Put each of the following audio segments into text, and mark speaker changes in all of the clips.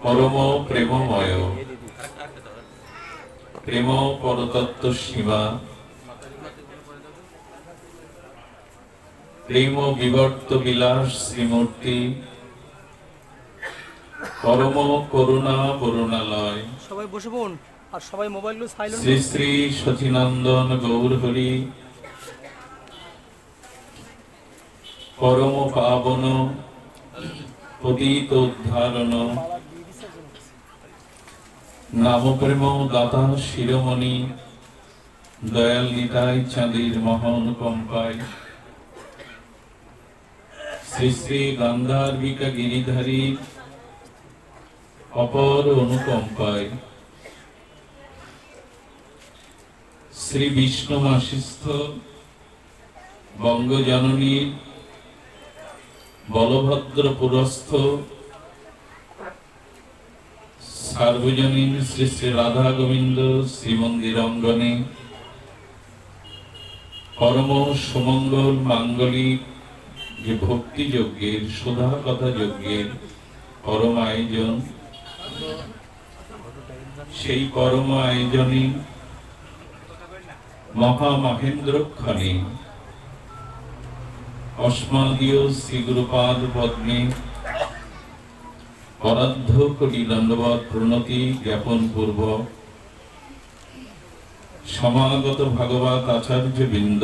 Speaker 1: পরম প্রেমময়, প্রেম পরতত্ত্ব সীমা, প্রেম বিবর্ত বিলাস শ্রীমূর্তি, পরম করুণা করুণালয়,
Speaker 2: সবাই বসে পড়ুন আর সবাই মোবাইলগুলো সাইলেন্ট
Speaker 1: শ্রী
Speaker 2: করুন।
Speaker 1: শ্রী সচিনন্দন গৌর হরি, পরম পাবন পতিত উদ্ধারণ, নাম প্রেম দাতা শিরোমণি, দয়াল নিতাই চাঁদির মহানুকম্পায়, শ্রী শ্রী গান্ধার্বিকা গিরিধারী অপর অনুকম্পায়, শ্রী বিষ্ণু মাসিস্থ বঙ্গজননীর বলভদ্র পুরস্থ সার্বজনীন শ্রী শ্রী রাধা গোবিন্দ শ্রীমন্দির অঙ্গনে পরম সুমঙ্গল মাঙ্গলিক যে ভক্তি যজ্ঞের সুধা কথা যজ্ঞের পরম আয়োজন, সেই পরম আয়োজনে মহামহেন্দ্রক্ষণে অস্মাদীয় শ্রী গুরুপাদ পদ্মে পরাধ্য কোটি দণ্ডবৎ প্রণতি জ্ঞাপন পূর্বক সমাগত ভাগবত আচার্য বৃন্দ,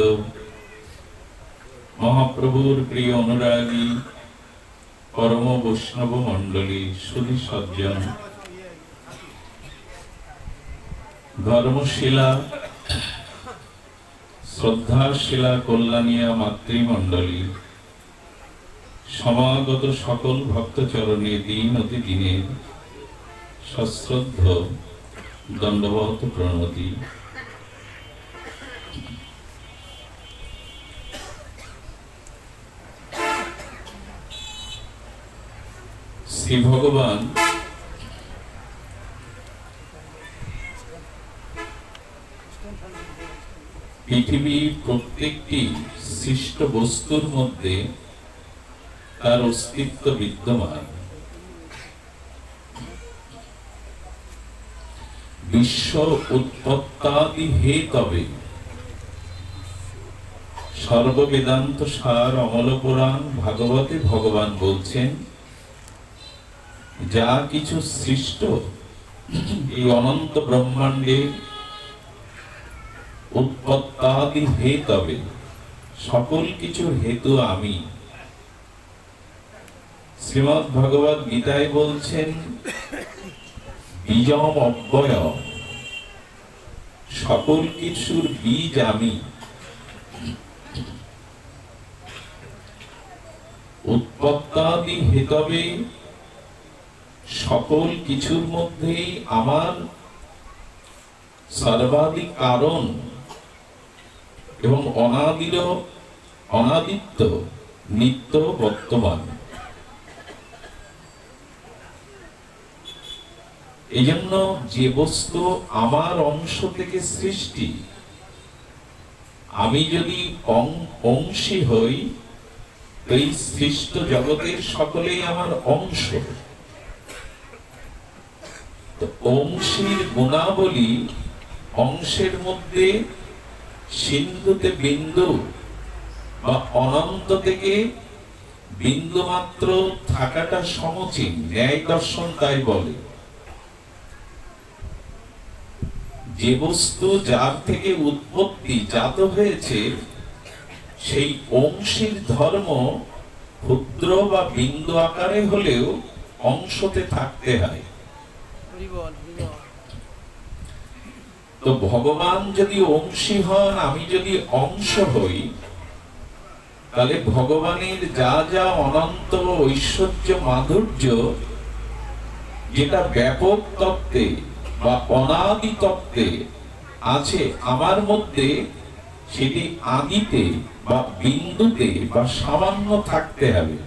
Speaker 1: মহাপ্রভুর প্রিয় অনুরাগী পরম বৈষ্ণব মণ্ডলী, সুধী সজ্জন, ধর্মশীলা শ্রদ্ধাশীলা কল্যাণিয়া মাতৃমণ্ডলী, সমাগত সকল ভক্তচরণে দিন অতি দিনের সশ্রদ্ধ দণ্ডবত প্রণতি। শ্রী ভগবান পৃথিবীর প্রত্যেকটি সৃষ্ট বস্তুর মধ্যে তার অস্তিত্ব বিদ্যমান। বিশ্ব উৎপত্তাদি হেতবে সর্ববেদান্ত সার অমল পুরাণ ভাগবতে ভগবান বলছেন, যা কিছু সৃষ্ট এই অনন্ত ব্রহ্মাণ্ডে উৎপত্তাদি হেতবে, সকল কিছুর হেতু আমি। শ্রীমদ্ ভগবদ গীতায় বলছেন, বীজম অব্যয়, সকল কিছুর বীজ আমি। উৎপত্তাদি হেতবে, সকল কিছুর মধ্যেই আমার সর্বাধিক কারণ এবং অনাদিত্য নিত্য বর্তমান। এই জন্য যে বস্তু আমার অংশ থেকে সৃষ্টি, আমি যদি অংশী হই, এই সৃষ্ট জগতের সকলেই আমার অংশ। অংশীর গুণাবলী, অংশের মধ্যে সিন্ধুতে বিন্দু বা অনন্ত থেকে বিন্দু মাত্র থাকাটা সমচীন, ন্যায় দর্শন তাই বলে। যে বস্তু যার থেকে উৎপত্তি জাত হয়েছে, সেই অংশীর ধর্ম ক্ষুদ্র বা বিন্দু আকারে হলেও অংশতে থাকতে হয়। তো ভগবান যদি অংশী হন, আমি যদি অংশ হই, তাহলে ভগবানের যা যা অনন্ত ঐশ্বর্য মাধুর্য, যেটা ব্যাপক তত্ত্বে বা অনাদি তত্ত্বে আছে আমার মধ্যে, সেটি আদিতে বা বিন্দুতে বা সামান্য থাকতে হবে।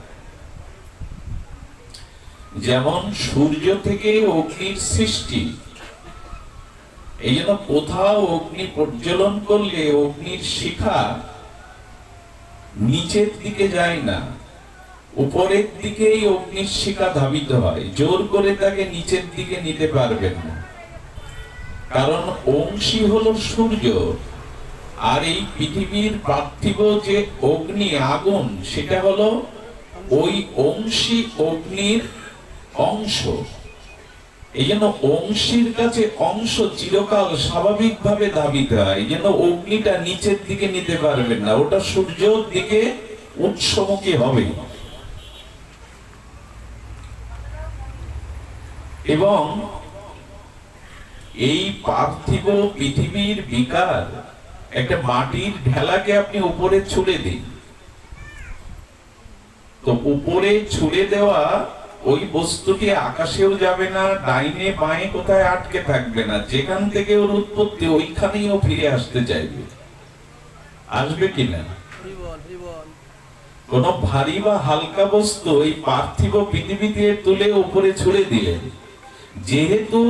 Speaker 1: যেমন সূর্য থেকে অগ্নির সৃষ্টি, এই জন্য কোথাও অগ্নি প্রজ্বলন করলে অগ্নির শিখা নিচের দিকে যায় না, উপরের দিকেই অগ্নির শিখা ধাবিত হয়, জোর করে তাকে নিচের দিকে নিতে পারবেন না। কারণ অংশী হলো সূর্য, আর এই পৃথিবীর পার্থিব যে অগ্নি আগুন, সেটা হলো ওই অংশী অগ্নির অংশ। এই জন্য অংশীর কাছে অংশ চিরকাল স্বাভাবিকভাবে ধাবিত হয়। এই জন্য অগ্নিটা নিচের দিকে নিতে পারবেন না, ওটা সূর্যের দিকে উৎসমুখী হবে। এবং এই পার্থিব পৃথিবীর বিকার একটা মাটির ঢেলাকে আপনি উপরে ছুড়ে দিন, তো উপরে ছুড়ে দেওয়া ওই বস্তুটি আকাশেও যাবে না, ডাইনে বাঁয়ে কোথায় আটকে থাকবে না, যেখান থেকে ওর উৎপত্তি ওইখানেই ও ফিরে আসতে চাইবে। আসবে কিনা? কোন ভারী বা হালকা বস্তু এই পার্থিব পৃথিবীতে তুলে উপরে ছুড়ে দিলেন, যেহেতু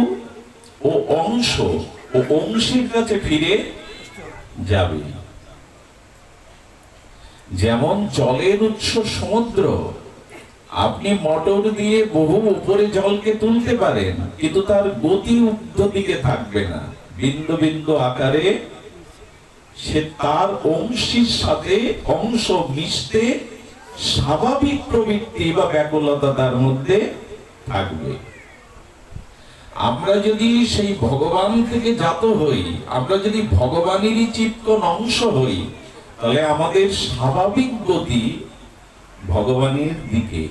Speaker 1: ও অংশ, ও অংশের কাছে ফিরে যাবে। যেমন জলের উৎস সমুদ্র, আপনি মোটর দিয়ে বহু উপরে জলকে তুলতে পারেন, কিন্তু তার গতি ঊর্ধ্ব দিকে থাকবে না, বিন্দু বিন্দু আকারে সে তার অংশীর সাথে অংশ মিশতে স্বাভাবিক প্রবৃত্তি বা ব্যাকুলতা তার মধ্যে থাকবে। আমরা যদি সেই ভগবান থেকে জাত হই, আমরা যদি ভগবানেরই চিৎকন অংশ হই, তাহলে আমাদের স্বাভাবিক গতি ভগবানের দিকে।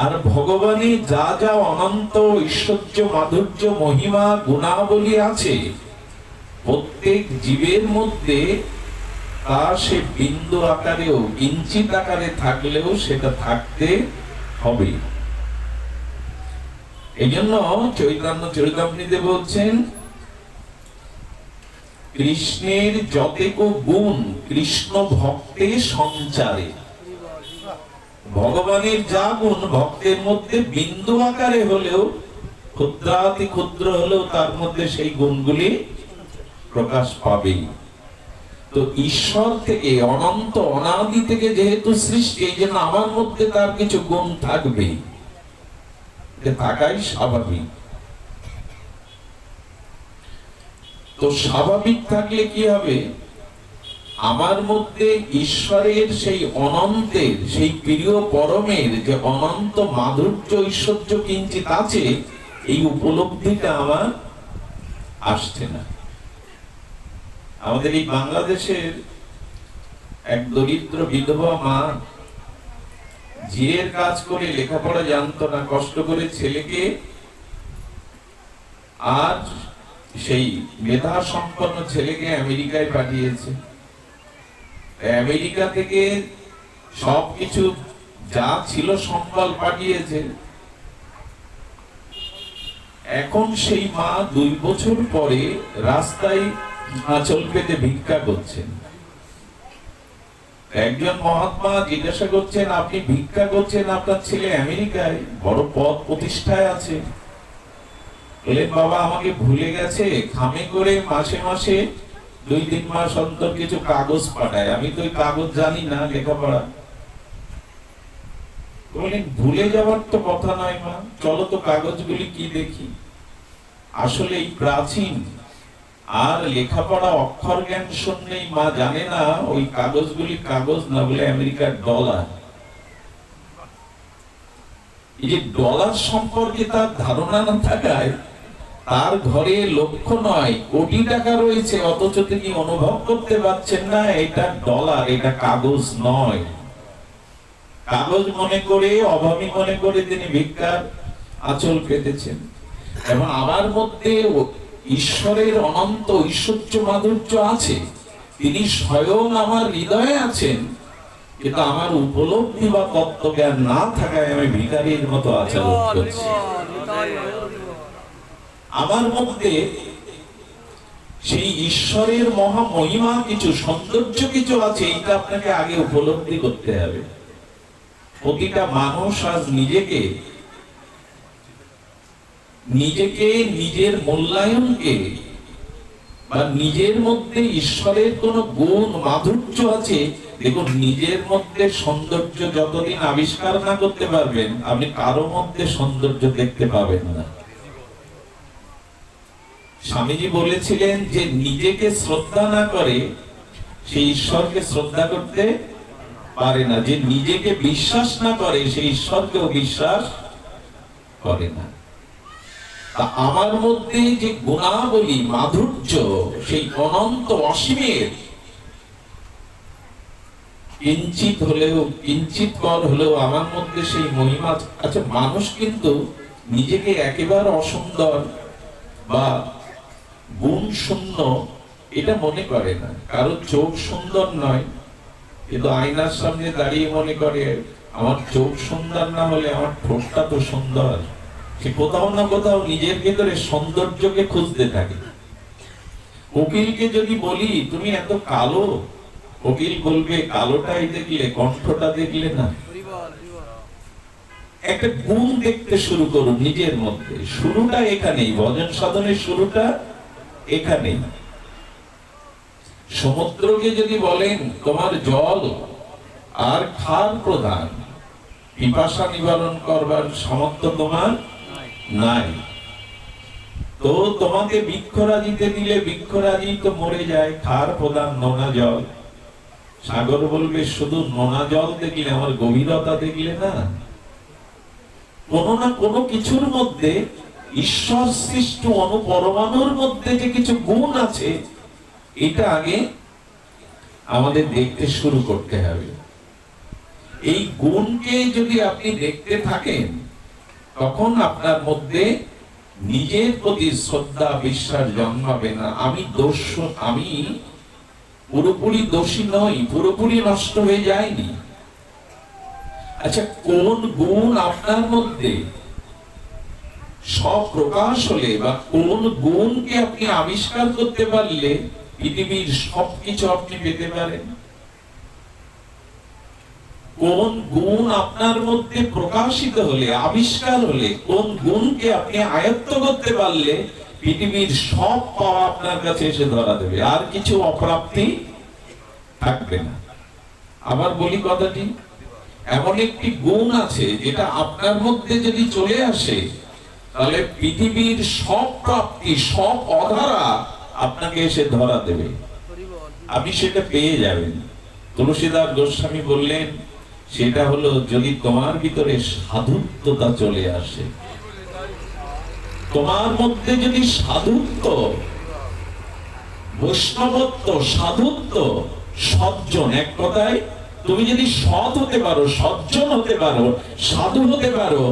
Speaker 1: আর ভগবানে যা যা অনন্ত ঐশ্বর্য, মাধুর্য, মহিমা, গুণাবলী আছে, প্রত্যেক জীবের মধ্যে তা সে বিন্দু আকারেও কিঞ্চিত আকারে থাকলেও সেটা থাকতে হবে। এই জন্য চৈতন্য চরিতামৃতে বলছেন, কৃষ্ণের যতেক গুণ কৃষ্ণ ভক্তে সঞ্চারে। ভগবানের যা গুণ ভক্তের মধ্যে বিন্দু আকারে হলেও, ক্ষুদ্রাতি ক্ষুদ্র হলেও তার মধ্যে সেই গুণগুলি প্রকাশ পাবেই। তো ঈশ্বর থেকে, অনন্ত অনাদি থেকে যেহেতু সৃষ্টি, এই জন্য আমার মধ্যে তার কিছু গুণ থাকবেই, থাকাই স্বাভাবিক। তো স্বাভাবিক থাকলে কি হবে, আমার মধ্যে ঈশ্বরের সেই অনন্তের, সেই প্রিয় পরমের যে অনন্ত মাধুর্য, ঐশ্বর্য কিঞ্চিত আছে, এই উপলব্ধিটা আমার আসছে না। আমাদের এই বাংলাদেশের এক দরিদ্র বিধবা মা জিরের কাজ করে লেখাপড়া জানতো না, কষ্ট করে ছেলেকে আর সেই মেধা সম্পন্ন ছেলেকে আমেরিকায় পাঠিয়েছে। আমেরিকা থেকে সবকিছু যা ছিল সম্বল পাঠিয়েছে। এখন সেই মা 2 বছর পরে রাস্তায় আঁচল পেতে ভিক্ষা করছেন। একজন মহাত্মা জিজ্ঞাসা করছেন, আপনি ভিক্ষা করছেন, আপনার ছেলে আমেরিকায় বড় পদ প্রতিষ্ঠায় আছে। বললেন, বাবা আমাকে ভুলে গেছে, খামে করে মাসে মাসে 2-3 মাস অন্তর কিছু কাগজ পাঠায়, আমি তো ওই কাগজ জানি না লেখাপড়া। বললেন, ভুলে যাওয়ার তো কথা নয় মা, চলো তো কাগজগুলি কি দেখি। আসলে এই প্রাচীন আর লেখাপড়া অক্ষর জ্ঞান শুনলেই মা জানে না ওই কাগজগুলি কাগজ না, বলে আমেরিকার ডলার। এই যে ডলার সম্পর্কে তার ধারণা না থাকায় তার ঘরে লক্ষ নয় কোটি টাকা রয়েছে, অথচ তিনি অনুভব করতে পারছেন না এটা ডলার, এটা কাগজ নয়। কাগজ মনে করে, অভাবী মনে করে তিনি ভিক্ষার আঁচল পেতেছেন। এবং আমার মধ্যে ঈশ্বরের অনন্ত ঐশ্বর্য মাধুর্য আছে, তিনি স্বয়ং আমার হৃদয়ে আছেন, কিন্তু আমার উপলব্ধি বা তত্ত্বজ্ঞান না থাকায় আমি ভিখারির মতো আচরণ করছি। আমার মধ্যে সেই ঈশ্বরের মহা মহিমা কিছু, সৌন্দর্য কিছু আছে, এটা আপনাকে আগে উপলব্ধি করতে হবে। প্রতিটা মানুষ আজ নিজেকে নিজের মূল্যায়নকে বা নিজের মধ্যে ঈশ্বরের কোন গুণ মাধুর্য আছে দেখুন, নিজের মধ্যে সৌন্দর্য যতদিন আবিষ্কার না করতে পারবেন, আপনি কারো মধ্যে সৌন্দর্য দেখতে পাবেন না। স্বামীজি বলেছিলেন যে নিজেকে শ্রদ্ধা না করে সেই ঈশ্বরকে শ্রদ্ধা করতে পারে না, যে নিজেকে বিশ্বাস না করে সেই ঈশ্বরকেও বিশ্বাস করে না। তা আমার মধ্যে যে গুণাবলী, মাধুর্য, সেই অনন্ত অসীমের কিঞ্চিত হলেও, কিঞ্চিত কর হলেও আমার মধ্যে সেই মহিমা। আচ্ছা, মানুষ কিন্তু নিজেকে একেবারে অসুন্দর বা গুণ শূন্য এটা মনে করে না। কারো চোখ সুন্দর নয়, কিন্তু আয়নার সামনে দাঁড়িয়ে মনে করে আমার চোখ সুন্দর না হলে আমার ঠোঁটটা তো সুন্দর। সে কোথাও না কোথাও নিজের ভিতরে সৌন্দর্যকে খুঁজতে থাকে। কোকিলকে যদি বলি তুমি এত কালো, কোকিল বলবে কালোটাই দেখলে, কণ্ঠটা দেখলে না। একটা গুণ দেখতে শুরু করুন নিজের মধ্যে। শুরুটা এখানেই, ভজন সাধনের শুরুটা এখানেই। সমুদ্রকে যদি বলেন তোমার জল আর খার প্রধান, পিপাসা নিবারণ করবার সামর্থ্য তোমার নাই, তো তোমাকে বৃক্ষরাজিতে দিলে বৃক্ষরাজি তো মরে যায়, খার প্রধান নোনা জল। সাগর বলবে শুধু নোনা জল দেখলে, আমার গভীরতা দেখলে না। কোনো না কোনো কিছুর মধ্যে, ঈশ্বর সৃষ্ট অনুপরমাণুর মধ্যে যে কিছু গুণ আছে, এটা আগে আমাদের দেখতে শুরু করতে হবে। এই গুণকে যদি আপনি দেখতে থাকেন, তখন আপনার মধ্যে নিজের প্রতি শ্রদ্ধা, বিশ্বাস জন্মাবে না। আমি পুরোপুরি দোষী নই, পুরোপুরি নষ্ট হয়ে যায়নি। আচ্ছা, কোন গুণ আপনার মধ্যে সব প্রকাশ হলে, বা কোন গুণকে আপনি আবিষ্কার করতে পারলে পৃথিবীর সবকিছু আপনি পেতে পারেন? কোন গুণ আপনার মধ্যে প্রকাশিত হলে, আবিষ্কার হলে, কোন গুণকে আপনি আয়ত্ত করতে পারলে পৃথিবীর সব পাওয়া আপনার কাছে এসে ধরা দেবে, আর কিছু অপ্রাপ্তি থাকবে না। আবার বলি কথাটি, এমন একটি গুণ আছে যেটা আপনার মধ্যে যদি চলে আসে, তাহলে পৃথিবীর সব প্রাপ্তি, সব অধারা আপনাকে এসে ধরা দেবে, আপনি সেটা পেয়ে যাবেন। তুলসীদাস গোস্বামী বললেন, সেটা হলো যদি তোমার ভিতরে সাধুত্বতা চলে আসে। তোমার মধ্যে যদি সাধুত্ব, বৈষ্ণবত্ব, সাধুত্ব, সজ্জন, এক কথায় তুমি যদি সৎ হতে পারো, সজ্জন হতে পারো, সাধু হতে পারো,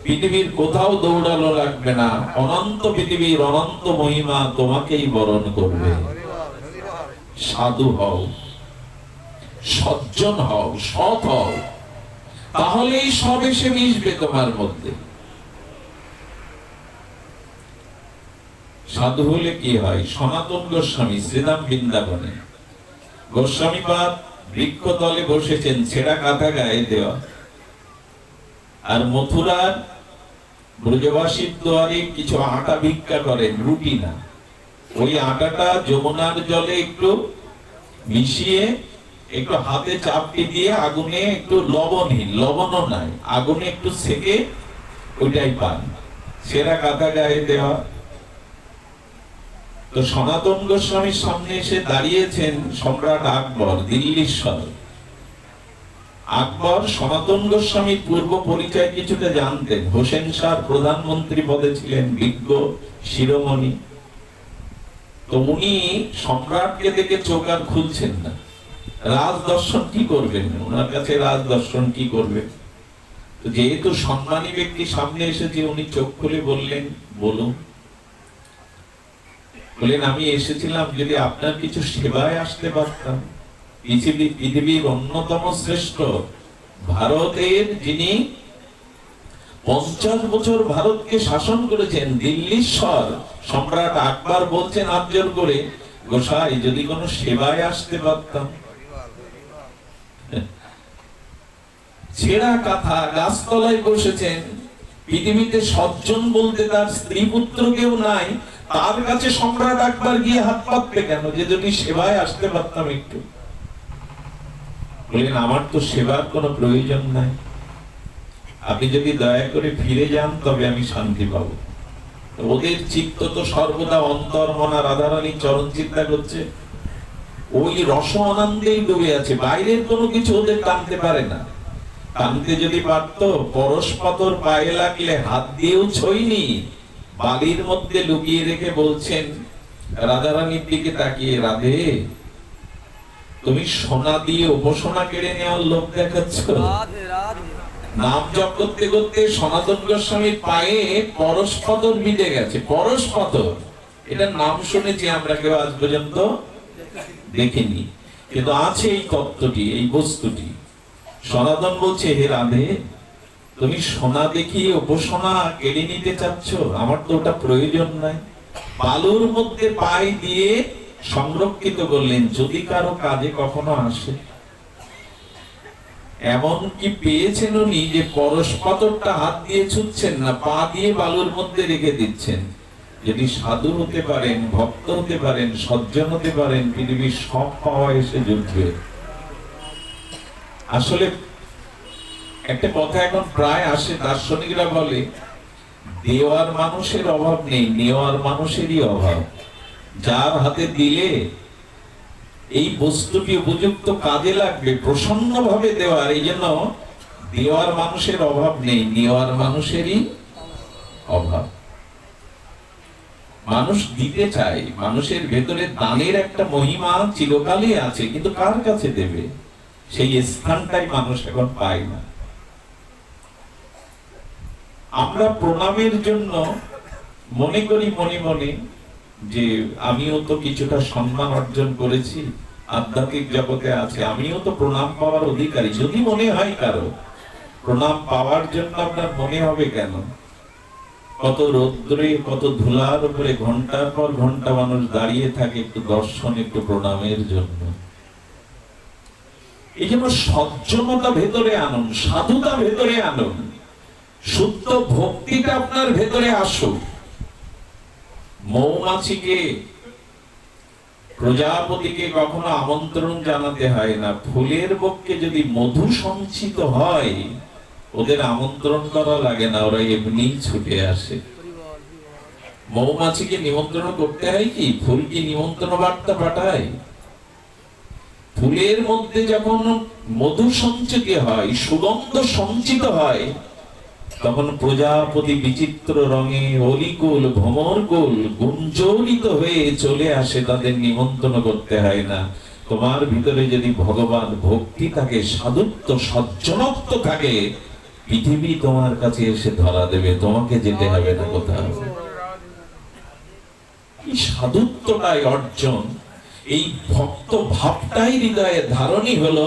Speaker 1: পৃথিবীর কোথাও দৌড়ানো লাগবে না। অনন্ত পৃথিবীর অনন্ত মহিমা তোমাকেই বরণ করবে। সাধু হও, সজ্জন হও, সৎ হও, তাহলেই সব এসে মিশবে তোমার মধ্যে। সাধু হলে কি হয়? সনাতন গোস্বামী শ্রীধাম বৃন্দাবনে গোস্বামীপাদ বৃক্ষতলে বসেছেন, ছেঁড়া কাঁথা গায়ে দেওয়া, আর মথুরার ব্রজবাসীর দ্বারে কিছু আটা ভিক্ষা করেন, রুটি না। ওই আটাটা যমুনার জলে একটু মিশিয়ে, একটু হাতে চাপটি দিয়ে আগুনে একটু লবণহীন, লবণও নাই, আগুনে একটু সেকে ওইটাই পান, ছেঁড়া কাঁথা গায়ে দেওয়া। তো সনাতন গোস্বামীর সামনে এসে দাঁড়িয়েছেন সম্রাট আকবর, দিল্লীশ্বর। আকবর সনাতন গোস্বামীর পূর্ব পরিচয় কিছুটা জানতেন। হোসেন শাহ প্রধানমন্ত্রী পদে ছিলেন, বিজ্ঞ শিরোমণি। তো উনি সম্রাটকে দেখে চোখ আর খুলছেন না। রাজদর্শন কি করবেন ওনার কাছে? রাজদর্শন কি করবেন? তো যেহেতু সম্মানী ব্যক্তি সামনে এসেছে, উনি চোখ খুলে বললেন, বলুন। বলেন, আমি এসেছিলাম যদি আপনার কিছু সেবায় আসতে পারতাম। পৃথিবীর অন্যতম শ্রেষ্ঠ, ভারতের যিনি 50 বছর ভারতকে শাসন করেছেন, দিল্লীশ্বর সম্রাট আকবর বলছেন হাত জোর করে, গোসাই যদি কোনো সেবায় আসতে পারতাম। ছেঁড়া কাঁথা, গাছতলায় বসেছেন। পৃথিবীতে সজ্জন বলতে তার স্ত্রী পুত্র কেউ নাই, তার কাছে সম্রাট আকবর গিয়ে হাত পাতবে কেন? যে যদি সেবায় আসতে পারতাম একটু। বললেন আমার তো সেবার কোনো প্রয়োজন নাই, আপনি যদি দয়া করে ফিরে যান তবে আমি শান্তি পাবো। ওদের চিত্ত তো সর্বদা অন্তর্মনা রাধারানী চরণ চিন্তা করছে, ওই রস আনন্দেই ডুবে আছে, বাইরের কোনো কিছু ওদের টানতে পারে না। টানতে যদি পারতো, পরশপাতর পায়ে লাগলে হাত দিয়েও ছইনি, বালির মধ্যে লুকিয়ে রেখে বলছেন রাধারানীর দিকে তাকিয়ে, রাধে তুমি সোনা দিয়ে উপাসনা কেড়ে নেওয়ার লোক দেখাচ্ছ। নাম জপ করতে করতে সনাতন গোস্বামীর পায়ে পরশপাতর মিটে গেছে। পরশপাতর, এটা নাম শুনেছি আমরা, কেউ আজ পর্যন্ত দেখিনি, কিন্তু আছে এই তত্ত্বটি, এই বস্তুটি। সনাতন বলছে, হে রাধে তুমি সোনা দেখিয়ে উপাসনা কেড়ে নিতে চাচ্ছ, আমার তো ওটা প্রয়োজন নাই। বালুর মধ্যে পায়ে দিয়ে সংরক্ষিত করলেন, যদি কারো কাজে কখনো আসে। এমন কি পেয়েছেন উনি যে পরশপাতরটা হাত দিয়ে ছুঁচ্ছেন না, পা দিয়ে বালুর মধ্যে রেখে দিচ্ছেন। যদি সাধু হতে পারেন, ভক্ত হতে পারেন, সজ্জন হতে পারেন, পৃথিবীর সব পাওয়া এসে জুটবে। আসলে একটা কথা এখন প্রায় আসে, দার্শনিকরা বলে দেওয়ার মানুষের অভাব নেই, নেওয়ার মানুষেরই অভাব। যার হাতে দিলে এই বস্তুটি উপযুক্ত কাজে লাগবে, প্রসন্ন ভাবে দেওয়ার, এই জন্য দেওয়ার মানুষের অভাব নেই, নেওয়ার মানুষেরই অভাব। মানুষ দিতে চায়, মানুষের ভেতরে দানের একটা মহিমা চিরকালই আছে, কিন্তু কার কাছে দেবে সেই স্থানটাই মানুষ এখন পায় না। আমরা প্রণামের জন্য মনে করি মনে মনে যে আমিও তো কিছুটা সম্মান অর্জন করেছি, আধ্যাত্মিক জগতে আছে, আমিও তো প্রণাম পাওয়ার অধিকারী। যদি মনে হয় কারো প্রণাম পাওয়ার জন্য, আপনার মনে হবে কেন? কত রৌদ্রে, কত ধুলার উপরে ঘন্টার পর ঘন্টা মানুষ দাঁড়িয়ে থাকে একটু দর্শন, একটু প্রণামের জন্য। এই জন্য সজ্জনতা ভেতরে আনুন, সাধুতা ভেতরে আনুন, শুদ্ধ ভক্তিটা আপনার ভেতরে আসুক। মৌমাছিকে, প্রজাপতিকে কখনো আমন্ত্রণ জানাতে হয় না, ফুলের বক্ষে যদি মধু সঞ্চিত হয় ওদের আমন্ত্রণ করা লাগে না, ওরা এমনি ছুটে আসে। মৌমাছিকে নিমন্ত্রণ করতে হয় কি? ফুল কি নিমন্ত্রণ বার্তা পাঠায়? ফুলের মধ্যে যখন মধু সঞ্চিত হয়, সুগন্ধ সঞ্চিত হয়, তখন প্রজাপতি বিচিত্র রঙে অলিকুল ভ্রমরকুল গুঞ্জরিত হয়ে চলে আসে, তাদের নিমন্ত্রণ করতে হয় না। তোমার ভিতরে যদি ভগবান ভক্তি থাকে, সাধুত্ব সজ্জনত্ব থাকে, পৃথিবী তোমার কাছে এসে ধরা দেবে, তোমাকে যেতে হবে না কোথাও। এই সাধুত্বটাই অর্জন, এই ভক্ত ভাবটাই হৃদয়ে ধারণই হলো।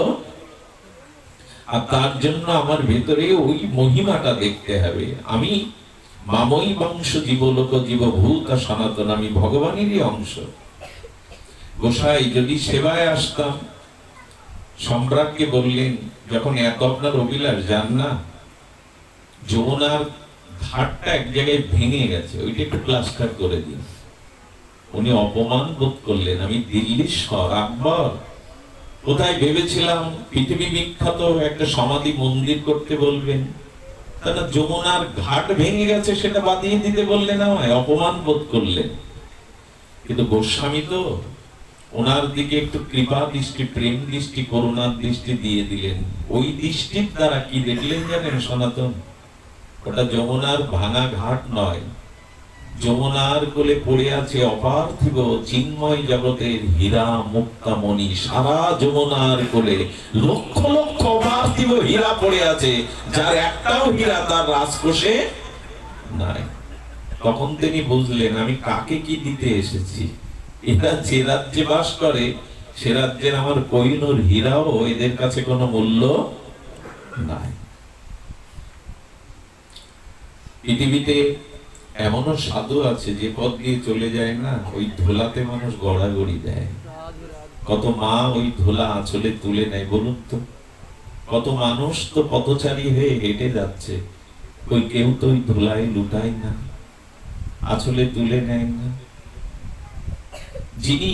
Speaker 1: আর তার জন্য আমার ভেতরে ওই মহিমাটা দেখতে হবে। আমি মামই বংশ জীবলোক জীবভূত সনাতন, আমি ভগবানেরই অংশ। গোসাই যদি সেবায় আসতাম, সম্রাটকে বললেন, যখন এত আপনার অভিলাষ, যান না, যমুনার ঘাটটা এক জায়গায় ভেঙে গেছে, ওইটা একটু প্লাস্টার করে দিন। উনি অপমান বোধ করলেন, আমি দিল্লির শহর আকবর, কোথায় ভেবেছিলাম পৃথিবী বিখ্যাত একটা সমাধি মন্দির করতে বলবেন, তারা যমুনার ঘাট ভেঙে গেছে সেটা বাদিয়ে দিতে বললেন, আমায় অপমান বোধ করলেন। কিন্তু গোস্বামী তো ওনার দিকে একটু কৃপা দৃষ্টি, প্রেম দৃষ্টি, করুণার দৃষ্টি দিয়ে দিলেন। ওই দৃষ্টির দ্বারা কি দেখলেন জানেন সনাতন? ওটা যমুনার ভাঙা ঘাট নয়, যমুনার কোলে পড়ে আছে অপার্থিব চিন্ময় জগতের হীরা মুক্তা মণি। সারা যমুনার কোলে লক্ষ লক্ষ অপার্থিব হীরা পড়ে আছে, যার একটাও হীরা তার রাজকোষে নাই। তখন তিনি বুঝলেন, আমি কাকে কি দিতে এসেছি। এরা যে রাজ্যে বাস করে সে রাজ্যের আমার কোহিনূর হীরাও এদের কাছে কোনো মূল্য নাই। পৃথিবীতে এমনও সাধু আছে যে পথ দিয়ে চলে যায় না, ওই ধুলাতে মানুষ গড়াগড়ি দেয়। কত মা ওই ধুলা আঁচলে তুলে নেয় বলুন তো? কত মানুষ তো পথচারী হয়ে হেঁটে যাচ্ছে, ওই কেউ তো ওই ধুলায় লুটায় না, আঁচলে তুলে নেয় না। যিনি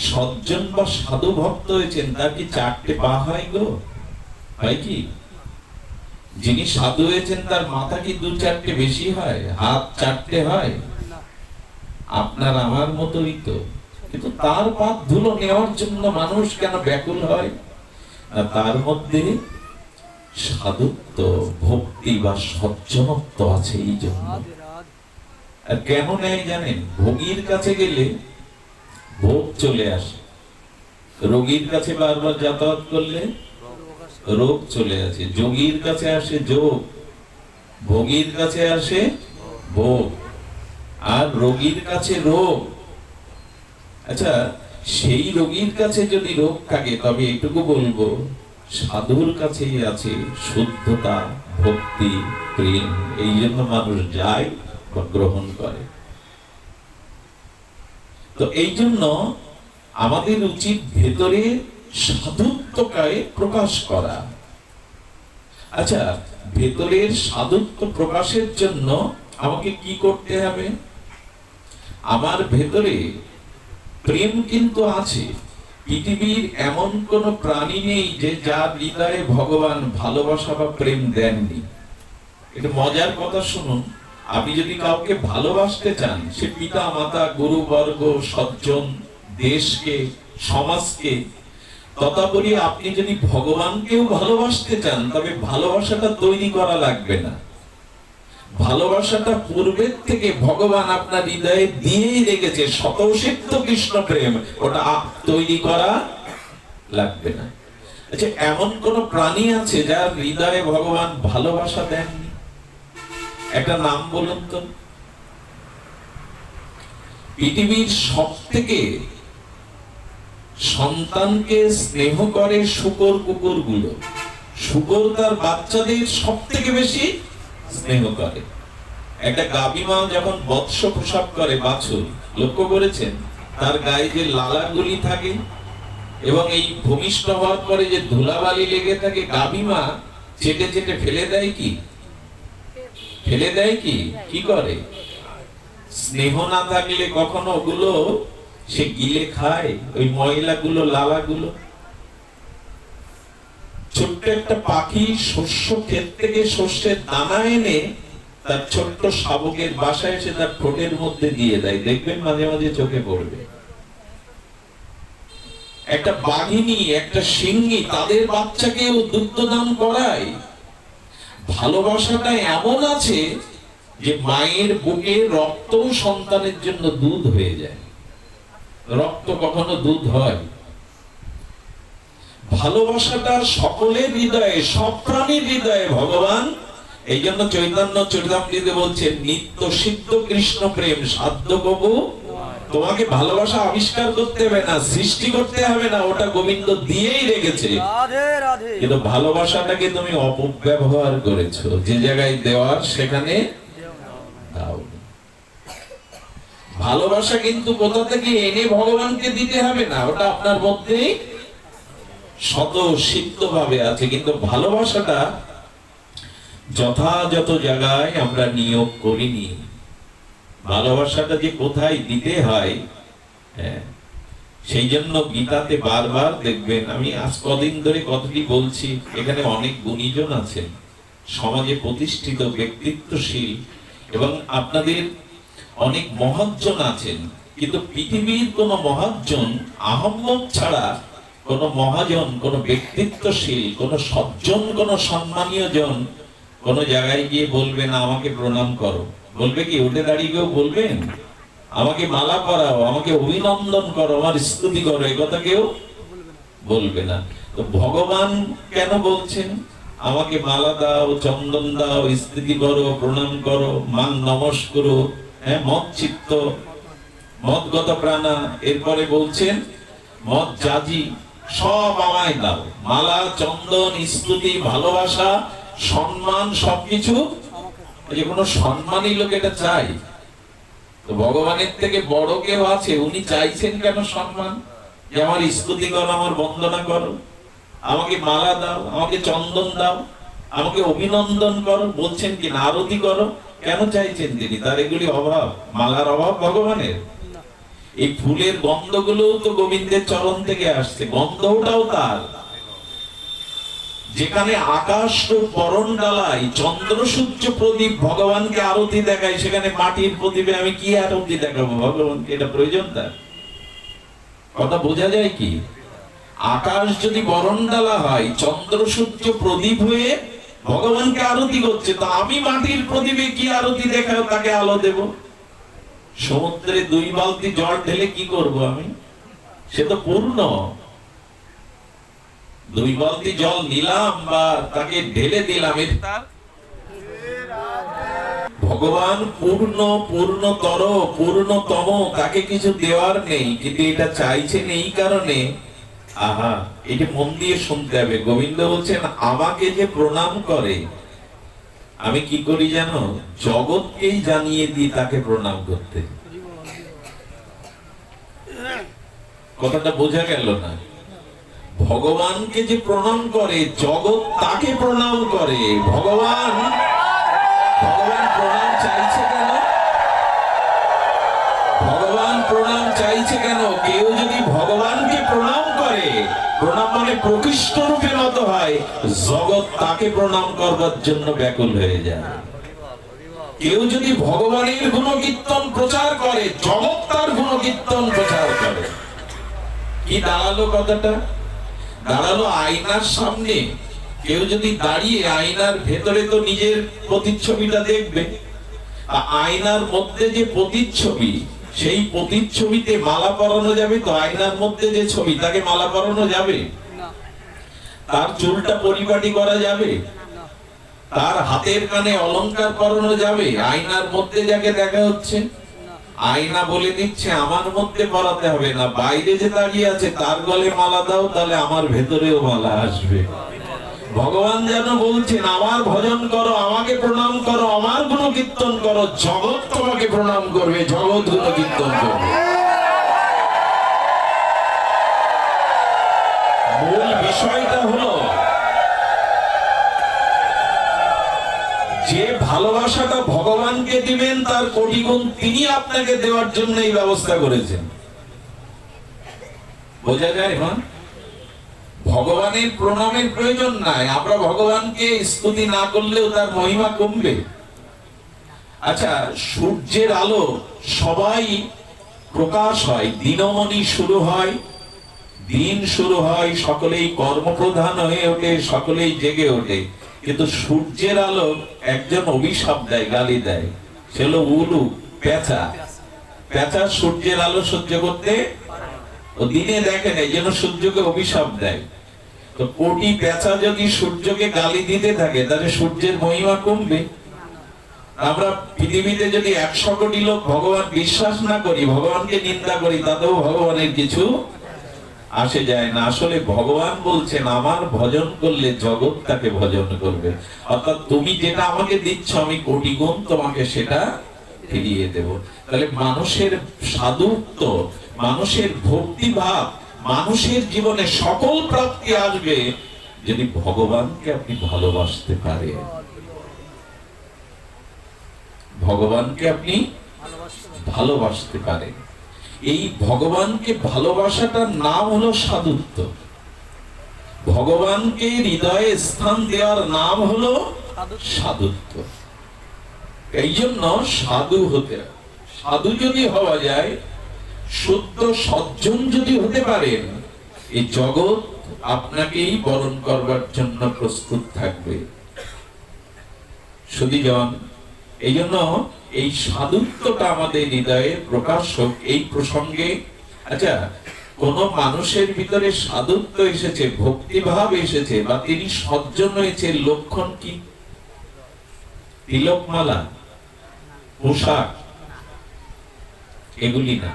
Speaker 1: সজ্জন বা সাধু ভক্ত হয়েছেন তার কি চারটে পা হয় গো? হয় কি? যিনি সাধু হয়েছেন তার মাথা কি দু চারটে বেশি হয়, হাত চারটে হয়? আপনার আমার মতোই তো। কিন্তু তার পাপ ধুলো নেওয়ার জন্য মানুষ কেন ব্যাকুল হয়? আর তার মধ্যে সাধুত্ব, ভক্তি বা সজ্জনত্ব আছে এই জন্য।
Speaker 2: রাধে রাধে।
Speaker 1: আর কেন নেয় জানেন? ভোগীর কাছে গেলে ভোগ চলে আসে, রোগীর কাছে বারবার যাতায়াত করলে রোগ চলে আসে। যোগীর কাছে আসে যোগ, ভোগীর কাছে আসে ভোগ, আর রোগীর কাছে রোগ। আচ্ছা, সেই রোগীর কাছে যদি রোগ থাকে তবে এটুকু বলবো, সাধুর কাছেই আছে শুদ্ধতা, ভক্তি, প্রেম। এই জন্য মানুষ যায় বা গ্রহণ করে। তো এই জন্য আমাদের উচিত ভেতরে সাধুত্বকে প্রকাশ করা। আচ্ছা, ভেতরের সাধুত্ব প্রকাশের জন্য আমাকে কি করতে হবে? আমার ভেতরে প্রেম কিন্তু আছে। পৃথিবীর এমন কোন প্রাণী নেই যে যার হৃদয়ে ভগবান ভালোবাসা বা প্রেম দেননি। এটা মজার কথা শুনুন, আপনি যদি কাউকে ভালোবাসতে চান, সে পিতা মাতা, গুরুবর্গ, সজ্জন, দেশকে, সমাজকে, তথাপি আপনি যদি ভগবানকেও ভালোবাসতে চান তবে ভালোবাসাটা তৈরি করা লাগবে না। ভালোবাসাটা পূর্বের থেকে ভগবান আপনার হৃদয়ে দিয়েই রেখেছে, স্বতঃসিদ্ধ কৃষ্ণ প্রেম, ওটা তৈরি করা লাগবে না। আচ্ছা, এমন কোন প্রাণী আছে যার হৃদয়ে ভগবান ভালোবাসা দেননি? একটা নাম বলুন তো। পৃথিবীর সব থেকে সন্তানকে স্নেহ করে শূকর কুকুর গুলো। শূকর তার বাচ্চাদের সব থেকে বেশি স্নেহ করে। একটা গাভীমা যখন বৎস প্রসব করে বাছুর, লক্ষ্য করেছেন তার গায়ে যে লালাগুলি থাকে এবং এই ভূমিষ্ঠ হওয়ার পরে যে ধুলাবালি লেগে থাকে, গাভীমা চেটে চেটে ফেলে দেয় কি? ফেলে দেয় কি? কি করে? স্নেহ না থাকলে কখনো ওগুলো সে গিলে খায়, ওই ময়লাগুলো, লালাগুলো। ছোট্ট একটা পাখি শস্য ক্ষেত থেকে শস্যের দানা এনে তার ছোট্ট শাবকের বাসায় এসে তার ঠোঁটের মধ্যে দিয়ে দেয়, দেখবেন মাঝে মাঝে চোখে পড়বে। একটা বাঘিনী, একটা সিংহী তাদের বাচ্চাকেও দুগ্ধদান করায়। ভালোবাসাটা এমন আছে যে মায়ের বুকে রক্ত সন্তানের জন্য দুধ হয়ে যায়। রক্ত কখনো দুধ হয়? ভালোবাসাটা সকলের হৃদয়ে, সব প্রাণীর হৃদয়ে ভগবান। এই জন্য চৈতন্য চরিতামৃতে বলছেন, নিত্য সিদ্ধ কৃষ্ণ প্রেম সাধ্য কবু। তোমাকে ভালোবাসা আবিষ্কার করতে হবে না, সৃষ্টি করতে হবে না, ওটা গোবিন্দ দিয়েই রেখেছে।
Speaker 2: রাধে রাধে।
Speaker 1: কিন্তু ভালোবাসাটাকে তুমি অপব্যবহার করেছো, যে জায়গায় দেওয়ার সেখানে দাও। ভালোবাসা কিন্তু কোথা থেকে এনে ভগবানকে দিতে হবে না, ওটা আপনার মধ্যেই স্বতঃসিদ্ধ ভাবে আছে। কিন্তু ভালোবাসাটা যথাযথ জায়গায় আমরা নিয়োগ করিনি। ভালোবাসাটা যে কোথায় দিতে হয়, সেই জন্য গীতাতে বারবার দেখবেন, আমি আজ কদিন ধরে কথাটি বলছি, এখানে অনেক গুণীজন আছেন, সমাজে প্রতিষ্ঠিত, ব্যক্তিত্বশীল, এবং আপনাদের অনেক মহাজন আছেন। কিন্তু পৃথিবীর কোন মহাজন আহম্মক ছাড়া, কোন মহাজন, কোন ব্যক্তিত্বশীল, কোন সজ্জন, কোন সম্মানীয় জন কোন জায়গায় গিয়ে বলবে না আমাকে প্রণাম করো। বলবে কি? উঠে দাঁড়িয়ে কেউ বলবেন আমাকে মালা পরাও, আমাকে অভিনন্দন করো, আমার স্তুতি করো? এই কথা কেউ বলবে না। তো ভগবান কেন বলছেন আমাকে মালা দাও, চন্দন দাও, স্তুতি করো, প্রণাম করো, মান নমস্কার, মত চিত্ত, মদগত প্রাণা। এরপরে বলছেন মত জাজি, সব আমায় দাও, মালা, চন্দন, স্তুতি, ভালোবাসা, সম্মান, সবকিছু। যে কোনো সম্মানী লোক এটা চাই। তো ভগবানের থেকে বড় কেউ আছে? উনি চাইছেন কেন সম্মান? যে আমার স্তুতি করো, আমার বন্দনা করো, আমাকে মালা দাও, আমাকে চন্দন দাও, আমাকে অভিনন্দন করো, বলছেন কি না আরতি করো। কেন চাইছেন তিনি? তার এগুলি অভাব? মালার অভাব ভগবানের? এই ফুলের গন্ধগুলোও তো গোবিন্দের চরণ থেকে আসছে, গন্ধটাও তার। যেখানে আকাশ ও বরণ ডালায় চন্দ্র সূর্য প্রদীপ ভগবানকে আরতি দেখায়, সেখানে মাটির প্রদীপে আমি কি আরতি দেখাবো ভগবানকে? এটা প্রয়োজন তার? কথা বোঝা যায় কি? আকাশ যদি বরণ ডালা হয়, চন্দ্র সূর্য প্রদীপ হয়ে ভগবানকে আরতি করছে, তো আমি মাটির প্রদীপে কি আরতি দেখাও, তাকে আলো দেব? সমুদ্রে 2 বালতি জল ঢেলে কি করব আমি? সে তো পূর্ণ। 2 বালতি জল নিলাম বা তাকে ঢেলে দিলাম, এটা ভগবান পূর্ণ, পূর্ণতর, পূর্ণতম, তাকে কিছু দেওয়ার নেই। কিন্তু এটা চাইছেন এই কারণে, আহা, এটা মন দিয়ে শুনতে হবে। গোবিন্দ বলছেন আমাকে যে প্রণাম করে, আমি কি করি জানো? জগৎকেই জানিয়ে দিই তাকে প্রণাম করতে। কথাটা বোঝা গেল না? ভগবানকে যে প্রণাম করে, জগৎ তাকে প্রণাম করে। ভগবান প্রণাম চাইছে কেন? ভগবান প্রণাম চাইছে কেন? কেউ যদি ভগবানকে প্রণাম করে, প্রণাম মানে প্রকৃষ্ট রূপে নত হয়, জগৎ তাকে প্রণাম করবার জন্য ব্যাকুল হয়ে যায়। কেউ যদি ভগবানের গুণকীর্তন প্রচার করে, জগৎ তার গুণকীর্তন প্রচার করে। কি দাঁড়ালো কথাটা? দাঁড়ালো আয়নার সামনে কেউ যদি দাঁড়িয়ে আয়নার ভেতরে তো নিজের প্রতিচ্ছবিটা দেখবে, আয়নার মধ্যে যে প্রতিচ্ছবি, সেই প্রতিচ্ছবিতে মালা পরানো যাবে তো? আয়নার মধ্যে যে ছবি, তাকে মালা পরানো যাবে? তার চুলটা পরিপাটি করা যাবে? তার হাতের কানে অলংকার পরানো যাবে? আয়নার মধ্যে যাকে দেখা হচ্ছে, আয়না বলে দিচ্ছে আমার মধ্যে পরাতে হবে না, বাইরে যে দাঁড়িয়ে আছে তার গলে মালা দাও, তাহলে আমার ভেতরেও মালা আসবে। ভগবান যেন বলছেন আমার ভজন করো, আমাকে প্রণাম করো, আমার গুণকীর্তন করো, জগৎ তোমাকে প্রণাম করবে, জগৎ গুণকীর্তন করবে। মূল বিষয়টা হলো যে ভালোবাসাটা ভগবানকে দিবেন, তার কোটি গুণ তিনি আপনাকে দেওয়ার জন্য এই ব্যবস্থা করেছেন। বোঝা যায় না? ভগবানের প্রণামের প্রয়োজন নাই। আমরা ভগবানকে স্তুতি না করলেও তার মহিমা কমবে। আচ্ছা, সূর্যের আলো সবাই প্রকাশ হয়, দিনমণি শুরু হয়, দিন শুরু হয়, সকলেই কর্মপ্রধান হয়ে ওঠে, সকলেই জেগে ওঠে। কিন্তু সূর্যের আলো একজন অভিশাপ দেয়, গালি দেয়, সে হলো উলু, পেঁচা। পেঁচা সূর্যের আলো সহ্য করতে ও দিনে দেখে না, এই জন্য সূর্যকে অভিশাপ দেয়। তো কোটি পেঁচা যদি সূর্যকে গালি দিতে থাকে, তাহলে সূর্যের মহিমা কমবে? আমরা পৃথিবীতে যদি 100 কোটি লোক ভগবান বিশ্বাস না করি, ভগবানকে নিন্দা করি, তাতেও ভগবানের কিছু আসে যায় না। আসলে ভগবান বলছেন আমার ভজন করলে জগৎ তাকে ভজন করবে। অর্থাৎ তুমি যেটা আমাকে দিচ্ছ, আমি কোটি গুণ তোমাকে সেটা ফিরিয়ে দেব। তাহলে মানুষের সাধুত্ব, মানুষের ভক্তিভাব, মানুষের জীবনে সকল প্রাপ্তি আসবে যদি ভগবানকে আপনি ভালোবাসতে পারেন। ভগবানকে আপনি ভালোবাসতে পারেন। এই ভগবানকে ভালোবাসাটার নাম হলো সাধুত্ব। ভগবানকে হৃদয়ে স্থান দেওয়ার নাম হলো সাধুত্ব। এই জন্য সাধু হতে, সাধু যদি হওয়া যায়, শুদ্ধ সজ্জন যদি হতে পারেন, এই জগৎ আপনাকেই বরণ করবার জন্য প্রস্তুত থাকবে। শুধুজন এই জন্য এই সাধুত্বটা আমাদের হৃদয়ে প্রকাশ হোক। এই প্রসঙ্গে আচ্ছা, কোন মানুষের ভিতরে সাধুত্ব এসেছে, ভক্তিভাব এসেছে, বা তিনি সজ্জন হয়েছে, লক্ষণ কি? তিলকমালা, পোশাক, এগুলি না।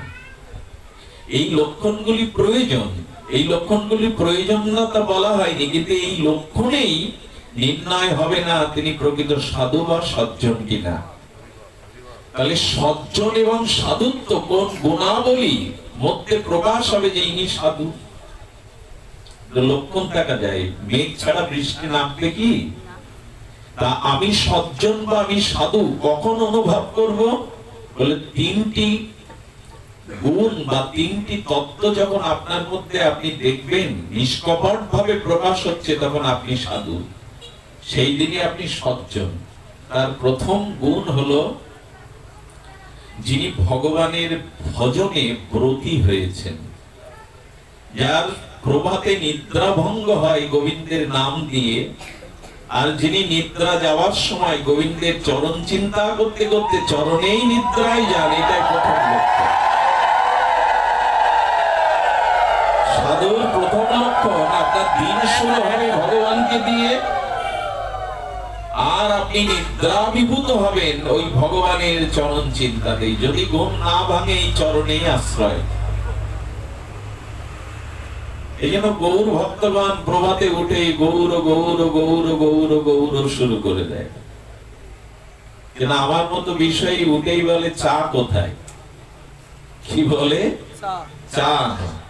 Speaker 1: এই লক্ষণগুলি প্রয়োজন, এই লক্ষণগুলি প্রয়োজনীয়তা বলা হয়নি, কিন্তু এই লক্ষণেই নির্ণয় হবে না তিনি প্রকৃত সাধু বা সজ্জন কিনা। তাহলে সজ্জন এবং সাধুত্ব কোন গুণাবলী মধ্যে প্রকাশ হবে যে ইনি সাধু? লক্ষণ দেখা যায়, মেঘ ছাড়া বৃষ্টি নামবে কি? তা আমি সজ্জন বা আমি সাধু কখন অনুভব করব? বলে গুণ বা তিনটি তত্ত্ব যখন আপনার মধ্যে আপনি দেখবেন নিষ্কপট ভাবে প্রকাশ হচ্ছে, তখন আপনি সাধু, সেই দিনই আপনি সজ্জন। তার প্রথম গুণ হলো যিনি ভগবানের ভজনে ব্রতী হয়েছেন, যার প্রভাতে নিদ্রা ভঙ্গ হয় গোবিন্দের নাম দিয়ে, আর যিনি নিদ্রা যাওয়ার সময় গোবিন্দের চরণ চিন্তা করতে করতে চরণেই নিদ্রায় যান, এটাই প্রথম লক্ষ্য। সাধুর প্রথম লক্ষণ, আপনার দিন শুরু হবে ভগবানকে দিয়ে, আর আপনি নিদ্রাভিভূত হবেন ওই ভগবানের চরণ চিন্তাতেই। যদি ঘুম না ভাঙে এই চরণেই আশ্রয়। এই জন্য গৌর ভক্তগণ প্রভাতে উঠে গৌর গৌর গৌর গৌর গৌর শুরু করে দেয়। কিন্তু আমার মতো বিষয় উঠেই বলে চা কোথায়, কি বলে চা।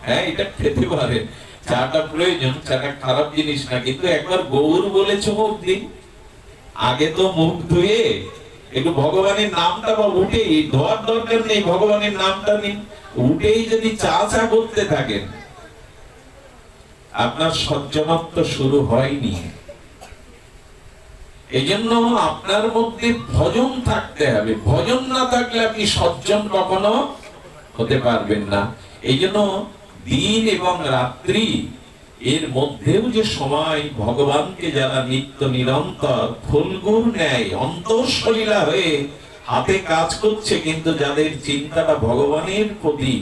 Speaker 1: হ্যাঁ, এটা খেতে পারে, চাটা প্রয়োজন, চাটা খারাপ জিনিস না, কিন্তু একবার গৌর বলেছ মুখ দিন। আগে তো মুখ ধুয়ে একটু ভগবানের নামটা, বা উঠেই ধোয়ার দরকার নেই, ভগবানের নামটা নিন, উঠেই যদি চা চা করতে থাকেন, আপনার সজ্জনত্ব শুরু হয়নি। এই জন্য আপনার মধ্যে ভজন থাকতে হবে। ভজন না থাকলে আপনি সজ্জন কখনো হতে পারবেন না। এই জন্য দিন এবং রাত্রি এর মধ্যেও যে সময় ভগবানকে যারা নিত্য নিরন্তর ফুলগুর ন্যায় অন্তঃসলীলা হয়ে হাতে কাজ করছে, কিন্তু যাদের চিন্তাটা ভগবানের প্রতি,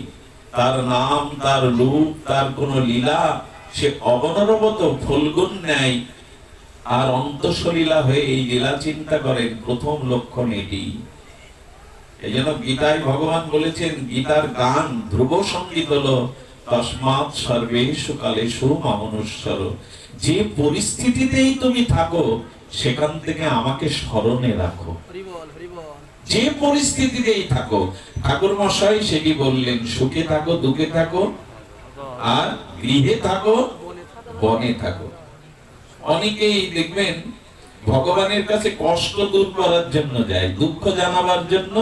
Speaker 1: তার নাম, তার রূপ, তার কোন লীলা, সে অবনরবত ফুলগুন ন্যায় আর অন্তঃসলীলা হয়ে এই লীলা চিন্তা করেন, প্রথম লক্ষণ এটি। এই জন্য গীতায় ভগবান বলেছেন, গীতার গান ধ্রুব সঙ্গীত হলো তস্মাৎ সর্বেষু কালেষু মামনুষ্যর। যে পরিস্থিতিতেই তুমি থাকো সেখান থেকে আমাকে স্মরণে রাখো। যে পরিস্থিতিতেই থাকো, ঠাকুর মশাই সেটি বললেন, সুখে থাকো দুঃখে থাকো, আর গৃহে থাকো বনে থাকো। অনেকেই দেখবেন ভগবানের কাছে কষ্ট দূর করার জন্য যায়, দুঃখ জানাবার জন্য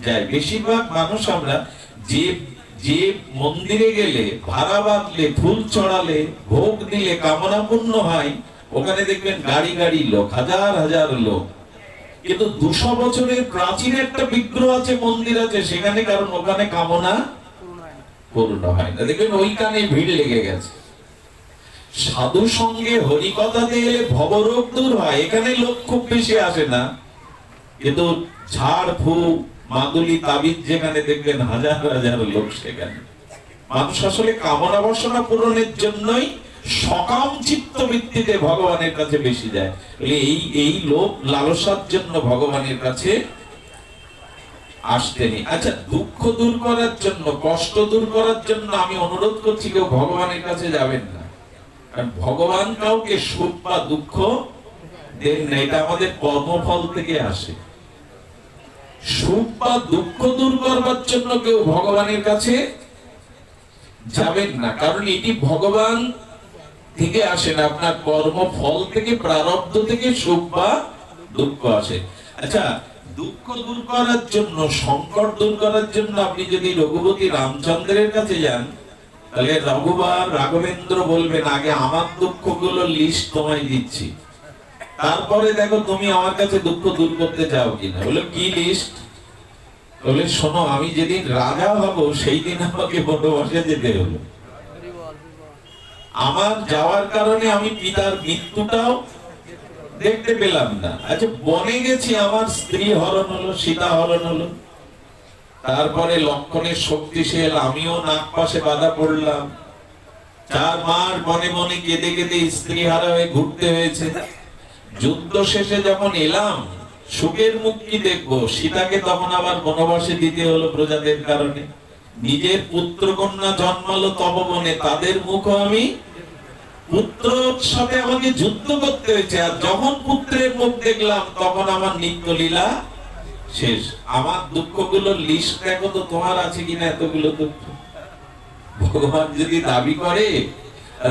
Speaker 1: যায়। বেশিরভাগ মানুষ আমরা যে মন্দিরে গেলে, ভাড়া বাঁধলে, ফুল চড়ালে, ভোগ দিলে কামনা পূর্ণ হয়, ওখানে দেখবেন গাড়ি গাড়ি লোক, হাজার হাজার লোক। কিন্তু 200 বছরের প্রাচীন একটা বিগ্রহ আছে, মন্দির আছে সেখানে, কারণ ওখানে কামনা পূর্ণ হয় না। দেখবেন ওইখানে ভিড় লেগে গেছে। সাধু সঙ্গে হরি কথাতে এলে ভবরোগ দূর হয়, এখানে লোক খুব বেশি আসে না, কিন্তু ঝাড় ফুঁক মাদুলি তাবিজ যেখানে দেখবেন হাজার হাজার লোক, সেখানে মানুষ আসলে কামনা বাসনা পূরণের জন্যই সকাম চিত্ত ভিত্তিতে ভগবানের কাছে বেশি যায়। এই লোক লালসার জন্য ভগবানের কাছে আসতেনি। আচ্ছা, দুঃখ দূর করার জন্য, কষ্ট দূর করার জন্য আমি অনুরোধ করছি, কেউ ভগবানের কাছে যাবেন না, কারণ ভগবান কাউকে সুখ বা দুঃখ দেন না, এটা আমাদের কর্মফল থেকে আসে। সুখ বা দুঃখ দূর করবার জন্য কেউ ভগবানের কাছে যাবেন না, কারণ এটি ভগবান থেকে আসে না, আপনার কর্মফল থেকে, প্রারব্ধ থেকে সুখ বা দুঃখ আসে। আচ্ছা, দুঃখ দূর করার জন্য, সংকট দূর করার জন্য আপনি যদি রঘুপতি রামচন্দ্রের কাছে যান, তাহলে রঘুবার রাঘবেন্দ্র বলবেন, আগে আমার দুঃখগুলো লিস্ট তোমায় দিচ্ছি, তারপরে দেখো তুমি আমার কাছে দুঃখ দূর করতে চাও কিনা। বলে কি লিস্ট? বলে শোনো, আমি যেদিন রাজা হব সেই দিন আমাকে বনবাসে যেতে হলো, আমার যাওয়ার কারণে আমি পিতার মৃত্যুটাও দেখতে পেলাম না। আচ্ছা, বনে গেছি, আমার স্ত্রী হরণ হলো, সীতা হরণ হলো, তারপরে লক্ষণের শক্তিশাল, আমিও নাক পাশে বাধা পড়লাম, 4 মাস বনে বনে কেঁদে কেঁদে স্ত্রী হারা হয়ে ঘুরতে হয়েছে। যুদ্ধ শেষে যখন এলাম, সুখের মুখ কি দেখবো, সীতাকে তখন আবার বনবাসে দিতে হলো প্রজাদের কারণে। নিজের পুত্র কন্যা জন্মালো তপবনে, তাদের মুখ আমি, পুত্রর সাথে আমাকে যুদ্ধ করতে হয়েছে, আর যখন পুত্রের মুখ দেখলাম তখন আমার নিত্য লীলা শেষ। আমার দুঃখগুলোর লিস্ট দেখো তো তোমার আছে কিনা এতগুলো দুঃখ। ভগবান যদি দাবি করে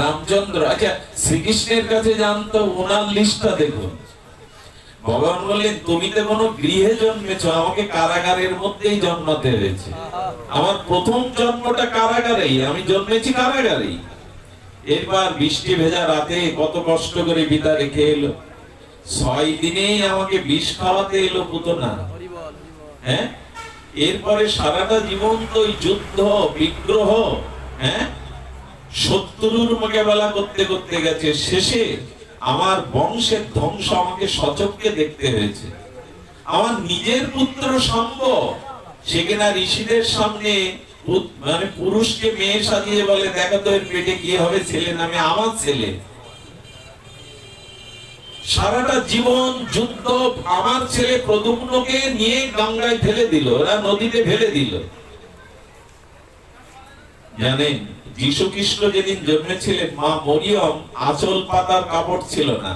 Speaker 1: রামচন্দ্র, আচ্ছা শ্রীকৃষ্ণের কাছে জানতো, ওনার লিস্টটা দেখুন, ভগবান বলেন তুমি তো কোনো গৃহে জন্মেছ, আমাকে কারাগারের মধ্যেই জন্মাতে হয়েছে। আমার প্রথম জন্মটা কারাগারেই, আমি জন্মেছি কারাগারেই। এরপর বৃষ্টি ভেজা রাতে কত কষ্ট করে বিদা রেখে এলো, 6 দিনেই আমাকে বিষ খাওয়াতে এলো পুতনা। হ্যাঁ, এরপরে সারাটা জীবন তো ওই যুদ্ধ বিগ্রহ, হ্যাঁ, শত্রুর মোকাবেলা করতে করতে গেছে। শেষে আমার বংশের ধ্বংস আমাকে সচক্ষে দেখতে হয়েছে। আমার নিজের পুত্র শাম্ব, সে কিনা ঋষিদের সামনে মানে পুরুষকে মেয়ে সাজিয়ে বলে দেখো তো এর পেটে কি হবে, ছেলে নামে আমার ছেলে। সারাটা জীবন যুদ্ধ, আমার ছেলে প্রদ্যুম্নকে নিয়ে গঙ্গায় ফেলে দিল, ওরা নদীতে ফেলে দিল। জানেন যীশু খ্রিস্ট যেদিন জন্মেছিলেন, মা মরিয়ম আঁচল পাতার কাপড় ছিল না,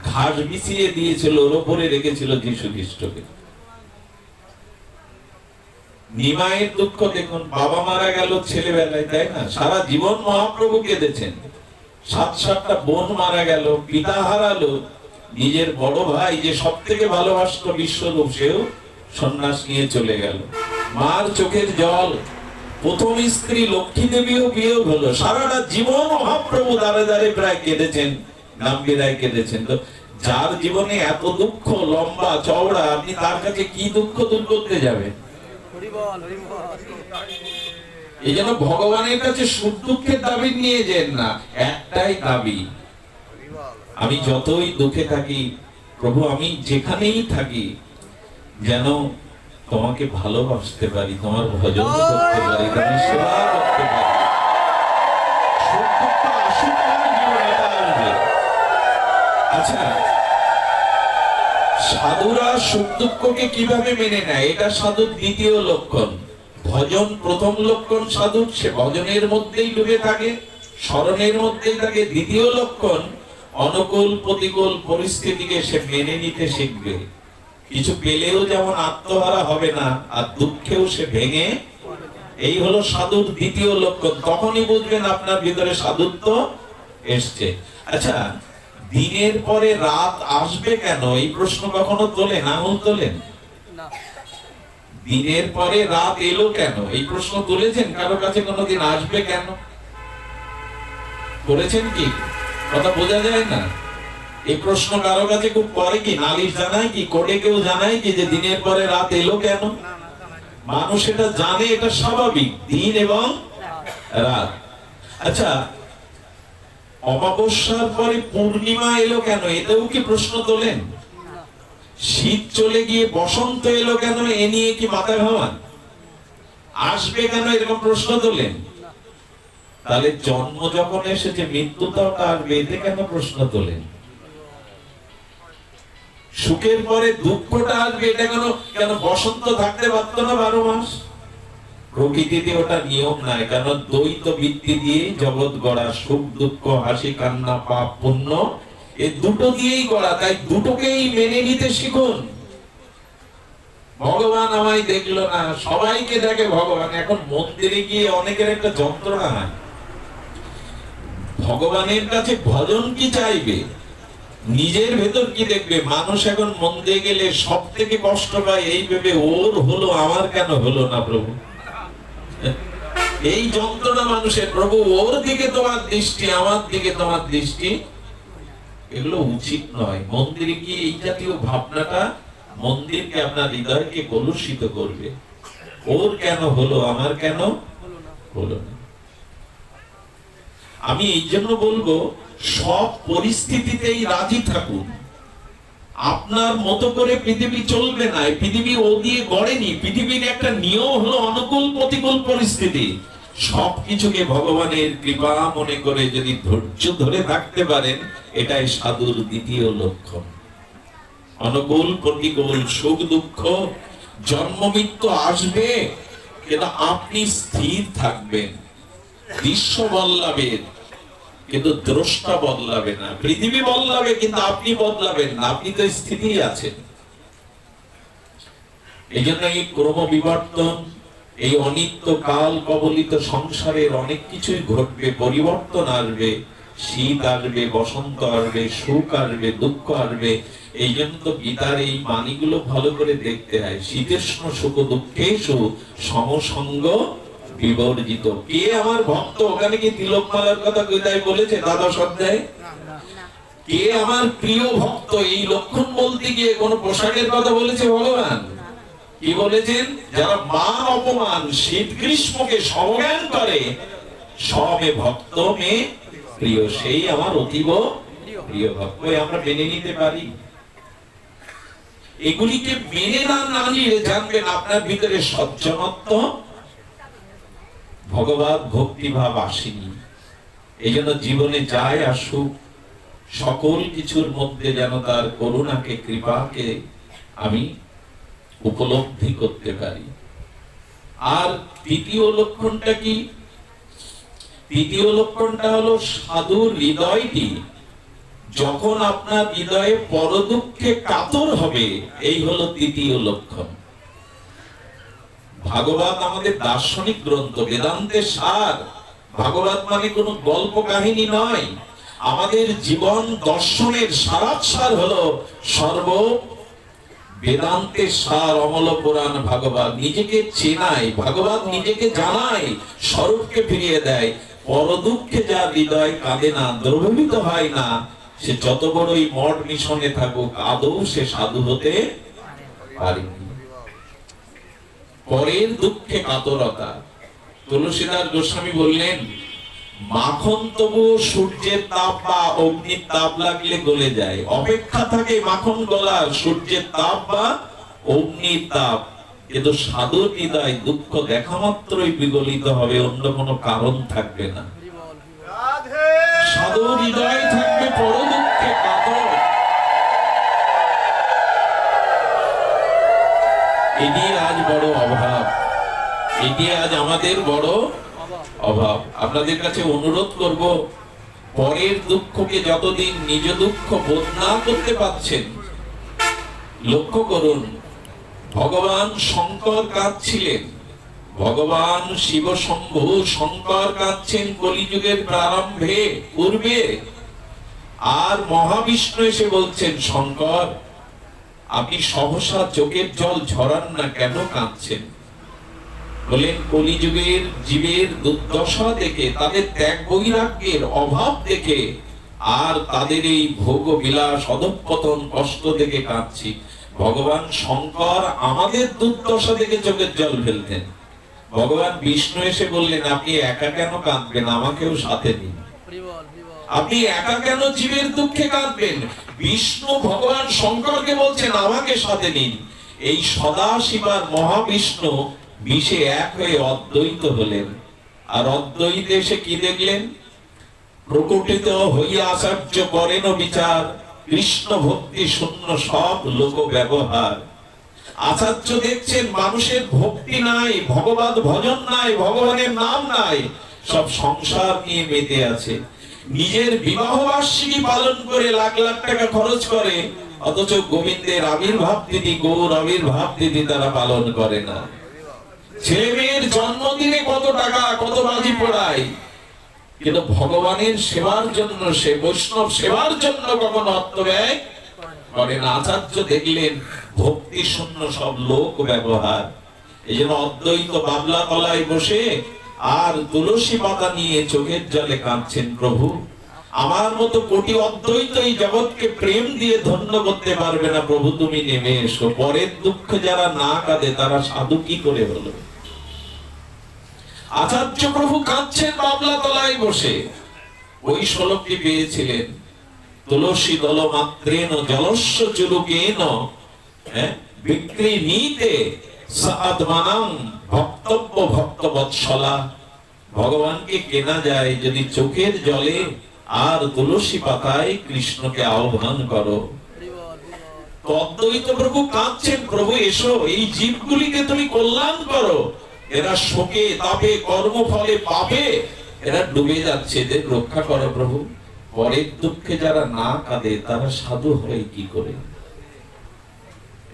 Speaker 1: ঘাস বিছিয়ে দিয়েছিল, ওর উপরে রেখেছিল যীশু খ্রিস্টকে। নিমাইয়ের দুঃখ দেখুন, বাবা মারা গেল ছেলেবেলায়, তাই না? সারা জীবন মহাপ্রভু কেঁদেছেন। 7-7টা বোন মারা গেল, পিতা হারালো, নিজের বড় ভাই যে সব থেকে ভালোবাসতো বিশ্বরূপ, সেও সন্ন্যাস নিয়ে চলে গেল। মার চোখের জল, প্রথম স্ত্রী লক্ষ্মী দেবীও বিয়োগ হলো। সারাটা জীবন মহাপ্রভু দাঁড়ে দাঁড়ে প্রায় কেঁদেছেন, গাম্ভীরায় কেঁদেছেন। তো যার জীবনে এত দুঃখ লম্বা চওড়া, আপনি তার কাছে কি দুঃখ দূর করতে যাবেন? এই জন্য ভগবানের কাছে সুখ দুঃখের দাবি নিয়ে যেন না, একটাই দাবি, আমি যতই দুঃখে থাকি প্রভু, আমি যেখানেই থাকি যেন তোমাকে ভালোবাসতে পারি, তোমার ভজন করতে পারি, তোমার সেবা করতে পারি। সুখ দুঃখ আসুক আমার জীবনে, এটা আসবে। আচ্ছা, সাধুরা সুখ দুঃখকে কিভাবে মেনে নেয়? এটা সাধুর দ্বিতীয় লক্ষণ। ভজন প্রথম লক্ষণ সাধুর, সে ভজনের মধ্যেই ডুবে থাকে, স্মরণের মধ্যেই থাকে। দ্বিতীয় লক্ষণ, অনুকূল প্রতিকূল পরিস্থিতিকে সে মেনে নিতে শিখবে। কিছু পেলেও যেমন আত্মহারা হবে না, আর দুঃখেও সে ভেঙে, এই হলো সাধুর দ্বিতীয় লক্ষণ। তখনই বুঝবেন আপনার ভিতরে সাধুত্ব এসছে। আচ্ছা, দিনের পরে রাত আসবে কেন, এই প্রশ্ন কখনো তোলেন? আঙুল তোলেন? দিনের পরে রাত এলো কেন, এই প্রশ্ন তুলেছেন? কারো কাছে কোনোদিন আসবে কেন করেছেন কি? কথা বোঝা যায় না। এই প্রশ্ন কারো কাছে খুব করে কি? নালিশ জানায় কি? কোর্টে কেউ জানায় কি যে দিনের পরে রাত এলো কেন? মানুষ এটা জানে, এটা স্বাভাবিক, দিন এবং রাত। আচ্ছা, অমাবস্যার পরে পূর্ণিমা এলো কেন, এটাও কি প্রশ্ন তোলেন? শীত চলে গিয়ে বসন্ত এলো কেন, এ নিয়ে কি মাথা ঘামান? আসবে কেন, এরকম প্রশ্ন তোলেন? তাহলে জন্ম যখন এসেছে, মৃত্যুটাও আসবে, এতে কেন প্রশ্ন তোলেন? সুখের পরে দুঃখটা আসবে, এটা কেন বসন্ত থাকতে পারতো না 12 মাস? প্রকৃতিতে ওটা নিয়ম নাই, কারণ দ্বৈত বৃত্তি দিয়ে জগৎ গড়া, সুখ দুঃখ হাসি কান্না পাপ পুণ্য, এই দুটো দিয়েই গড়া। তাই দুটোকেই মেনে নিতে শিখুন। ভগবান আমায় দেখলো না, সবাইকে দেখে ভগবান। এখন মন্দিরে গিয়ে অনেকের একটা যন্ত্রণা হয়, ভগবানের কাছে ভজন কি চাইবে, নিজের ভেতর কি দেখবে? মানুষ এখন মন্দিরে গেলে সব থেকে কষ্ট পায় এই ভেবে, ওর হলো আমার কেন হলো না প্রভু। এই যন্ত্রণা মানুষের। প্রভু ওর দিকে তোমার দৃষ্টি, আমার দিকে তোমার দৃষ্টি, এগুলো উচিত নয়। মন্দিরে গিয়ে এই জাতীয় ভাবনাটা মন্দিরকে, আপনার হৃদয়কে কলুষিত করবে। ওর কেন হলো, আমার কেন হলো না। আমি এই জন্য বলবো, সব পরিস্থিতিতেই রাজি থাকুন। আপনার মতো করে পৃথিবী চলবে না, পৃথিবী ও দিয়ে গড়েনি। পৃথিবীর একটা নিয়ম হলো অনুকূল প্রতিকূল পরিস্থিতি। সবকিছুকে ভগবানের কৃপা মনে করে যদি ধৈর্য ধরে থাকতে পারেন, এটাই সাধুর দ্বিতীয় লক্ষণ। অনুকূল প্রতিকূল সুখ দুঃখ জন্ম মৃত্যু আসবে, কিন্তু আপনি স্থির থাকবেন। দৃশ্য বদলাবেন কিন্তু দ্রষ্টা বদলাবে না। পৃথিবী বদলাবে কিন্তু আপনি বদলাবেন না, আপনি তো স্থিতি আছেন। এই জন্য এই ক্রম বিবর্তন, এই অনিত্য কাল কবলিত সংসারের অনেক কিছুই ঘটবে, পরিবর্তন আসবে। শীত আসবে, বসন্ত আসবে, সুখ আসবে, দুঃখ আসবে। এই জন্য তো গীতার এই বাণীগুলো ভালো করে দেখতে হয়। শীতেষ্ণ সুখ দুঃখেষু সমসঙ্গ বিবর্জিত। কে আমার ভক্ত, ওখানে কি তিলকমালার কথা গীতায় বলেছে দ্বাদশ অধ্যায়ে? কে আমার প্রিয় ভক্ত, এই লক্ষণ বলতে গিয়ে কোন পোশাকের কথা বলেছে ভগবান? কি বলেছেন? যারা মান অপমান শীত গ্রীষ্মকে সমজ্ঞান করে, সমে ভক্ত মে প্রিয়, সেই আমার অতীব প্রিয় ভক্ত। আমরা মেনে নিতে পারি? এগুলিকে মেনে না নিলে জানবেন আপনার ভিতরে সজ্জনত্ব, ভগবত ভক্তিভাব আসেনি। এই জন্য জীবনে যায় আসুক, সকল কিছুর মধ্যে যেন তার করুণাকে, কৃপাকে আমি উপলব্ধি করতে পারি। আর তৃতীয় লক্ষণটা কি? তৃতীয় লক্ষণটা হলো সাধুর হৃদয়টি যখন আপনার হৃদয়ে পরদুঃখে কাতর হবে, এই হলো তৃতীয় লক্ষণ। ভাগবত আমাদের দার্শনিক গ্রন্থ, বেদান্তের সার। ভাগবত মানে কোনো গল্প কাহিনী নয়, আমাদের জীবন দর্শনের সারাৎসার হলো সর্ব বেদান্তের সার। অমল পুরাণ ভাগবত নিজেকে চেনায়, ভাগবত নিজেকে জানায়, স্বরূপকে ফিরিয়ে দেয়। পরদুঃখে যার হৃদয় কাঁদে না, দ্রবীভূত হয় না, সে যত বড়ই মঠ মিশনে থাকুক, আদৌ সে সাধু হতে পারেনি। পরের দুঃখে কাতরতা। তুলসীদাস গোস্বামী বললেন, মাখন তবু সূর্যের তাপ বা অগ্নির তাপ লাগলে গলে যায়, অপেক্ষা থাকে মাখন গলার সূর্যের তাপ বা অগ্নির তাপ। কিন্তু সাধুর হৃদয় দুঃখ দেখা মাত্রই বিগলিত হবে, অন্য কোনো কারণ থাকবে না। সাধুর হৃদয় থাকবে বড় দুঃখে কাতর। এটি আজ বড় অভাব, এটি আজ আমাদের বড় অভাব। আপনাদের কাছে অনুরোধ করব, পরের দুঃখকে যতদিন নিজ দুঃখ বোধ না করতে পারছেন, লক্ষ্য করুন ভগবান শঙ্কর কাঁদছিলেন, ভগবান শিব শম্ভু শঙ্কর কাঁদছেন কলিযুগের প্রারম্ভে পূর্বে, আর মহাবিষ্ণু এসে বলছেন, শঙ্কর আপনি সহসা চোখের জল ঝরান না, কেন কাঁদছেন? বলেন, কলিযুগের জীবের দুর্দশা দেখে, তাদের ত্যাগ বৈরাগ্যের অভাব দেখে, আর তাদের এই ভোগ বিলাস অধঃপতন কষ্ট দেখে কাঁদছি। ভগবান শঙ্কর আমাদের দুর্দশা দেখে চোখের জল ফেলতেন। ভগবান বিষ্ণু এসে বললেন, আপনি একা কেন কাঁদবেন, আমাকেও সাথে নিন। আপনি একা কেন জীবের দুঃখে কাঁদবেন? বিষ্ণু ভগবান শঙ্করকে বলছেন, আমাকে সাথে নিন। এই সদাশিব আর মহাবিষ্ণু বিষে এক হয়ে অদ্বৈত হলেন। আর অদ্বৈতে এসে কি দেখলেন? প্রকটিত হইয়া আচার্য করেন বিচার, কৃষ্ণ ভক্তি শূন্য সব লোক ব্যবহার। আচার্য দেখছেন মানুষের ভক্তি নাই, ভগবত ভজন নাই, ভগবানের নাম নাই, সব সংসার নিয়ে মেতে আছে। নিজের বিবাহ বার্ষিকী পালন করে লাখ লাখ টাকা খরচ করে, অথচ গোবিন্দের আবির্ভাব তিথি, গৌর আবির্ভাব তিথি তারা পালন করে না। ছেলে মেয়ের জন্মদিনে কত টাকা, কত বাজি পোড়ায়, কিন্তু ভগবানের সেবার জন্য, সে বৈষ্ণব সেবার জন্য কখনো অর্থ ব্যয় করে না। আচার্য দেখলেন ভক্তি শূন্য সব লোক ব্যবহার। এই জন্য অদ্বৈত বাবলা তলায় বসে আর তুলসী পাতা নিয়ে চোখের জলে কাঁদছেন, প্রভু আমার মতো কোটি অদ্বৈত এই জগৎকে প্রেম দিয়ে ধন্য করতে পারবে না, প্রভু তুমি নেমে এসো। পরের দুঃখ যারা না কাঁদে তারা সাধু কি করে হলো? আচার্য প্রভু কাঁদছেন বাবলা তলায় বসে। ওই শ্লোকটি পেয়েছিলেন, তুলসী দল মাত্রেন জলস্য চুলুকেন বিক্রি নিতে সাআদমানাং ভক্তব্য ভক্তবৎসলা। ভগবানকে কেনা যায় যদি চোখের জলে আর তুলসী পাতায় কৃষ্ণকে আহ্বান করো। অদ্বৈত প্রভু কাঁদছেন, প্রভু এসো, এই জীবগুলিকে তুমি কল্যাণ করো, এরা শোকে তাপে কর্মফলে পাপে এরা ডুবে যাচ্ছে, এদের রক্ষা করো প্রভু। পরের দুঃখে যারা না কাঁদে তারা সাধু হয় কি করে?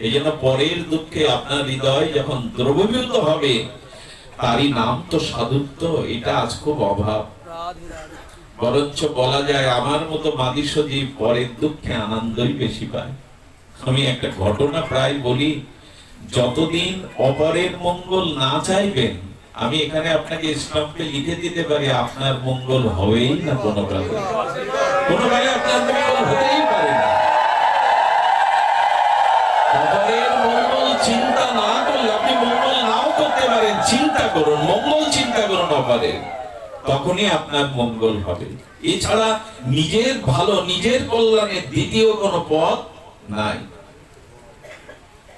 Speaker 1: এই জন্য পরের দুঃখে আপনার হৃদয় যখন দ্রবীভূত হবে, তারই নাম তো সাধুত্ব। এটা আজ খুব অভাব। বরঞ্চ বলা যায় আমার মতো মাদিসজীব পরের দুঃখে আনন্দই বেশি পায়। আমি একটা ঘটনা প্রায় বলি, যতদিন অপরের মঙ্গল না চাইবেন, আমি এখানে আপনাকে স্ট্যাম্পে লিখে দিতে পারি, আপনার মঙ্গল হবেই না। কোনো কালে আপনার মঙ্গল হতেই পারে না। অপরের মঙ্গল চিন্তা না করলে আপনি মঙ্গল নাও করতে পারেন, চিন্তা করুন, মঙ্গল চিন্তা করুন অপরের, তখনই আপনার মঙ্গল হবে। এছাড়া নিজের ভালো, নিজের কল্যাণের দ্বিতীয় কোনো পথ নাই।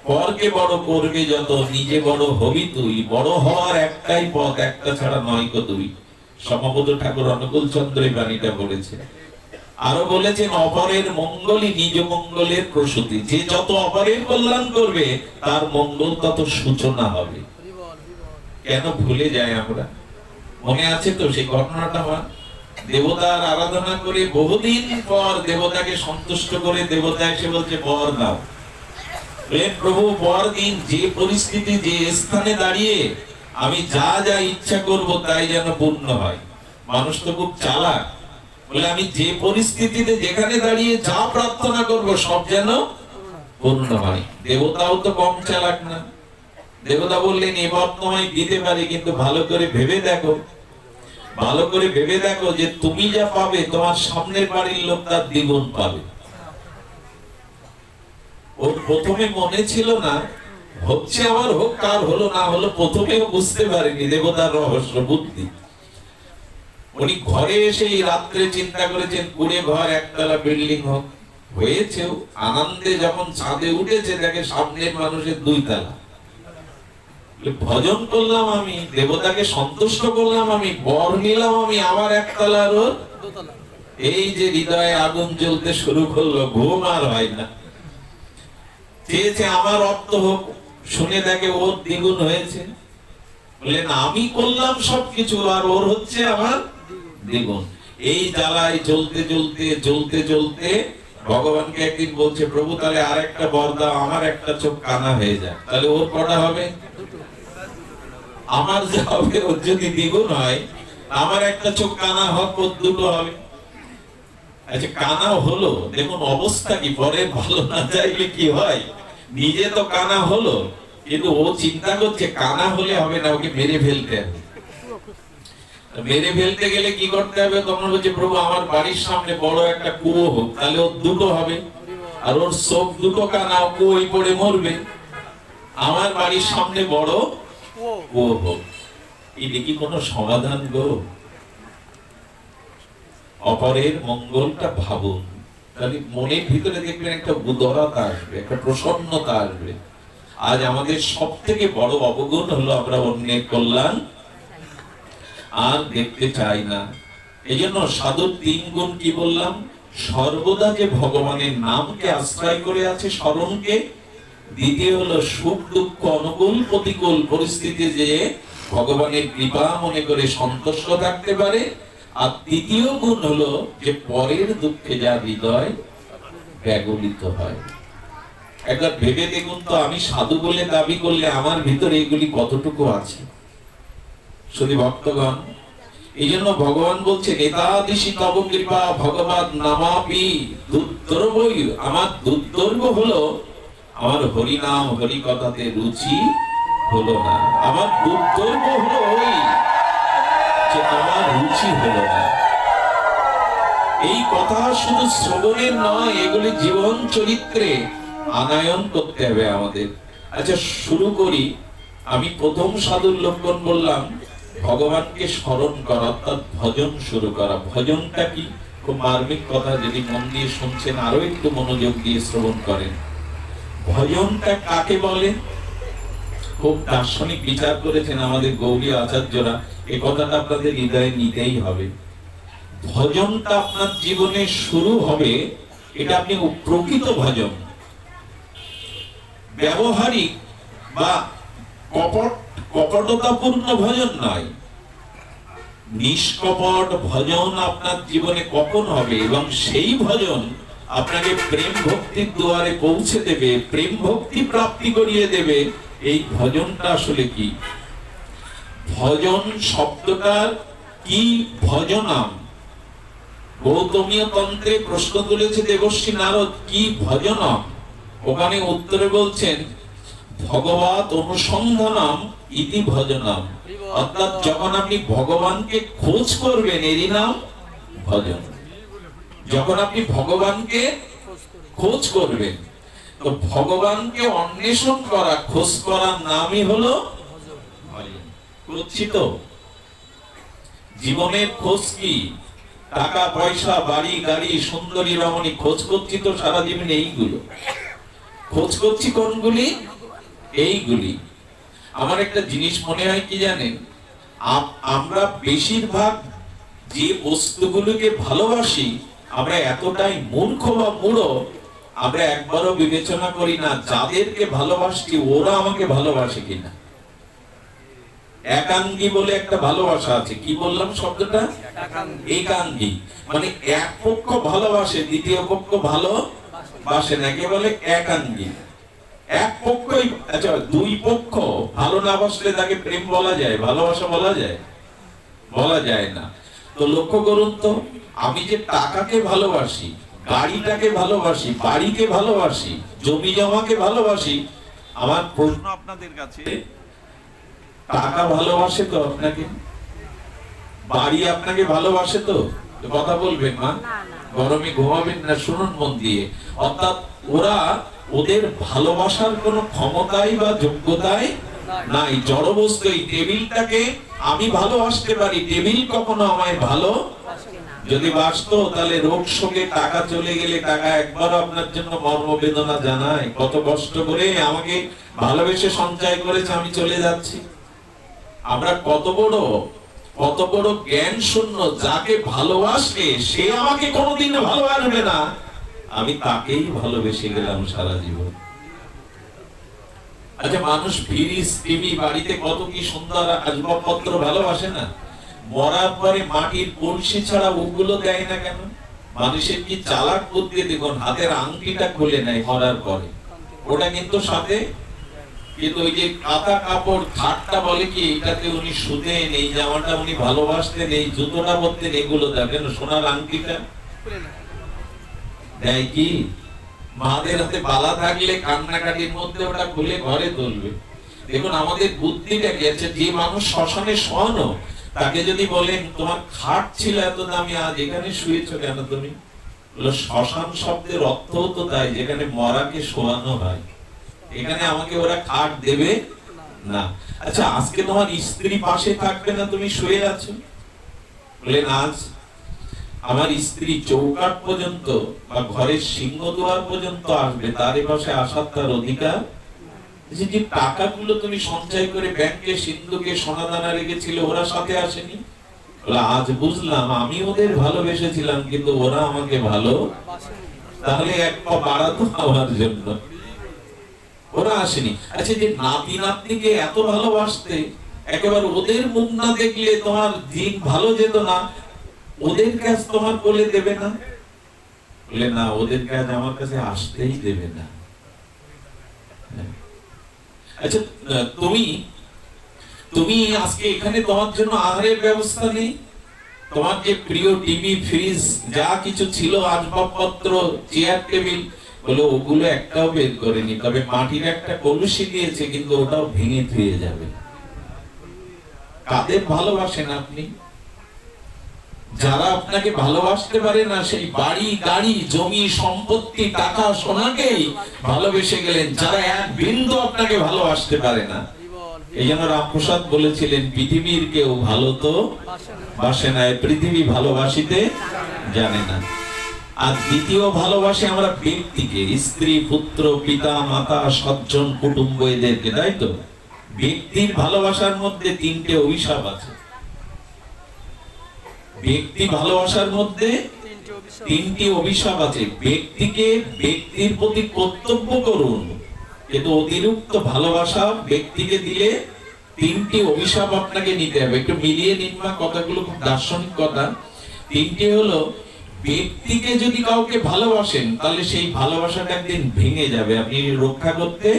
Speaker 1: পরকে বড় করবে যত, নিজে বড় হবি তুই। বড় হওয়ার একটাই পথ, একটা ছাড়া নয় কো দুই। সমবেত ঠাকুর অনুকূল চন্দ্র এই বাণীটা বলেছে। আরো বলেছেন, অপরের মঙ্গলই নিজ মঙ্গলের প্রসূতি। যে যত অপরের কল্যাণ করবে, তার মঙ্গল তত সূচনা হবে। কেন ভুলে যায় আমরা? মনে আছে তো সেই ঘটনাটা? আমার দেবতার আরাধনা করে বহুদিন পর দেবতাকে সন্তুষ্ট করে দেবতা এসে বলছে, বর দাও। প্রভু বর দিন, যে পরিস্থিতি, যে স্থানে দাঁড়িয়ে আমি যা যা ইচ্ছা করব তাই যেন পূর্ণ হয়। মানুষ তো খুব চালাক, বলে আমি যে পরিস্থিতিতে যেখানে দাঁড়িয়ে যা প্রার্থনা করব সব যেন পূর্ণ হয়। দেবতাও তো কম চালাক না। দেবতা বললেন, এবার তোমায় দিতে পারি, কিন্তু ভালো করে ভেবে দেখো, ভালো করে ভেবে দেখো যে তুমি যা পাবে তোমার সামনের বাড়ির লোক তার দ্বিগুণ পাবে। ওর প্রথমে মনে ছিল না, হচ্ছে আমার হোক, কার হলো না হলো প্রথমেও বুঝতে পারেনি দেবতার রহস্য বুদ্ধি। উনি ঘরে এসে রাত্রে চিন্তা করেছেন, কুড়ে ঘর একতলা বিল্ডিং হোক। হয়েছেও, আনন্দে যখন ছাদে উঠেছে দেখে সামনের মানুষের 2 তলা। ভজন করলাম আমি, দেবতাকে সন্তুষ্ট করলাম আমি, বর নিলাম আমি, আবার একতলার ওর। এই যে হৃদয়ে আগুন জ্বলতে শুরু করলো, ঘুম আর হয় না। চেয়েছে আমার অর্থ হোক, শুনে দেখে ওর দ্বিগুণ হয়েছে। বললেন, আমি করলাম সবকিছু আর ওর হচ্ছে আমার দ্বিগুণ। এই জ্বালায় জ্বলতে জ্বলতে জ্বলতে জ্বলতে ভগবানকে একদিন বলছে, প্রভু তাহলে আর একটা বর দাও, আমার একটা চোখ কানা হয়ে যায়। তাহলে ওর কটা হবে? আমার যা হবে ওর যদি দ্বিগুণ হয়, আমার একটা চোখ কানা হোক, ওর 2টো হবে। আচ্ছা, কানা হলো, দেখুন অবস্থা কি, পরে ভালো না চাইলে কি হয়। নিজে তো কানা হলো, কিন্তু ও চিন্তা করছে কানা হলে হবে না, ওকে মেরে ফেলতে হবে। মেরে ফেলতে গেলে কি করতে হবে? তখন বলছে, প্রভু আমার বাড়ির সামনে বড় একটা কুয়ো হোক, তাহলে ওর 2টো হবে। আর ওর চোখ 2টো কানা, কুয়োয় পড়ে মরবে। আমার বাড়ির সামনে বড় কুয়ো হোক। এটা কি কোনো সমাধান গো? অপরের মঙ্গলটা ভাবুন, তাহলে মনের ভিতরে দেখবেন একটা উদারতা আসবে, একটা প্রসন্নতা আসবে। আজ আমাদের সব থেকে বড় অবগুণ হলো আমরা অন্যের কল্যাণ আর দেখতে চাই না। এই জন্য সাধুর 3 গুণ কি বললাম? সর্বদা যে ভগবানের নামকে আশ্রয় করে আছে, স্মরণকে। দ্বিতীয় হলো সুখ দুঃখ অনুকূল প্রতিকূল পরিস্থিতি যে ভগবানের কৃপা মনে করে সন্তুষ্ট থাকতে পারে। আর তৃতীয় গুণ হলো যে পরের দুঃখে যা হৃদয় ব্যাকুলিত হয়। একবার ভেবে দেখুন তো, আমি সাধু বলে দাবি করলে আমার ভিতরে এগুলি কতটুকু আছে। শুধু ভক্তগণ, এই জন্য ভগবান বলছেন, এতাদৃশী তব কৃপা ভগবান নামাপি দুর্দৈর্ঘ্য। আমার দুর্দৈর্ঘ্য হলো আমার হরিনাম হরি কথাতে রুচি হলো না। আমার দুর্দৈর্ঘ্য হলো ওই যে আমার রুচি হলো না। এই কথা শুধু শ্রবণের নয়, এগুলি জীবন চরিত্রে আনায়ন করতে হবে আমাদের। আচ্ছা, শুরু করি। আমি প্রথম সাধুর লক্ষণ বললাম ভগবানকে স্মরণ করা, অর্থাৎ ভজন শুরু করা। ভজনটা কি? খুব মার্মিক কথা, যদি মন দিয়ে শুনছেন আরো একটু মনোযোগ দিয়ে শ্রবণ করেন। ভজনটা কাকে বলে? খুব দার্শনিক বিচার করেছেন আমাদের গৌড়ীয় আচার্যরা। এই কথাটা আপনাদের হৃদয়ে নিতেই হবে। ভজনটা আপনার জীবনে শুরু হবে, এটা আপনি প্রকৃত ভজন, ব্যবহারিক বা কপটতাপূর্ণ ভজন নয়। নিষ্কপট ভজন আপনার জীবনে কখন হবে? এবং সেই ভজন আপনাকে প্রেম ভক্তির দুয়ারে পৌঁছে দেবে, প্রেম ভক্তি প্রাপ্তি করিয়ে দেবে। এই ভজনটা আসলে কি? ভজন শব্দটার কি ভজনাম, গৌতমীয় তন্ত্রে প্রশ্ন তুলেছে দেবর্ষি নারদ কি ভজনম, ওখানে উত্তরে বলছেন ভগবত অনুসন্ধানম ইতি ভজনম, অর্থাৎ যখন আপনি ভগবানকে খোঁজ করবেন এরই নাম ভজন। যখন আপনি ভগবানকে খোঁজ করবেন, তো ভগবানকে অন্বেষণ করা, খোঁজ করার নামই হলো ভজন। করছি তো জীবনের খোঁজ কি? টাকা পয়সা, বাড়ি গাড়ি, সুন্দরী রমণী, খোঁজ করছি তো সারা জীবন এইগুলো। খোঁজ করছি কোনগুলি? এইগুলি। আমার একটা জিনিস মনে হয় কি জানেন, আমরা বেশিরভাগ যে বস্তুগুলোকে ভালোবাসি, আমরা এতটাই মূর্খ বা মূঢ়, আমরা একবারও বিবেচনা করি না যাদেরকে ভালোবাসছি ওরা আমাকে ভালোবাসে কিনা। একাঙ্গী বলে একটা ভালোবাসা আছে, কি বললাম শব্দটা? একাঙ্গী, মানে এক পক্ষ ভালোবাসে, দ্বিতীয় পক্ষ ভালোবাসে না, একে বলে একাঙ্গী। এক পক্ষই, আচ্ছা দুই পক্ষ ভালো না বাসলে তাকে প্রেম বলা যায়, ভালোবাসা বলা যায়? বলা যায় না। তো লক্ষ্য করুন তো, আমি যে টাকাকে ভালোবাসি, গাড়িটাকে ভালোবাসি, বাড়িকে ভালোবাসি, জমি জমাকে ভালোবাসি, আমার প্রশ্ন আপনাদের কাছে, টাকা ভালোবাসে তো আপনাকে? বাড়ি আপনাকে ভালোবাসে তো? কথা বলবেন মা, গরমে ঘুমাবেন না, শুনুন মন দিয়ে। অর্থাৎ ওরা, ওদের ভালোবাসার কোনো ক্ষমতাই বা যোগ্যতাই নাই। জড় বস্তু, এই টেবিলটাকে আমি ভালোবাসতে পারি, টেবিল কখনো আমায় ভালো যদি বাসতো, তাহলে রোগ শোকে টাকা চলে গেলে টাকা একবারও আপনার জন্য মর্মবেদনা জানায়, কত কষ্ট করে আমাকে ভালোবেসে সঞ্চয় করেছে, আমি চলে যাচ্ছি। আমরা কত বড় জ্ঞান শূন্য, যাকে ভালোবাসে সে আমাকে কোনোদিন ভালোবাসবে না, আমি তাকেই ভালোবেসে গেলাম সারা জীবন। আচ্ছা মানুষ ফ্রিজ, টিভি, বাড়িতে কত কি সুন্দর আসবাবপত্র ভালোবাসে না? মরার পরে মাটির কলসি ছাড়া ওগুলো দেয় না কেন? মানুষের কি চালাক বুদ্ধি দেখুন, হাতের আংটিটা খুলে নেয় মরার পরে, ওটা কিন্তু সাথে, কিন্তু ওই যে কাঁথা কাপড় খাটটা বলে কি এটাতে উনি শুতেন, এই জামাটা উনি ভালোবাসতেন, এই জুতোটা পরতেন, এগুলো দেখেন, সোনার আংটিটা দেয় কি? মাদের হাতে বালা থাকলে কান্নাকাটির মধ্যে ওটা খুলে ঘরে তুলবে। দেখুন আমাদের বুদ্ধিটা গেছে। যে মানুষ শ্মশানে শোয়ানো, তাকে যদি বলেন তোমার খাট ছিল এত দামি, আজ এখানে শুয়েছো কেন তুমি? শ্মশান শব্দের অর্থ তো তাই, যেখানে মরাকে শোয়ানো হয়, এখানে আমাকে ওরা খাট দেবে না। আচ্ছা আজকে তোমার স্ত্রী পাশে থাকবে না, তুমি শুয়ে আছো, বলেন আজ আমার স্ত্রী চৌকাঠ পর্যন্ত বা ঘরের সিংহদুয়ার পর্যন্ত আসবে, তার পাশে আসার তার অধিকার। যে টাকাগুলো তুমি সঞ্চয় করে ব্যাংকে সিন্ধুকে সোনাদানা রেখেছিল, ওরা সাথে আসেনি? আজ বুঝলাম আমি ওদের ভালোবেসেছিলাম কিন্তু ওরা আমাকে ভালো, তাহলে এক পা বাড়াতো আমার জন্য, ওরা আসেনি। আচ্ছা যে নাতি নাতনিকে এত ভালোবাসতে, একেবারে ওদের মুখ না দেখলে তোমার দিন ভালো যেত না, ওদের কাজ তোমার বলে দেবে না? বলে না, ওদের কাজ আমার কাছে আসতেই দেবে না। আচ্ছা তুমি আজকে এখানে তোমার জন্য আহারের ব্যবস্থা নেই, তোমার যে প্রিয় টিভি, ফ্রিজ, যা কিছু ছিল, আসবাবপত্র, চেয়ার টেবিল, বলে ওগুলো একটাও বের করেনি, তবে মাটির একটা কলসি দিয়েছে, কিন্তু ওটাও ভেঙে ধুয়ে যাবে। কাদের ভালোবাসেন আপনি? যারা আপনাকে ভালোবাসতে পারে না, সেই বাড়ি গাড়ি জমি সম্পত্তি টাকা সোনাকেই ভালোবেসে গেলেন, যারা এক বিন্দু আপনাকে ভালোবাসতে পারে না। এই জন্য রামপ্রসাদ বলেছিলেন, পৃথিবীর কেউ ভালো তো বাসে না, পৃথিবী ভালোবাসিতে জানে না। আর দ্বিতীয় ভালোবাসে আমরা ব্যক্তিকে, স্ত্রী, পুত্র, পিতা, মাতা, সজ্জন, কুটুম্ব, এদেরকে, তাই তো? ব্যক্তির ভালোবাসার মধ্যে তিনটে অভিশাপ আছে। ব্যক্তি ভালোবাসার মধ্যে তিনটি অভিশাপ আছে। ব্যক্তিকে ব্যক্তির প্রতি কর্তব্য করুন, কিন্তু অতিরিক্ত ভালোবাসা ব্যক্তিকে দিলে তিনটি অভিশাপ আপনাকে নিতে হবে। একটু মিলিয়ে নিন মা কথাগুলো, খুব দার্শনিক কথা। তিনটি হলো, ব্যক্তিকে যদি কাউকে ভালোবাসেন তাহলে সেই ভালোবাসাটা একদিন ভেঙে যাবে, আপনি রক্ষা করতে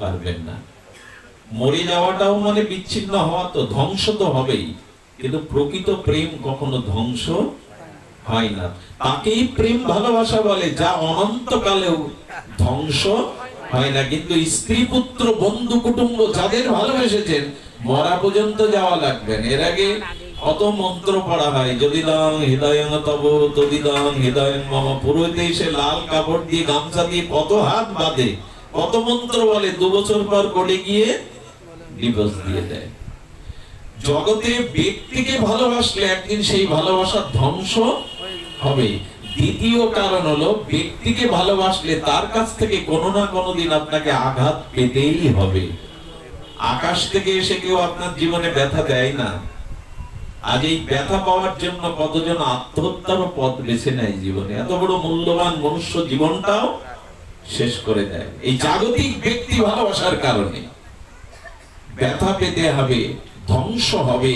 Speaker 1: পারবেন না। মরে যাওয়াটাও মানে বিচ্ছিন্ন হওয়া, তো ধ্বংস তো হবেই, কিন্তু প্রকৃত প্রেম কখনো ধ্বংস হয় না। তাকেই প্রেম ভালোবাসা বলে, যা অনন্তকালেও ধ্বংস হয় না। কিন্তু স্ত্রী পুত্র বন্ধু কুটুম্ব যাদের ভালোবেসেছেন, মরা পর্যন্ত যাওয়া লাগবে না। এর আগে কত মন্ত্র পড়া হয়, যদি দং হৃদয়ং তব তদি দং হৃদয়ং মম, পুরোহিতে এসে লাল কাপড় দিয়ে গামছা দিয়ে কত হাত বাঁধে, কত মন্ত্র বলে, 2 বছর পর কোর্টে গিয়ে ডিভোর্স দিয়ে দেয়। জগতে ব্যক্তিকে ভালোবাসলে একদিন সেই ভালোবাসা ধ্বংস হবে। দ্বিতীয় কারণ হলো, ব্যক্তিকে ভালোবাসলে তার কাছ থেকে কোনো না কোনো দিন আপনাকে আঘাত পেতেই হবে। আকাশ থেকে এসে কেউ আপনার জীবনে ব্যথা দেয় না। আজ এই ব্যথা পাওয়ার জন্য কতজন আত্মহত্যারও পথ বেছে নেয় জীবনে। এত বড় মূল্যবান মনুষ্য জীবনটাও শেষ করে দেয় এই জাগতিক ব্যক্তি ভালোবাসার কারণে। ব্যথা পেতে হবে, ধ্বংস হবে।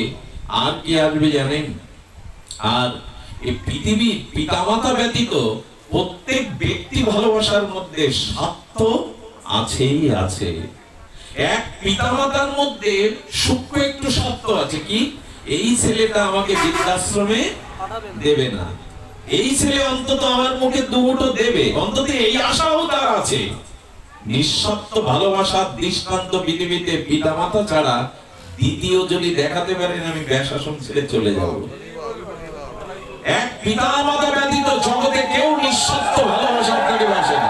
Speaker 1: আর কি আসবে জানেন? আর এই পৃথিবীর পিতামাতা ব্যতীত প্রত্যেক ব্যক্তি ভালোবাসার মধ্যে স্বার্থ আছেই আছে। এক পিতামাতার মধ্যে সূক্ষ্ম একটু স্বার্থ আছে, কি এই ছেলেটা আমাকে বৃদ্ধাশ্রমে দেবে না, এই ছেলে অন্তত আমার মুখে 2 মুঠো দেবে, অন্তত এই আশাও তার আছে। নিঃস্বার্থ ভালোবাসার দৃষ্টান্ত পৃথিবীতে পিতামাতা ছাড়া দ্বিতীয় যদি দেখাতে পারেন, আমি ব্যাসাসন ছেড়ে চলে যাব। এক পিতামাতা ব্যতীত জগতে কেউ নিঃস্বার্থ ভালোবাসা আপনাকে বাসে না।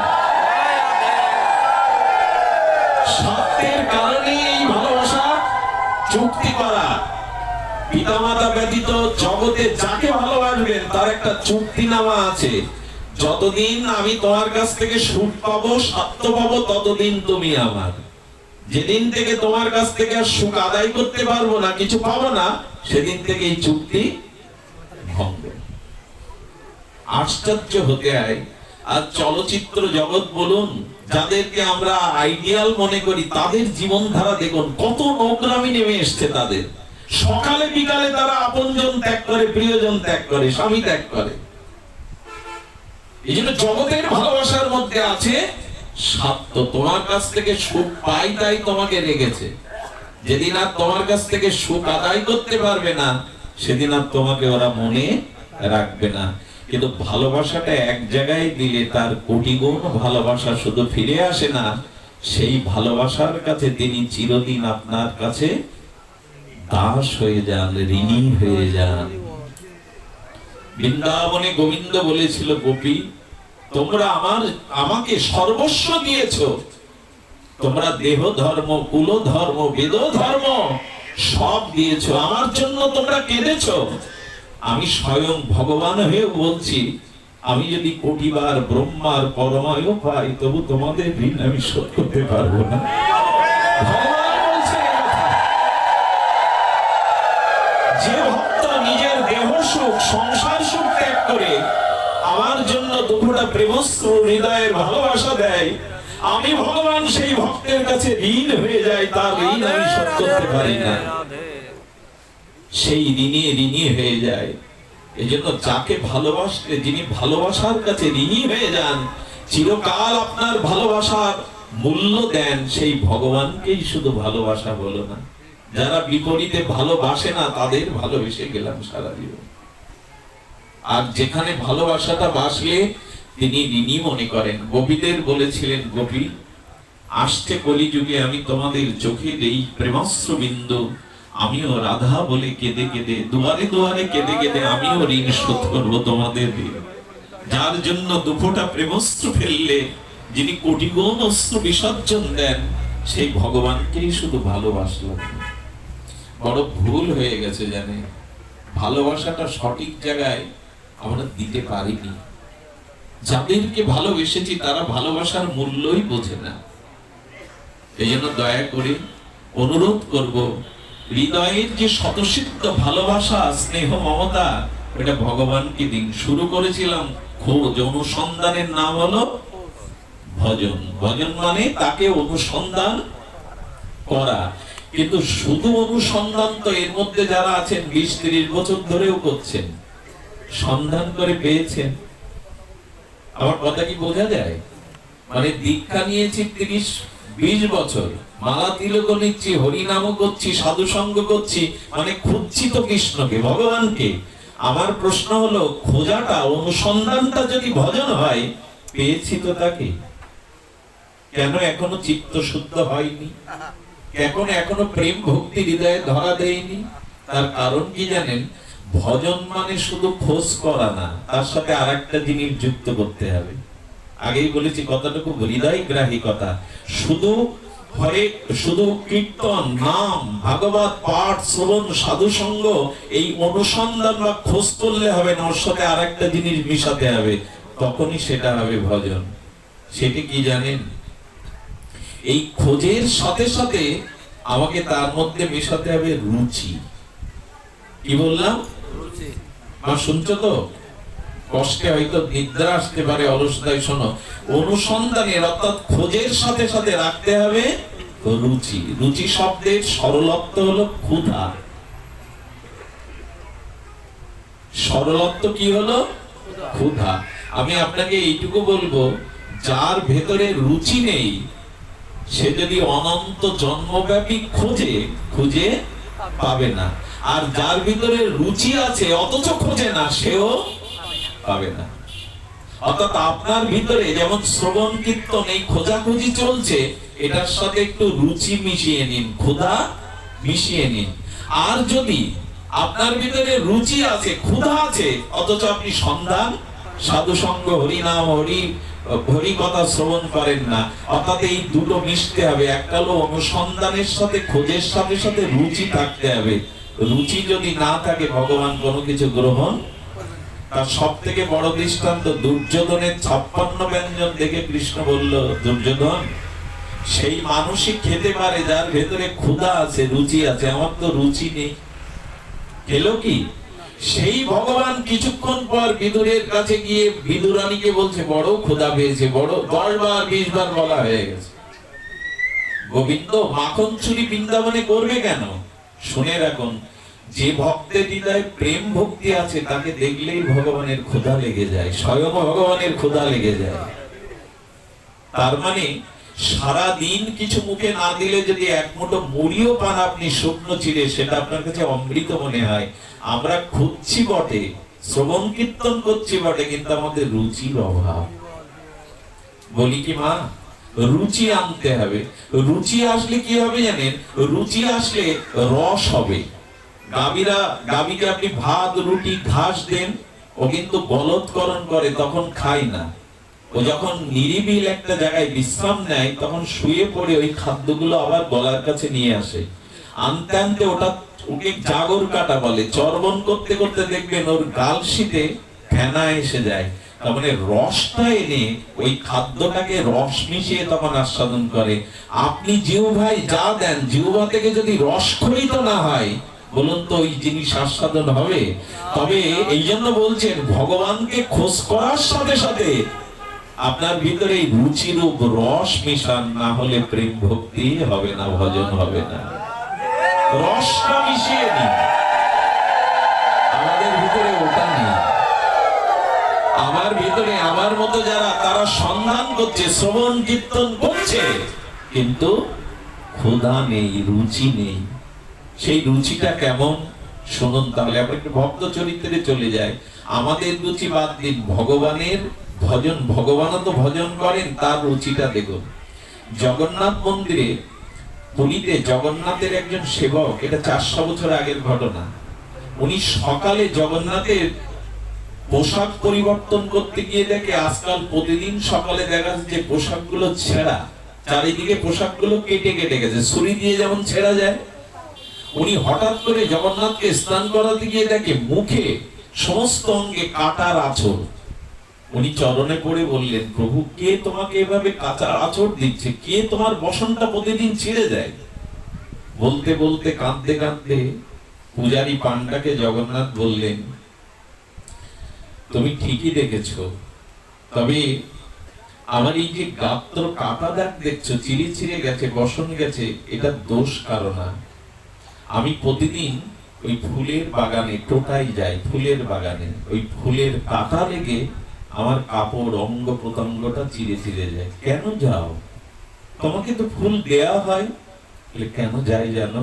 Speaker 1: স্বার্থের কারণে এই ভালোবাসা চুক্তি করা। পিতামাতা ব্যতীত জগতে যাকে ভালোবাসবেন তার একটা চুক্তিনামা আছে, যতদিন আমি তোমার কাছ থেকে সুখ পাবো, স্বার্থ পাবো, ততদিন তুমি আমার। যেদিন থেকে তোমার কাছ থেকে আর সুখ আদায় করতে পারবো না, কিছু পাবো না, সেদিন থেকে এই চুক্তি ভঙ্গ। আশ্চর্য হতে হয়। আর চলচ্চিত্র জগৎ বলুন, যাদেরকে আমরা আইডিয়াল মনে করি, তাদের জীবনধারা দেখুন, কত নোংরামি নেমে এসছে তাদের। সকালে বিকালে তারা আপনজন ত্যাগ করে, প্রিয়জন ত্যাগ করে, স্বামী ত্যাগ করে। এই জন্য জগতের ভালোবাসার মধ্যে আছে স্বার্থ। তোমার কাছ থেকে সুখ পাই তাই তোমাকে রেখেছে। যেদিন আর তোমার কাছ থেকে সুখ আদায় করতে পারবে না, সেদিন আর তোমাকে ওরা মনে রাখবে না। কিন্তু ভালোবাসাটা এক জায়গায় দিলে তার কোটি গুণ ভালোবাসা শুধু ফিরে আসে না, সেই ভালোবাসার কাছে তিনি চিরদিন আপনার কাছে দাস হয়ে যান, ঋণী হয়ে যান। বৃন্দাবনে গোবিন্দ বলেছিল, গোপী তোমরা আমাকে সর্বস্ব দিয়েছো, তোমরা দেহ ধর্ম, কুল ধর্ম, বেদ ধর্ম সব দিয়েছো, আমার জন্য তোমরা কেঁদেছো। আমি স্বয়ং ভগবান হয়ে বলছি, আমি যদি কোটিবার ব্রহ্মার পরমায়ু পাই, তবু তোমাদের ঋণ আমি শোধ করতে পারবো না। ভগবান বলছে, যে ভক্ত নিজের দেহ সুখ, সংসার সুখ ত্যাগ করে আমার জন্য 2 ফোঁটা প্রেমস্ত্র হৃদয়ের ভালোবাসা দেয়, আমি ভগবান সেই ভক্তের কাছে ঋণ হয়ে যায়, তার ঋণ আমি শোধ করতে পারি না। সেই ঋণী হয়ে যায়। এই জন্য যাকে ভালোবাসলে, যিনি ভালোবাসার কাছে ঋণী হয়ে যান, চিরকাল আপনার ভালোবাসার মূল্য দেন, সেই ভগবানকেই শুধু ভালোবাসা বলো না। যারা বিপরীতে ভালোবাসে না, তাদের ভালোবেসে গেলাম সারা জীবন। আর যেখানে ভালোবাসাটা বাসলে তিনি ঋণী মনে করেন। গোপীদের বলেছিলেন, গোপী আসছে কলিযুগে, আমি তোমাদের চোখে এই প্রেমাস্ত্র বিন্দু, আমিও রাধা বলে কেঁদে কেঁদে, দুয়ারে দুয়ারে কেঁদে কেঁদে আমিও ঋণ শোধ করবো তোমাদের ঋণ। যার জন্য 2 ফোঁটা প্রেমস্ত্র ফেললে যিনি কোটি গুণ অস্ত্র বিসর্জন দেন, সেই ভগবানকেই শুধু ভালোবাসলাম। বড় ভুল হয়ে গেছে জানেন, ভালোবাসাটা সঠিক জায়গায় আমরা দিতে পারিনি। যাদেরকে ভালোবেসেছি তারা ভালোবাসার মূল্যই বোঝে না। এই জন্য দয়া করে অনুরোধ করব, হৃদয়ের যে স্বতঃসিদ্ধ ভালোবাসা, স্নেহ, মমতা, এটা ভগবানকে দিন। শুরু করেছিলাম খোঁজ, অনুসন্ধানের নাম হলো ভজন। ভজন মানে তাকে অনুসন্ধান করা। কিন্তু শুধু অনুসন্ধান তো, এর মধ্যে যারা আছেন 20-30 বছর ধরেও করছেন, সন্ধান করে পেয়েছেন। আমার কথা কি বোঝা যায়? মানে দীক্ষা নিয়েছি 30-20 বছর, মালা তিলক নিচ্ছি, হরিনাম করছি, সাধু সঙ্গ করছি, মানে খুঁজছি তো কৃষ্ণকে, ভগবানকে। আমার প্রশ্ন হলো, খোঁজাটা অনুসন্ধানটা যদি ভজন হয়, পেয়েছি তো তাকে, কেন এখনো চিত্ত শুদ্ধ হয়নি, এখনো প্রেম ভক্তি হৃদয়ে ধরা দেয়নি? তার কারণ কি জানেন? ভজন মানে শুধু খোঁজ করা না, তার সাথে আরেকটা জিনিস যুক্ত করতে হবে। আগেই বলেছি কতটুকু হৃদয়গ্রাহী কথা। শুধু কীর্তন, নাম, ভাগবত পাঠ, শ্রবণ, সাধু সঙ্গ, এই অনুসন্ধান বা খোঁজ করলে হবে না, ওর সাথে আরেকটা জিনিস মিশাতে হবে, তখনই সেটা হবে ভজন। সেটি কি জানেন? এই খোঁজের সাথে সাথে আমাকে তার মধ্যে মেশাতে হবে রুচি। কি বললাম? মা শুনছো তো? কষ্টে হয়তো নিদ্রা আসতে পারে, অলসতায় শোনো। অনুসন্ধানের অর্থাৎ খোঁজের সাথে সাথে রাখতে হবে রুচি। রুচি শব্দের সরলত্ব হলো ক্ষুধা। সরলত্ব কি হলো? ক্ষুধা। আমি আপনাকে এইটুকু বলবো, যার ভেতরে রুচি নেই সে যদি অনন্ত জন্মব্যাপী খুঁজে পাবে না। আর যার ভিতরে রুচি আছে অথচ খোঁজে না, সেও পাবে না। অর্থাৎ আপনার ভিতরে যেমন শ্রবণ কীর্তন, এই খোঁজাখুঁজি চলছে, এটার সাথে একটু রুচি মিশিয়ে নিন, ক্ষুধা মিশিয়ে নিন। আর যদি আপনার ভিতরে রুচি আছে, ক্ষুধা আছে, অথচ আপনি সন্ধান, সাধু সঙ্গ, হরিনাম, হরি কথা শ্রবণ করেন না, অর্থাৎ এই দুটো মিশতে হবে। একটা হলো অনুসন্ধানের সাথে খোঁজের সাথে সাথে রুচি থাকতে হবে। রুচি যদি না থাকে, ভগবান কোনো কিছু গ্রহণ। তার সব থেকে বড় দৃষ্টান্ত দুর্যোধনের 56 ব্যঞ্জন দেখে কৃষ্ণ বলল, দুর্যোধন, সেই মানুষই খেতে পারে যার ভেতরে ক্ষুধা আছে, রুচি আছে, আমার তো রুচি নেই। খেলো কি? সেই ভগবান কিছুক্ষণ পর বিদুরের কাছে গিয়ে বিদুরানীকে বলছে, বড় ক্ষুধা পেয়েছে, বড় 10 বার 20 বার বলা হয়ে গেছে। গোবিন্দ মাখন চুরি বৃন্দাবনে করবে কেন? শুনে রাখুন, যে ভক্তের হৃদয়ে প্রেম ভক্তি আছে, তাকে দেখলেই ভগবানের ক্ষুধা লেগে যায়, স্বয়ং ভগবানের ক্ষুধা লেগে যায়। তার মানে সারা দিন কিছু মুখে না দিলে যদি এক মুঠো মুড়িও পান আপনি শুকনো চিড়ে, সেটা আপনার কাছে অমৃত মনে হয়। আমরা খুঁজছি বটে, শ্রবণ কীর্তন করছি বটে, কিন্তু আমাদের রুচির অভাব। বলি কি মা, রুচি আনতে হবে। রুচি আসলে কি হবে জানেন? রুচি আসলে রস হবে। গাভীকে আপনি ভাত, রুটি, ঘাস দেন, ও কিন্তু গলৎকরণ করে, তখন খায় না। ও যখন নিরিবিল একটা জায়গায় বিশ্রাম নেয়, তখন শুয়ে পড়ে ওই খাদ্যগুলো আবার গলার কাছে নিয়ে আসে। আনতে আনতে ওকে জাগর কাটা বলে। চর্বণ করতে করতে দেখবেন ওর গাল শীতে ফেনা এসে যায়। তার মানে রসটা এনে ওই খাদ্যটাকে রস মিশিয়ে তখন আস্বাদন করে। আপনি জিহ্বায় যা দেন, জিহ্বা থেকে যদি রসক্ষরিত না হয়, বলুন তো ওই জিনিস আস্বাদন হবে? তবে এই জন্য বলছেন, ভগবানকে খোঁজ করার সাথে সাথে আপনার ভিতরে রুচিরূপ রস মিশান, না হলে প্রেম ভক্তি হবে না, ভজন হবে না। রসটা মিশিয়ে নিন। আমাদের ভিতরে ওটা নেই। আমার ভিতরে আমার মতো যারা, তারা সন্ধান করছে, শ্রবণ কীর্তন করছে, কিন্তু ক্ষুধা নেই, রুচি নেই। সেই রুচিটা কেমন শুনুন। তাহলে আমরা একটু ভক্ত চরিত্রে চলে যাই। আমাদের রুচি বাদ দিন, ভগবানের ভজন, ভগবানও তো ভজন করেন, তার রুচিটা দেখুন। জগন্নাথ মন্দিরে, পুরীতে জগন্নাথের একজন সেবক, এটা 400 বছর আগের ঘটনা। উনি সকালে জগন্নাথের পোশাক পরিবর্তন করতে গিয়ে দেখে, আজকাল প্রতিদিন সকালে দেখা যাচ্ছে যে পোশাকগুলো ছেঁড়া, চারিদিকে পোশাকগুলো কেটে কেটে গেছে, ছুরি দিয়ে যেমন ছেঁড়া যায়। উনি হঠাৎ করে জগন্নাথকে স্নান করাতে গিয়ে দেখে মুখে সমস্ত অঙ্গে কাটার আঁচড়। উনি চরণে পড়ে বললেন, প্রভু, কে তোমাকে এভাবে কাঁচা আঁচড় দিচ্ছে? কে তোমার বসনটা প্রতিদিন ছিঁড়ে দেয়? বলতে বলতে কাঁদতে কাঁদতে পূজারী পান্ডাকে জগন্নাথ বললেন, তুমি ঠিকই দেখেছো, তবে আমার এই যে গাত্র কাটা দাগ দেখছো, চিড়ে ছিঁড়ে গেছে, বসন গেছে, এটা দোষ কারো না। আমি প্রতিদিন ওই ফুলের বাগানে টোটাই যাই, ফুলের বাগানে ওই ফুলের কাটা লেগে আমার কাপড়, অঙ্গ প্রত্যঙ্গটা চিড়ে চিড়ে যায়। কেন যাও? তোমাকে তো ফুল দেয়া হয়। কেন যাই জানো?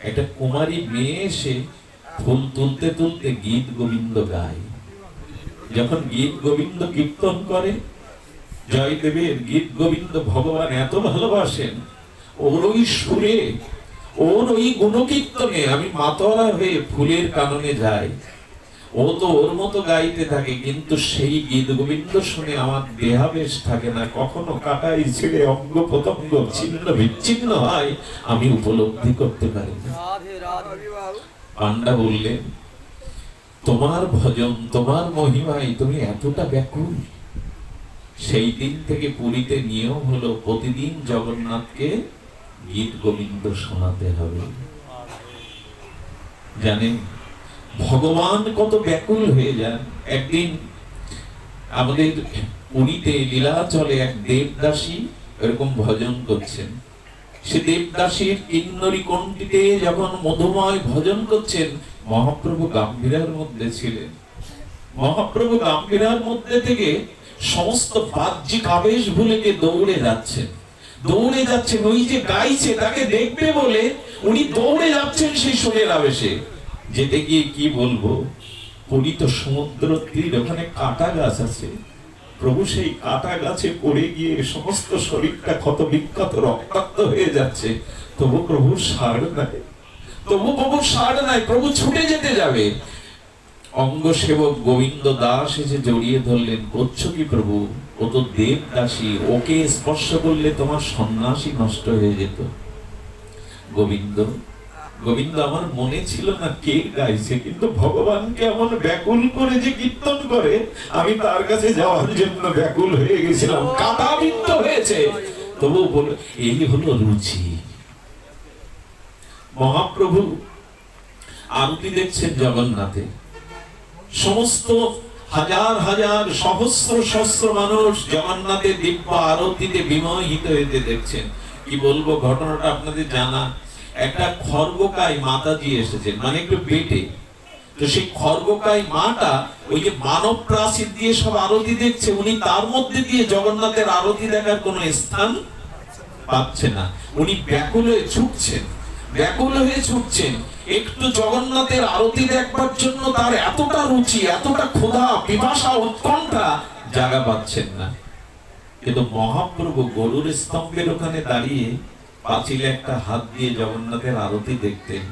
Speaker 1: একটা কুমারী মেয়ে এসে ফুল তুলতে তুলতে গীত গোবিন্দ গায়। যখন গীত গোবিন্দ কীর্তন করে, জয়দেবের গীত গোবিন্দ ভগবান এত ভালোবাসেন, ওর ওই সুরে, ওর ওই গুণকীর্তনে আমি মাতোয়ারা হয়ে ফুলের কাননে যাই। ও তো ওর মতো গাইতে থাকে, কিন্তু সেই গীত গোবিন্দ শুনে আমার দেহাবেশ থাকে না, কখনো কাটাই ছিঁড়ে অঙ্গ প্রত্যঙ্গ ছিন্ন বিচ্ছিন্ন হয়, আমি উপলব্ধি করতে পারি না।
Speaker 2: রাধে রাধে।
Speaker 1: পান্ডা বললেন, তোমার ভজন, তোমার মহিমায় তুমি এতটা ব্যাকুল। সেই দিন থেকে পুরীতে নিয়ম হলো প্রতিদিন জগন্নাথকে গীত গোবিন্দ শোনাতে হবে। জানেন ভগবান কত ব্যাকুল হয়ে যান। একদিন আমাদের পুরীতে লীলাচলে এক দেবদাসী এরকম ভজন করছেন। সে দেবদাসীর কিন্নরী কণ্ঠিতে যখন মধুময় ভজন করছেন, মহাপ্রভু গাম্ভীরার মধ্যে ছিলেন। মহাপ্রভু গাম্ভীরার মধ্যে থেকে সমস্ত বাহ্যিক আবেশ ভুলে গিয়ে দৌড়ে যাচ্ছেন। দৌড়ে যাচ্ছেন, ওই যে গাইছে তাকে দেখবে বলে উনি দৌড়ে যাচ্ছেন সেই সুরের আবেশে। যেতে গিয়ে কি বলবো, পুরী তো সমুদ্র তীর, ওখানে কাঁটা গাছ আছে। প্রভু সেই কাঁটা গাছে পড়ে গিয়ে সমস্ত শরীরটা ক্ষত বিক্ষত রক্তাক্ত হয়ে যাচ্ছে। তবু প্রভু সার নাই, তবু প্রভু সার নাই, প্রভু ছুটে যেতে যাবে। অঙ্গ সেবক গোবিন্দ দাস এসে জড়িয়ে ধরলেন, করছো কি প্রভু? ও তো দেবদাসী, ওকে স্পর্শ করলে তোমার সন্ন্যাসী নষ্ট হয়ে যেত। গোবিন্দ গোবিন্দ আমার মনে ছিল না কে গাইছে, কিন্তু ভগবানকে এমন ব্যাকুল করে যে কীর্তন করে, আমি তার কাছে যাওয়ার জন্য ব্যাকুল হয়ে গেছিলাম, কাঁটাবিদ্ধ হয়েছে। তবু বলে, এই হলো রুচি। মহাপ্রভু আরতি দেখছেন জগন্নাথে, সমস্ত হাজার হাজার সহস্র সহস্র মানুষ জগন্নাথের দিব্য আরতিতে বিমোহিত হইতে দেখছেন। কি বলবো, ঘটনাটা আপনাদের জানা। একটা খর্গকায় মাতাজি এসেছেন, মানে একটু বেটে। তো সেই খর্গকায় মাটা ওই যে মানব প্রাচীর দিয়ে সব আরতি দেখছে, উনি তার মধ্যে দিয়ে জগন্নাথের আরতি দেখার কোনো স্থান পাচ্ছে না। উনি ব্যাকুল হয়ে ছুটছেন, ব্যাকুল হয়ে ছুটছেন একটু জগন্নাথের আরতি দেখবার জন্য। তার এতটা রুচি, এতটা ক্ষুধা, পিপাসা, উৎকণ্ঠা, জায়গা পাচ্ছেন না। কিন্তু মহাপ্রভু গরুর স্তম্ভের ওখানে দাঁড়িয়ে পাঁচিলে একটা হাত দিয়ে জগন্নাথের আরতি দেখতেন,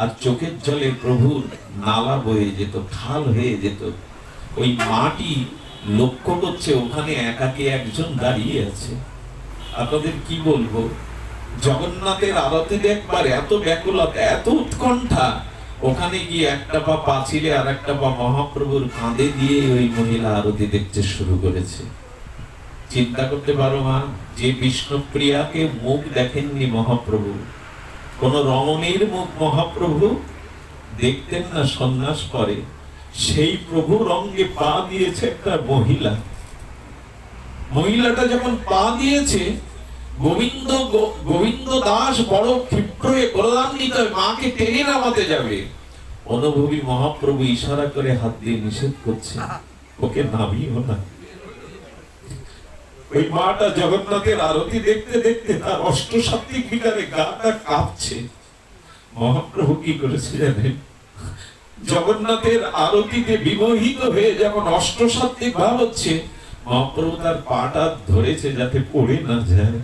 Speaker 1: আর চোখের জলে প্রভুর নালা বয়ে যেত, খাল হয়ে যেত। ওই মাটি লক্ষ্য করছে, ওখানে একাকী একজন দাঁড়িয়ে আছে। আপনাদের কি বলবো, জগন্নাথের আরতি দেখবার এত ব্যাকুলতা, এত উৎকণ্ঠা, ওখানে গিয়ে একটা পা পাঁচিলে আর একটা পা মহাপ্রভুর কাঁধে দিয়ে ওই মহিলা আরতি দেখতে শুরু করেছে। চিন্তা করতে পারো মা, যে বিষ্ণুপ্রিয়াকে মুখ দেখেননি মহাপ্রভু, কোন রমণীর মুখ মহাপ্রভু দেখতেন না সন্ন্যাস পরে, সেই প্রভুর অঙ্গে পা দিয়েছে একটা মহিলা। মহিলাটা যখন পা দিয়েছে, গোবিন্দ দাস বড় ক্ষিপ্র হয়ে কল্যাণিত মাকে টেনে নামাতে যাবে। অনুভবী মহাপ্রভু ইশারা করে হাত দিয়ে নিষেধ করছে, ওকে নামিও না। ওই মাটা জগন্নাথের আরতি দেখতে দেখতে তার অষ্টসাত্ত্বিক বিকারে গাটা কাঁপছে। মহাপ্রভু কি করেছে জানেন? জগন্নাথের আরতিতে বিমোহিত হয়ে যখন অষ্টসাত্ত্বিক ভাব হচ্ছে, মহাপ্রভু তার পাটা ধরেছে যাতে পড়ে না যায়,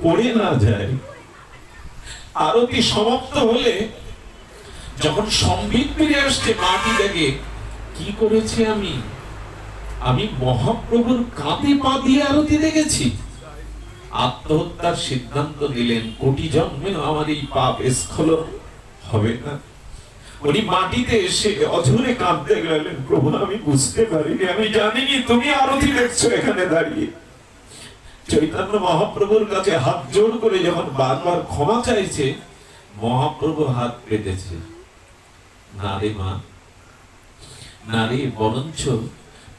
Speaker 1: পড়ে না যায়। আরতি সমাপ্ত হলে যখন সম্বিত ফিরে আসছে, মাটি দেখে কি করেছি আমি মহাপ্রভুর কাঁধে পা দিয়ে আরতি দেখেছি। আত্মহত্যার সিদ্ধান্ত নিলেন, কোটি জন্মে আমার এই পাপ স্খলন হবে না। উনি মাটিতে এসে অঝরে কাঁদতে গেলেন, প্রভু আমি বুঝতে পারিনি, আমি জানিনি তুমি আরতি দেখছো এখানে দাঁড়িয়ে। চৈতন্য মহাপ্রভুর কাছে হাত জোড় করে যখন বারবার ক্ষমা চাইছে, মহাপ্রভু হাত পেতেছে, না রে মা, না রে, বরঞ্চ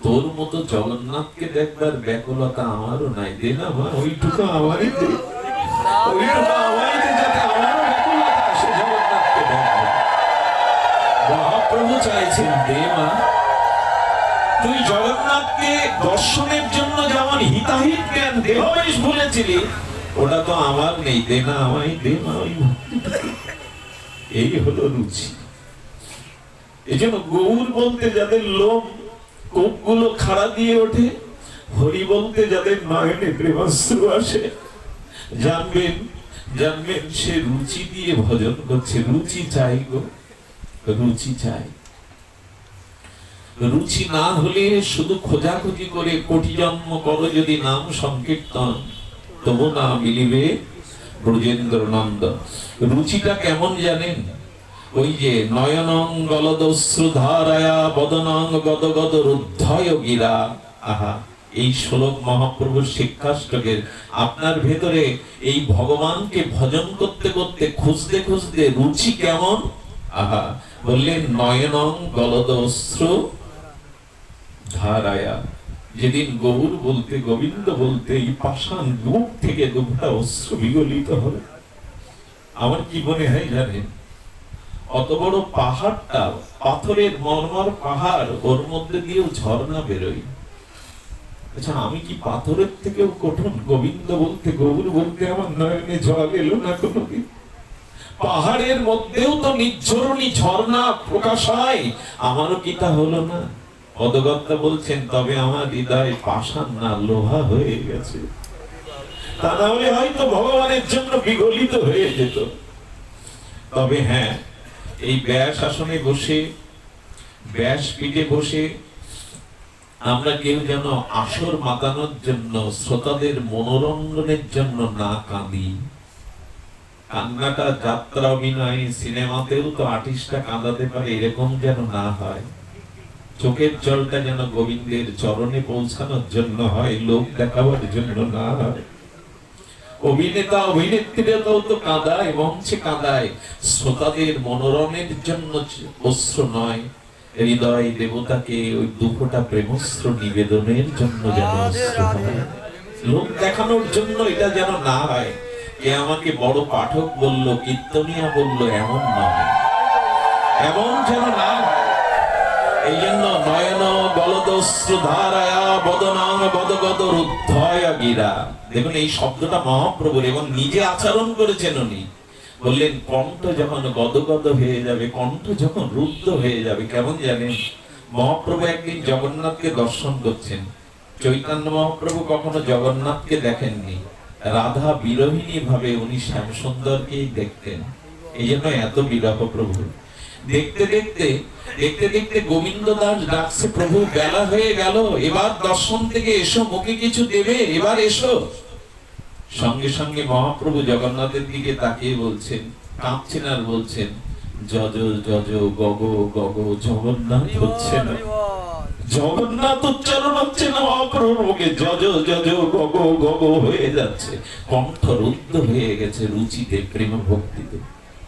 Speaker 1: তোর মতো জগন্নাথকে দেখবার ব্যাকুলতা আমারও নাই, দে না মা, ওইটুকু আমারই দে, ওইটুকু আমারই দে, যাতে আমারও ব্যাকুলতা আসে জগন্নাথকে দেখবো। মহাপ্রভু চাইছেন, দে মা, তুই জগন্নাথকে দর্শনের জন্য যেমন হিতাহিত জ্ঞান দেহবেশ ভুলেছিলি, ওটা তো আমার নেই, দে না আমায়, দে মা। এই হলো রুচি। এই জন্য গৌর বলতে যাদের লোম কোপগুলো খাড়া দিয়ে ওঠে, হরি বলতে যাদের নয়নে প্রেমাশ্রু আসে, জানবেন জানবেন সে রুচি দিয়ে ভজন করছে। রুচি চাই গো, রুচি চাই। রুচি না হলে শুধু খোঁজাখুঁজি করে কোটি জন্ম করো যদি নাম সংকীর্তন, তবু না মিলিবে ব্রজেন্দ্র নন্দন। রুচিটা কেমন জানেন? ওই যে নয়নং গলদশ্রু ধারায়া বদনং গদ গদ রুদ্ধয় গিরা। আহা, এই শ্লোক মহাপ্রভুর শিক্ষাষ্টকের। আপনার ভেতরে এই ভগবানকে ভজন করতে করতে খুঁজতে খুঁজতে রুচি কেমন? আহা, বললেন নয়নং গলদশ্রু ধারায়া। যেদিন গৌর বলতে গোবিন্দ বলতে এই পাষাণ বুক থেকে দুটা অশ্রু বিগলিত হবে, আমার কি মনে হয় জানেন? অত বড় পাহাড়টা, পাথরের মরমর পাহাড়, ওর মধ্যে দিয়েও ঝর্ণা বেরোয়। আচ্ছা, আমি কি পাথরের থেকেও কঠিন? গোবিন্দ বলতে গৌর বলতে আমার নয়নে জল এলো না কোনোদিন? পাহাড়ের মধ্যেও তো নির্ঝরণী ঝর্ণা প্রকাশ হয়, আমারও কি তা হলো না? পদগত্তা বলছেন তবে আমার হৃদয় পাষাণ না লোহা হয়ে গেছে, তা না হলে হয়তো ভগবানের জন্য বিগলিত হয়ে যেত। তবে হ্যাঁ, এই ব্যাস আসনে বসে, ব্যাস পিঠে বসে আমরা কেউ যেন আসর মাতানোর জন্য, শ্রোতাদের মনোরঞ্জনের জন্য না কাঁদি। কান্নাটা যাত্রা অভিনয় সিনেমাতেও তো আর্টিস্টরা কাঁদাতে পারে, এরকম যেন না হয়। চোখের জলটা যেন গোবিন্দের চরণে পৌঁছানোর জন্য হয়, লোক দেখাবার জন্য না হয়। অভিনেতা অভিনেত্রীরাও তো কাঁদায়, মঞ্চে কাঁদায়, শ্রোতাদের মনোরমের জন্য অশ্রু নয়, হৃদয় দেবতাকে ওই দুফোঁটা প্রেমস্ত্র নিবেদনের জন্য যেন অশ্রু হয়, লোক দেখানোর জন্য এটা যেন না হয়। কে আমাকে বড় পাঠক বললো, কীর্তনিয়া বললো, এমন নয়, এমন যেন না হয়। এই জন্য নয়ন গলদশ্রু ধারায়া বদনাং গদগদ রুদ্ধয় গিরা। দেখুন এই শব্দটা মহাপ্রভুর, এবং নিজে আচরণ করেছেন উনি। বললেন কণ্ঠ যখন গদগদ হয়ে যাবে, কণ্ঠ যখন রুদ্ধ হয়ে যাবে, কেমন জানেন? মহাপ্রভু একদিন জগন্নাথকে দর্শন করছেন। চৈতন্য মহাপ্রভু কখনো জগন্নাথকে দেখেননি, রাধা বিরহিণী ভাবে উনি শ্যামসুন্দরকেই দেখতেন। এই জন্য এত বিরহ প্রভু। দেখতে দেখতে দেখতে দেখতে গোবিন্দ দাস ডাকছে, প্রভু বেলা হয়ে গেল, এবার দর্শন থেকে এসো, মুখে কিছু দেবে, এবার এসো। সঙ্গে সঙ্গে মহাপ্রভু জগন্নাথের দিকে তাকিয়ে বলছেন, কাঁদছেন আর বলছেন, যজ যজ গগ গগ, জগন্নাথ হচ্ছে না, জগন্নাথ উচ্চারণ হচ্ছে না মহাপ্রভুর মুখে, যজ যজ গগ গগ হয়ে যাচ্ছে, কণ্ঠ রুদ্ধ হয়ে গেছে রুচিতে, প্রেম ভক্তিতে।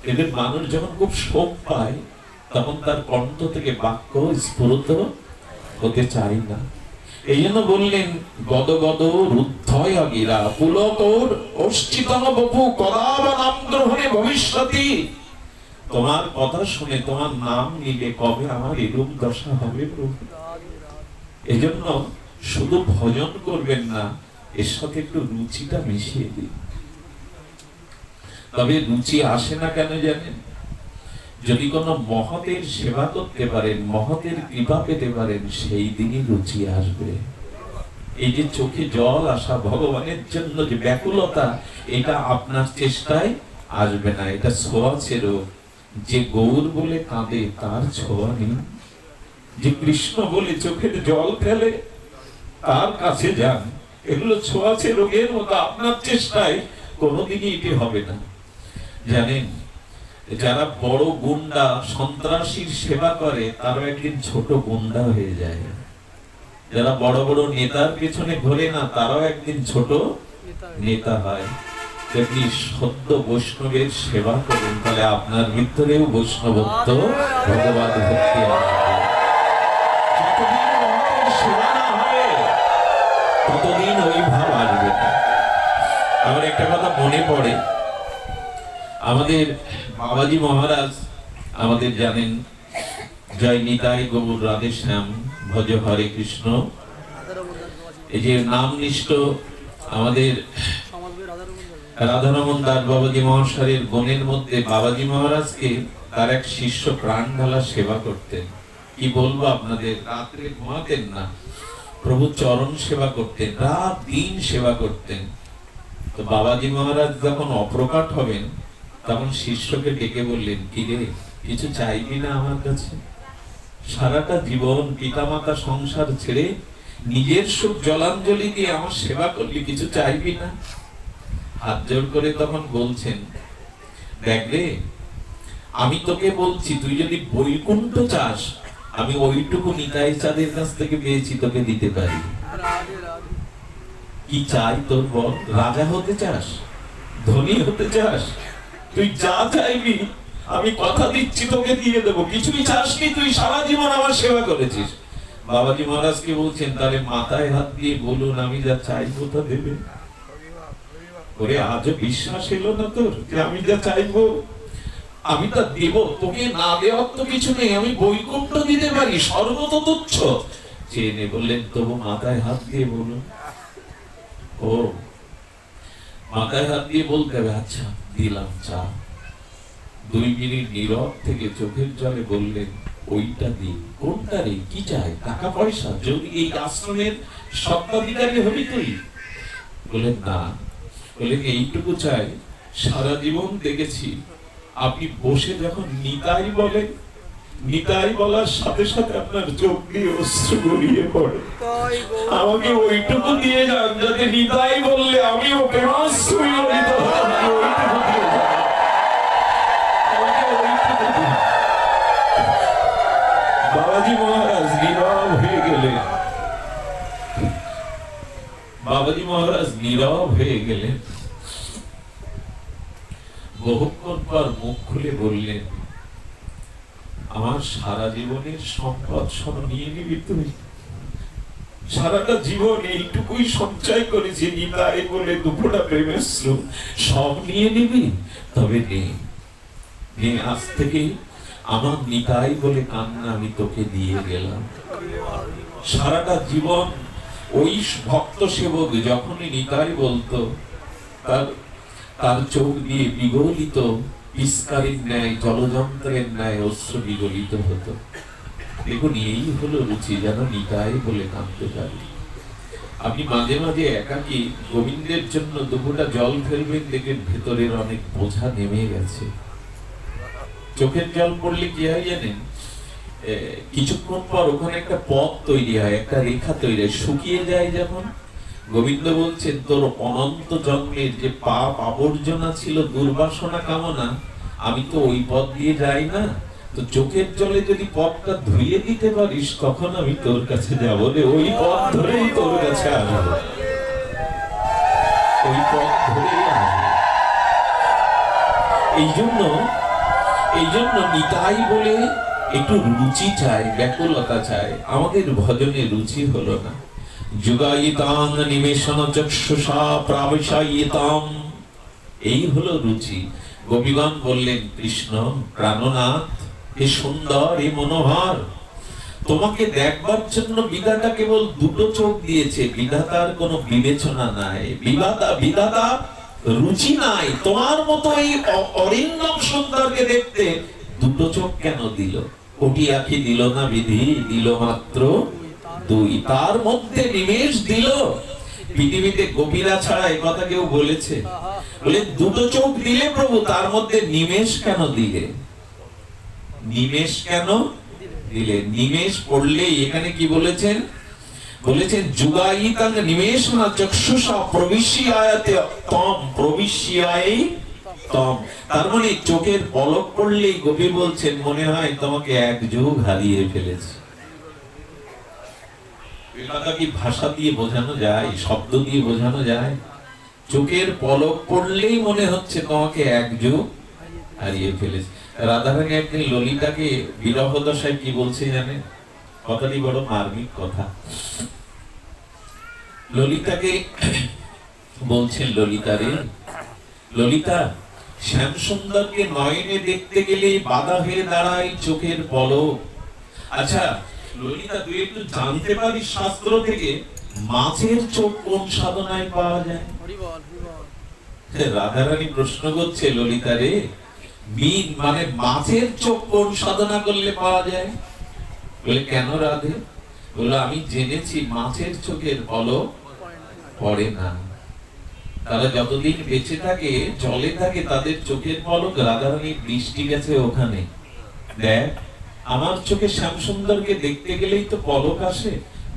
Speaker 1: এদের মানুষ যখন খুব শোক পায়, তখন তার কণ্ঠ থেকে বাক্য স্ফুরিত হতে চায় না। এই জন্য বললেন গদ গদ রুদ্ধয় গিরা পুলকর অশ্চিতম বপু কদাবা নাম গ্রহণে ভবিষ্যতি। তোমার কথা শুনে, তোমার নাম নিলে কবে আমার এরূপ দশা হবে প্রভু? এই জন্য শুধু ভজন করবেন না, এর সাথে একটু রুচিটা মিশিয়ে দিন। তবে রুচি আসে না কেন জানেন? যদি কোনো মহতের সেবা করতে পারেন, মহতের কৃপা পেতে পারেন, সেই দিনই রুচি আসবে। এই যে চোখে জল আসা, ভগবানের জন্য যে ব্যাকুলতা, এটা আপনার চেষ্টায় আসবে না, এটা ছোঁয়াচে রোগ। যে গৌর বলে কাঁদে তার ছোঁয়া নেই, যে কৃষ্ণ বলে চোখের জল ফেলে তার কাছে যান। এগুলো ছোঁয়াচে রোগের মতো, আপনার চেষ্টায় কোনোদিনই এটি হবে না। জানেন, যারা বড় গুন্ডা সন্ত্রাসীর সেবা করে, তারা একদিন ছোট গুন্ডা হয়ে যায়। যারা বড় বড় নেতার পেছনে ঘোরে না, তারাও একদিন ছোট নেতা হয়। আপনি সদ্য বৈষ্ণবের সেবা করুন, তাহলে আপনার ভিতরেও বৈষ্ণবত্ব, ভগবত ভক্তি আসবে। যতদিন মহাত্মার সেবা না হবে, ততদিন ওই ভাব আসবে না। আমার একটা কথা মনে পড়ে, আমাদের বাবাজি মহারাজ, আমাদের জানেন, জয় নিতাই গৌর রাধে শ্যাম ভজ হরে কৃষ্ণ, এই যে নাম নিষ্ঠ আমাদের রাধারমন দাস বাবাজি মহাশয়ের গণের মধ্যে বাবাজি মহারাজকে তার এক শিষ্য প্রাণ ঢালা সেবা করতেন। কি বলবো আপনাদের, রাত্রে ঘুমাতেন না, প্রভু চরণ সেবা করতেন, রাত দিন সেবা করতেন। তো বাবাজি মহারাজ যখন অপ্রকাট হবেন, তখন শিষ্যকে ডেকে বললেন, কি রে, কিছু চাইবি না আমার কাছে? সারাটা জীবন পিতামাতা সংসার ছেড়ে নিজের সুখ জলাঞ্জলি দিয়ে আমার সেবা করলি, কিছু চাইবি না? হাত জোর করে তখন বলছেন, দেখ রে, আমি তোকে বলছি, তুই যদি বৈকুণ্ঠ চাস, আমি ওইটুকু নিতাই চাঁদের কাছ থেকে পেয়েছি, তোকে দিতে পারি। কি চাই তোর বল? রাজা হতে চাস, ধনী হতে চাস? তুই যা চাইবি আমি কথা দিচ্ছি তোকে দিয়ে দেবো। কিছুই চাসনি, তুই সারা জীবন আমার সেবা করেছিস। বাবাজি মহারাজকে বলছেন, তাহলে মাথায় হাত দিয়ে বলুন, আমি যা চাইবো তা দেবে? ওরে, আজও বিশ্বাস এলো না তোর যে আমি যা চাইবো আমি তা দেব? তোকে না দেওয়ার তো কিছু নেই, আমি বৈকুণ্ঠ দিতে পারি, স্বর্গ তো তুচ্ছ। চেনে বললেন, তবু মাথায় হাত দিয়ে বলুন। ও, মাথায় হাত দিয়ে বলতে হবে, আচ্ছা দিলাম, চা। 2 মিনিট নীরব থেকে চোখের জলে বললেন, ওইটা দিন। কোনটা রে? কি চাই? টাকা পয়সা? যদি এই আশ্রমের স্বত্বাধিকারী হবি তুই? বললেন না। বললেন, এইটুকু চাই, সারা জীবন দেখেছি আপনি বসে যখন নিতাই বলেন, নিতাই বলার সাথে সাথে আপনার চোখ দিয়ে অশ্রু গড়িয়ে পড়ে। আমাকে ওইটুকু দিয়ে যান, যাতে নিতাই বললে আমিও প্রেমাশ্রুই গড়িত হতাম। ওইটুকু দিয়ে যান, আমাকে ওইটুকু দিন। বাবাজি মহারাজ নীরব হয়ে গেলেন। বাবাজি মহারাজ নীরব হয়ে গেলেন। বহুক্ষণ পর মুখ খুলে বললেন, আমার সারা জীবনের সম্পদ সব নিয়ে নিবি তুই? সারাটা জীবন এইটুকুই সঞ্চয় করেছি নিতাই বলে, দুপুরা প্রেমের স্রোত, সব নিয়ে নিবি? তবে নে, আজ থেকে আমার নিতাই বলে কান্না আমি তোকে দিয়ে গেলাম। সারাটা জীবন ওই ভক্ত সেবক যখনই নিতাই বলতো, তার চোখ দিয়ে বিগলিত পিস্কারির ন্যায়, জলযন্ত্রের ন্যায় অশ্রু বিগলিত হতো। দেখুন, এই হলো রুচি, যেন নিতাই বলে কাঁদতে পারি। আপনি মাঝে মাঝে একাকী গোবিন্দের জন্য দুপুরটা জল ফেলবেন, দেখবেন ভেতরের অনেক বোঝা নেমে গেছে। চোখের জল পড়লে কি হয় জানেন? কিছুক্ষণ পর ওখানে একটা পথ তৈরি হয়, একটা রেখা তৈরি হয়, শুকিয়ে যায় যখন। গোবিন্দ বলছেন, তোর অনন্ত জন্মের যে পাপ আবর্জনা ছিল, দুর্বাসনা কামনা, আমি তো ওই পথ দিয়ে যাই না, তো চোখের জলে যদি পথটা ধুইয়ে দিতে পারিস, তখন আমি তোর কাছে যাবো রে। ওই পথ ধরেই তোর কাছে আসবো, ওই পথ ধরেই আসবো। এই জন্য নিতাই বলে একটু রুচি চাই, ব্যাকুলতা চাই। আমাদের ভজনে রুচি হলো না। যুগায়িতাং নিমেষণ চক্ষুষা প্রাবিশায়িতাম, এই হলো রুচি। গোপীগণ বললেন, কৃষ্ণ প্রাণনাথ, এ সুন্দর, এ মনোহর, তোমাকে দেখবার জন্য বিধাতা কেবল দুটো চোখ দিয়েছে। বিধাতার কোনো বিবেচনা নাই, বিধাতা রুচি নাই। তোমার মতো এই অরিন্দম সুন্দরকে দেখতে দুটো চোখ কেন দিল? কোটি আঁখি দিল না বিধি, দিল মাত্র 2। তার মধ্যে নিমেষ দিল। পৃথিবীতে গোপীরা ছাড়া এই কথা কেউ বলেছে? বলে, দুটো চোখ দিলে প্রভু, তার মধ্যে নিমেষ কেন দিলে? নিমেষ কেন দিলে? নিমেষ পড়লে এখানে কি বলেছেন? বলেছেন, যুগায়িতাং নিমেষণ চক্ষুষা প্রবিশ্যায়তে তম, প্রবিশ্যায় তম। তার মানে চোখের পলক পড়লেই গোপী বলছেন, মনে হয় তোমাকে এক যুগ হারিয়ে ফেলেছে। এটা কি ভাষা দিয়ে বোঝানো যায়? শব্দ দিয়ে বোঝানো যায়? চোখের পলক পড়লেই মনে হচ্ছে তোমাকে এক যুগ হারিয়ে ফেলেছে। রাধারানী একদিন ললিতাকে বিরহ দশায় কি বলছে জানেন? কথাটি বড় মার্মিক কথা। ললিতাকে বলছেন, ললিতা রে, ললিতা, শ্যাম সুন্দরকে নয়নে দেখতে গেলেই বাধা হয়ে দাঁড়ায় চোখের পলক। আচ্ছা ললিতা, তুই একটু জানতে পারিস শাস্ত্র থেকে মাছের চোখ কোন সাধনায় পাওয়া যায়? রাধারানী প্রশ্ন করছে, ললিতা রে, মিন মানে মাছের চোখ কোন সাধনা করলে পাওয়া যায়? বলে কেন রাধে? বলে আমি জেনেছি মাছের চোখের পলক পড়ে না। তারা যতদিন বেঁচে থাকে জলে থাকে তাদের চোখের পলক রাধারানী বৃষ্টি গেছে ওখানে। দেখ আমার চোখে শ্যামসুন্দরকে দেখতে গেলেই তো পলক আসে।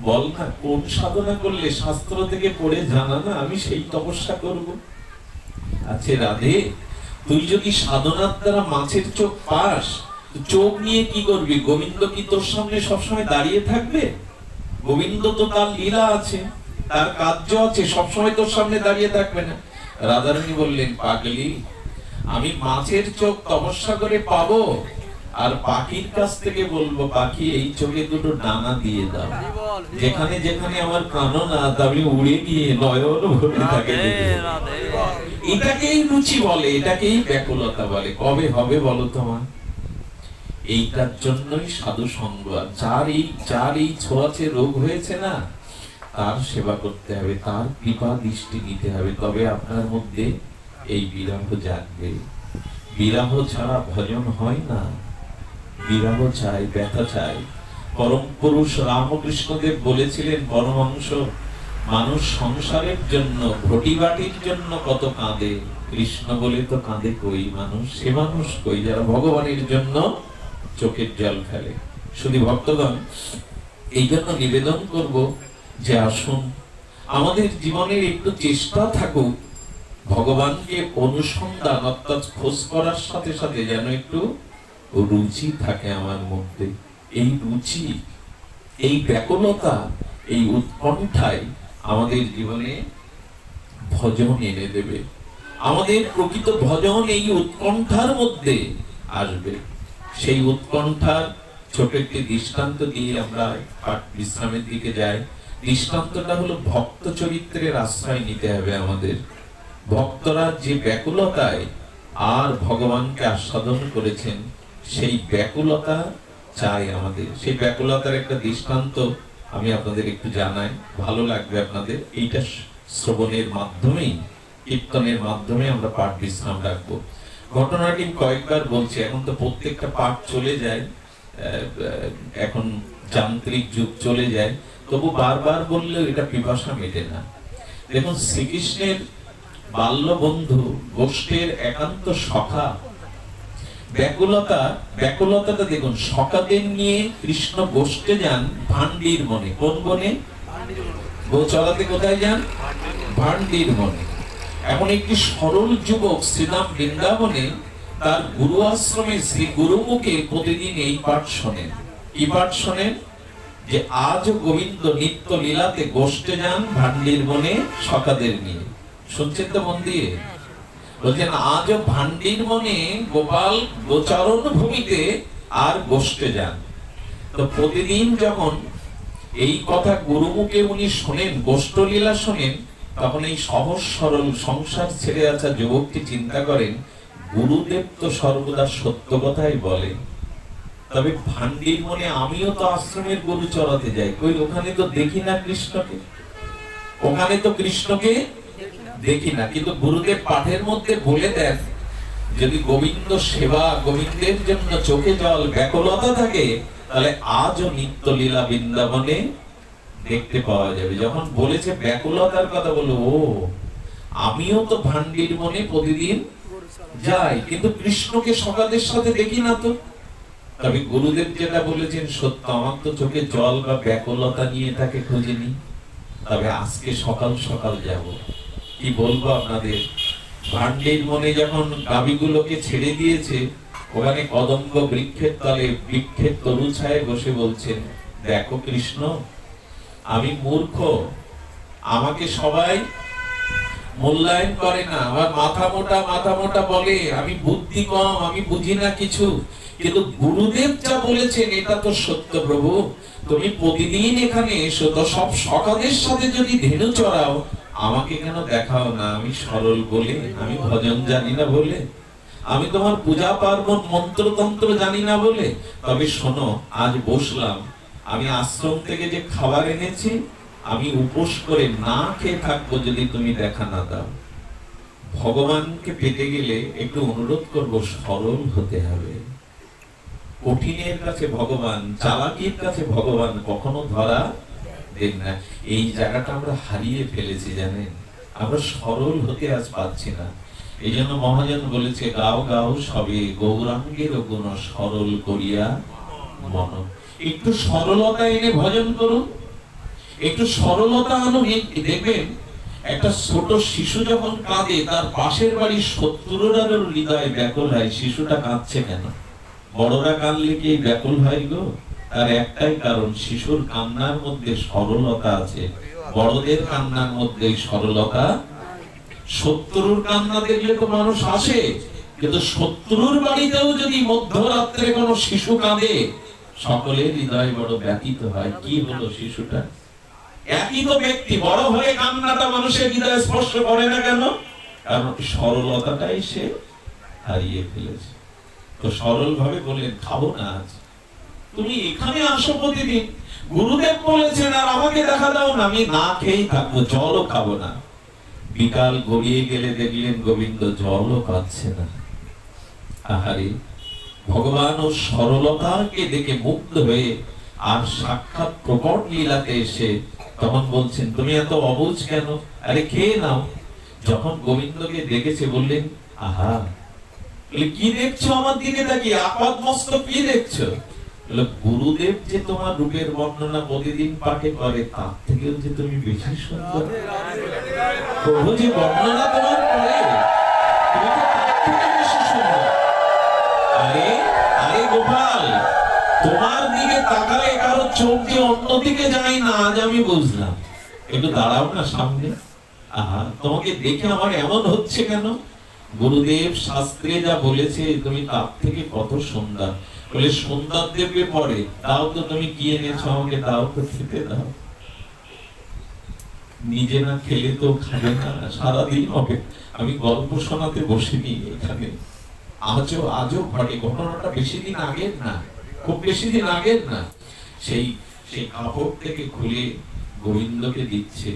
Speaker 1: বল না কোন সাধনা করলে শাস্ত্র থেকে পড়ে জানা না আমি সেই তপস্যা করব। আচ্ছা রাধে, তুই যদি সাধনার দ্বারা মাছের চোখ পাস, চোখ নিয়ে কি করবি? গোবিন্দ কি তোর সামনে সবসময় দাঁড়িয়ে থাকবে? গোবিন্দ তো তার লীলা আছে, তার কার্য আছে, সবসময় তোর সামনে দাঁড়িয়ে থাকবে না। রাধারানী বললেন পাগলি, আমি মাছের চোখ তপস্যা করে পাবো আর পাখির কাছ থেকে বলবো পাখি এই চোখে দুটো ডানা দিয়ে দাও, যেখানে যেখানে আমার প্রাণনাথ আমি উড়ে গিয়ে নয়ন ভরে থাকে। এটাকেই রুচি বলে, এটাকেই ব্যাকুলতা বলে। কবে হবে বলো তোমার? এইটার জন্যই সাধু সঙ্গ। যার এই ছোঁয়াচে রোগ হয়েছে না, তার সেবা করতে হবে, তার কৃপা দৃষ্টি নিতে হবে, তবে আপনার মধ্যে এই বিরহ জাগবে। বিরহ ছাড়া ভজন হয় না, বিরহ চাই, ব্যথা চাই। পরম পুরুষ রামকৃষ্ণদেব বলেছিলেন, পরমাংশ মানুষ সংসারের জন্য ঘটি বাটির জন্য কত কাঁদে, কৃষ্ণ বলে তো কাঁদে কই মানুষ? সে মানুষ কই যারা ভগবানের জন্য চোখের জল ফেলে? শুধু ভক্তগণ, এই জন্য নিবেদন করব যে আসুন আমাদের জীবনের একটু চেষ্টা থাকুক ভগবানকে অনুসন্ধান অর্থাৎ খোঁজ করার সাথে সাথে যেন একটু রুচি থাকে আমার মধ্যে। এই রুচি, এই ব্যাকুলতা, এই উৎকণ্ঠায় আমাদের জীবনে ভজন এনে দেবে। আমাদের প্রকৃত ভজন এই উৎকণ্ঠার মধ্যে আসবে। সেই উৎকণ্ঠার ছোট একটি দৃষ্টান্ত দিয়ে আমরা পাঠ বিশ্রামের দিকে যাই। দৃষ্টান্তটা হলো ভক্ত চরিত্রের আশ্রয় নিতে হবে আমাদের। ভক্তরা যে ব্যাকুলতায় আর ভগবানকে আস্বাদন করেছেন, সেই ব্যাকুলতা চাই আমাদের। সেই ব্যাকুলতার একটা দৃষ্টান্ত আমি আপনাদের একটু জানাই, ভালো লাগবে আপনাদের। এইটা শ্রবণের মাধ্যমেই, কীর্তনের মাধ্যমে আমরা পাঠ বিশ্রাম রাখবো। ঘটনাটি কয়েকবার বলছি, এখন তো প্রত্যেকটা পাঠ চলে যায়, এখন যান্ত্রিক যুগ চলে যায়, তবু বারবার বললেও এটা পিপাসা মেটে না। দেখুন, শ্রীকৃষ্ণের বাল্য বন্ধু, গোষ্ঠের একান্ত সখা ব্যাকুলতাটা দেখুন। সখাদের নিয়ে কৃষ্ণ গোষ্ঠে যান ভান্ডির মনে। কোন বনে? গোচরাতে কোথায় যান? ভান্ডির মনে। এখন একটি সরল যুবক শ্রীরাম বৃন্দাবনে তার গুরু আশ্রমে শ্রী গুরুমুখে প্রতিদিন এই পাঠ শোনেন। কি পাঠ শোনেন? যে আজ গোবিন্দ নিত্য লীলাতে গোষ্ঠে যান ভান্ডির বনে সখাদের নিয়ে। শুনছেন তো মন দিয়ে? বলছেন আজ ভান্ডির মনে গোপাল গোচারণ ভূমিতে আর গোষ্ঠে যান। তো প্রতিদিন যখন এই কথা গুরুমুখে উনি শোনেন, গোষ্ঠ লীলা শোনেন, তখন এই সহজ সরল সংসার ছেড়ে আসা যুবকটি চিন্তা করেন, গুরুদেব তো সর্বদা সত্য কথাই বলেন, তবে ভান্ডির মনে আমিও তো আশ্রমের গরু চড়াতে যাই, কই ওখানে তো দেখি না কৃষ্ণকে, ওখানে তো কৃষ্ণকে দেখি না। কিন্তু গুরুদেব পাঠের মধ্যে বলে দেন, যদি গোবিন্দ সেবা, গোবিন্দের জন্য চোখে জল, ব্যাকুলতা থাকে, তাহলে আজও নিত্য লীলা বৃন্দাবনে দেখতে পাওয়া যাবে। যখন বলেছে ব্যাকুলতার কথা, বলো ও আমিও তো ভান্ডির মনে প্রতিদিন যাই, কিন্তু কৃষ্ণকে সকালের সাথে দেখি না তো। তবে গুরুদেব যেটা বলেছেন সত্য, আমার তো চোখে জল বা ব্যাকুলতা নিয়ে তাকে খুঁজিনি, তবে আজকে সকাল সকাল যাব। কি বলবো আপনাদের, ভান্ডির মনে যখন গাভীগুলোকে ছেড়ে দিয়েছে, ওখানে কদম্ব বৃক্ষের তলে বৃক্ষের তরু ছায়ে বসে বলছেন, দেখো কৃষ্ণ, আমি মূর্খ, আমাকে সবাই মূল্যায়ন করে না, আমার মাথা মোটা বলে, আমি বুদ্ধি কম, আমি বুঝি না কিছু, কিন্তু গুরুদেব যা বলেছেন এটা তো সত্য। প্রভু, তুমি প্রতিদিন এখানে এসো, তো সব সকালের সাথে যদি ধেনু চড়াও, আমাকে কেন দেখাও না? আমি সরল বলে, আমি ভজন জানি না বলে, আমি তোমার পূজা পার্বণ মন্ত্রতন্ত্র জানি না বলে। তবে শোনো, আজ বসলাম, আমি আশ্রম থেকে যে খাবার এনেছি, আমি উপোস করে না খেয়ে থাকবো যদি তুমি দেখা না দাও। ভগবানকে পেতে গেলে একটু অনুরোধ করব, সরল হতে হবে। কঠিনের কাছে ভগবান, চালাকির কাছে ভগবান কখনো ধরা দেন না। এই জায়গাটা আমরা হারিয়ে ফেলেছি, জানেন। আমরা সরল হতে আজ পাচ্ছি না। এই জন্য মহাজন বলেছে, গাও গাও সবে গৌরাঙ্গের গুণ সরল করিয়া মন। একটু সরলতা এনে ভজন করুন, একটু সরলতা আনুন। দেখবেন একটা ছোট শিশু যখন কাঁদে, তার পাশের বাড়ির শত্রুরারও হৃদয় ব্যাকুল হয়। শিশুটা কাঁদছে কেন? বড়রা কাঁদলে কি ব্যাকুল হয় গো? তার একটাই কারণ, শিশুর কান্নার মধ্যে সরলতা আছে, বড়দের কান্নার মধ্যে সরলতা। শত্রুর কান্না দেখলে তো মানুষ আসে, কিন্তু শত্রুর বাড়িতেও যদি মধ্যরাত্রে কোনো শিশু কাঁদে, সকলের হৃদয় বড় ব্যথিত হয়। কি হলো শিশুটা? একই তো ব্যক্তি, বড় হয়ে কান্নাটা মানুষের হৃদয় স্পর্শ করে না কেন? কারণ সরলতাটাই সে হারিয়ে ফেলেছে। তো সরল ভাবে বললেন, খাবো না আজ, তুমি এখানে আসো প্রতিদিন, গুরুদেব বলেছেন, আর আমাকে দেখা দাও না, আমি না খেয়েই থাকবো, জলও খাবো না। বিকাল গড়িয়ে গেলে দেখলেন গোবিন্দ জলও পাচ্ছে না। আহারে, ভগবান ও সরলতাকে দেখে মুগ্ধ হয়ে আর সাক্ষাৎ প্রকট লীলাতে এসে তখন বলছেন, তুমি এত অবুঝ কেন? আরে খেয়ে নাও। যখন গোবিন্দকে দেখেছে বললেন, আহা, কি দেখছো আমার দিকে তাকিয়ে? আপাদ মস্তক কি দেখছো? গুরুদেব যে তোমার রূপের বর্ণনা প্রতিদিন পাঠে করে, তার থেকেও যে তুমি বেশি সুন্দর। প্রভু যে বর্ণনা তোমার করে, তুমি তো তার থেকে বেশি সুন্দর। আরে আরে গোপাল, তোমার দিকে তাকালে কারো চোখ যে অন্যদিকে যায় না, আজ আমি বুঝলাম। একটু দাঁড়াও না সামনে। আহা, তোমাকে দেখে আমার এমন হচ্ছে কেন? গুরুদেব শাস্ত্রে যা বলেছে, তুমি তার থেকে কত সুন্দর। বলে, সুন্দর দেবে পরে, তাও তো তুমি কি এনেছো আমাকে, তাও তো খেতে দাও। নিজে না খেলে তো খাবে না, সারাদিন হবে। আমি গল্প শোনাতে বসিনি এখানে, আজও ঘটে। ঘটনাটা বেশি দিন আগের না, খুব বেশি দিন আগের না। সেই কাপড় থেকে খুলে গোবিন্দকে দিচ্ছে,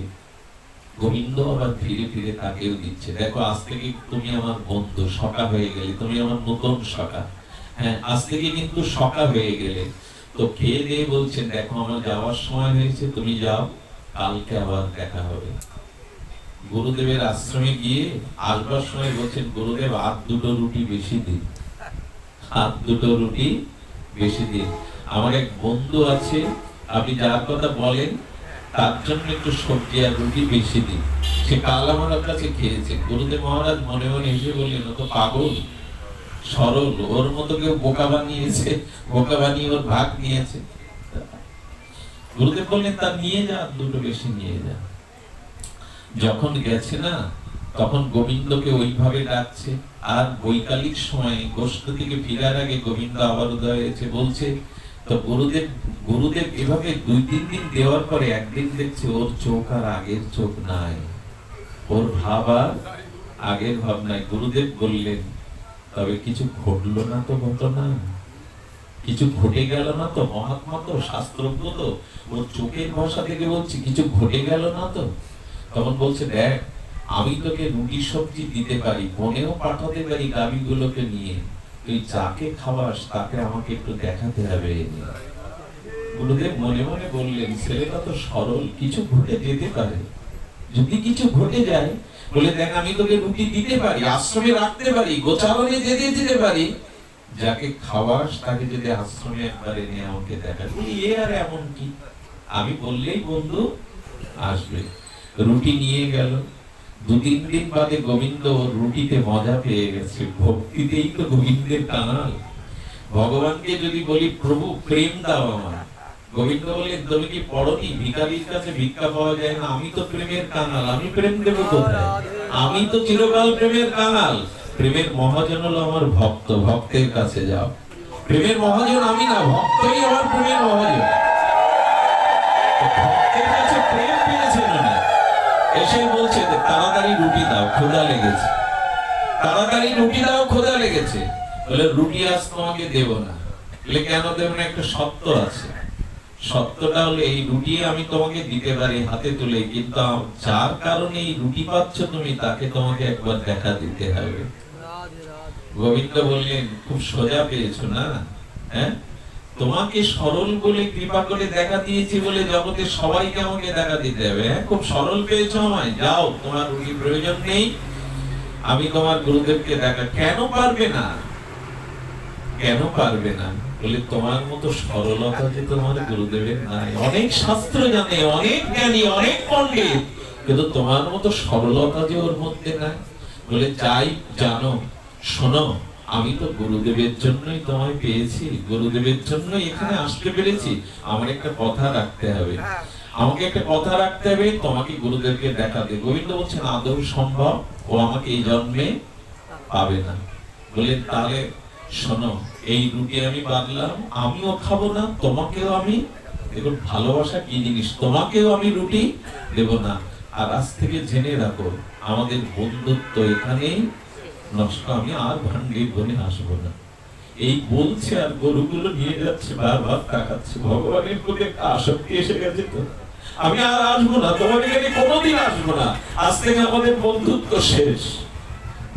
Speaker 1: গোবিন্দ আবার ফিরে ফিরে তাকেও দিচ্ছে। দেখো, আজ থেকে তুমি আমার বন্ধু, সখা হয়ে গেলে, তুমি আমার নতুন সখা। হ্যাঁ, আজ থেকে কিন্তু সখা হয়ে গেলে। তো খেয়ে দিয়ে বলছেন, দেখো আমার যাওয়ার সময় হয়েছে, তুমি যাও, কালকে আবার দেখা হবে। গুরুদেবের আশ্রমে গিয়ে আসবার সময় বলছেন, গুরুদেব আর দুটো রুটি বেশি দিন, আর দুটো রুটি বেশি দিন। আমার এক বন্ধু আছে, আপনি যার কথা বলেন তার জন্য একটু সবজি আর রুটি বেশি দিন। সে কাল আমার কাছে খেয়েছে। গুরুদেব মহারাজ মনে মনে এসে বললেন, ও তো পাগল, সরল, ওর মতো কেউ বোকা বানিয়েছে, বোকা বানিয়ে ওর ভাগ নিয়েছে। গুরুদেব বললেন, তা নিয়ে যা, দুটো বেশি নিয়ে যা। যখন গেছে না, তখন গোবিন্দকে ওইভাবে ডাকছে। আর বৈকালিক সময় গোষ্ঠ থেকে ফিরার আগে গোবিন্দ আবার উদয় হয়েছে, বলছে, তো গুরুদেব এভাবে 2-3 দিন দেওয়ার পরে একদিন দেখছে ওর চোখ আর আগের চোখ নাই, ওর ভাব আর আগের ভাব নাই। গুরুদেব বললেন, তবে কিছু ঘটলো না তো? ঘটনা কিছু ঘটে গেল না তো? মহাত্মা তো, শাস্ত্রজ্ঞ তো, ওর চোখের ভাষা থেকে বলছি, কিছু ঘটে গেল না তো? তখন বলছে, দেখ, আমি তোকে রুটি সবজি দিতে পারি, বনেও পাঠাতে পারি গাভীগুলোকে নিয়ে, তুই যাকে খাওয়াস তাকে আমাকে একটু দেখাতে হবে। গুরুদেব মনে মনে বললেন, ছেলেটা তো সরল, কিছু ঘটে যেতে পারে। যদি কিছু ঘটে যায়, বলে, দেখ, আমি তোকে রুটি দিতে পারি, আশ্রমে রাখতে পারি, গোচারণে যেতে দিতে পারি, যাকে খাওয়াস তাকে যদি আশ্রমে একবারে নিয়ে আমাকে দেখাবি। এ আর এমন কি? আমি বললেই বন্ধু আসবে। রুটি নিয়ে গেল। 2-3 দিন বাদে গোবিন্দ রুটিতে মজা পেয়ে গেছে। ভক্তিতেই তো গোবিন্দের কানাল। ভগবানকে যদি বলি, প্রভু প্রেম দাও আমার, গোবিন্দ বললেন, তুমি কি পড়নি, ভিখারির কাছে ভিক্ষা পাওয়া যায় না? আমি তো প্রেমের কাঙাল, আমি প্রেম দেবো কোথায়? আমি তো চিরকাল প্রেমের কাঙাল। প্রেমের মহাজন হলো আমার ভক্ত, ভক্তের কাছে যাও। প্রেমের মহাজন আমি না, ভক্তই আমার প্রেমের মহাজন। ভক্তের কাছে প্রেম পেয়েছেন উনি। এসে বলছে, তাড়াতাড়ি রুটি দাও, ক্ষুধা লেগেছে, তাড়াতাড়ি রুটি দাও, ক্ষুধা লেগেছে। বলে, রুটি আজ তোমাকে দেব না। বলে, কেন দেব না? একটা শর্ত আছে। সত্যটা হলো এই রুটি আমি তোমাকে দিতে পারি হাতে তুলে, কিন্তু যার কারণে এই রুটি পাচ্ছ তুমি, তাকে তোমাকে একবার দেখা দিতে হবে।
Speaker 2: রাধে রাধে।
Speaker 1: গোবিন্দ বললেন, খুব সোজা পেয়েছো না? হ্যাঁ, তোমাকে সরল বলে কৃপা করে দেখা দিয়েছি বলে জগতের সবাইকে আমাকে দেখা দিতে হবে। হ্যাঁ, খুব সরল পেয়েছো আমায়, যাও, তোমার রুটি প্রয়োজন নেই, আমি তোমার গুরুদেবকে দেখা। কেন পারবে না? কেন পারবে না? বলে, তোমার মতো সরলতা যে তোমার গুরুদেবের নাই। অনেক শাস্ত্র জানে, অনেক জ্ঞানী, অনেক পণ্ডিত, কিন্তু তোমার মতো সরলতা যে ওর মধ্যে নাই। বলে, যাই জানো, শোনো, আমি তো গুরুদেবের জন্যই তোমায় পেয়েছি, গুরুদেবের জন্যই এখানে আসতে পেরেছি। আমার একটা কথা রাখতে হবে, আমাকে একটা কথা রাখতে হবে, তোমাকে গুরুদেবকে দেখাতে। গোবিন্দ বলছেন, আদৌ সম্ভব? ও আমাকে এই জন্মে পাবে না। বললেন, তাহলে শোনো, এই রুটি আমি বাঁধলাম, আমিও খাবো না, তোমাকেও আমি, দেখুন ভালোবাসা কি জিনিস, তোমাকেও আমি রুটি দেব না। আর আজ থেকে জেনে রাখো, আমাদের বন্ধুত্ব এখানেই নষ্ট, আমি আর ভান্ডির বনে আসবো না। এই বলছে আর গরুগুলো নিয়ে যাচ্ছে, বারবার তাকাচ্ছে। ভগবানের প্রতি একটা আসক্তি এসে গেছে তো, আমি আর আসবো না, তোমার এখানে কোনোদিন আসবো না, আজ থেকে আমাদের বন্ধুত্ব শেষ।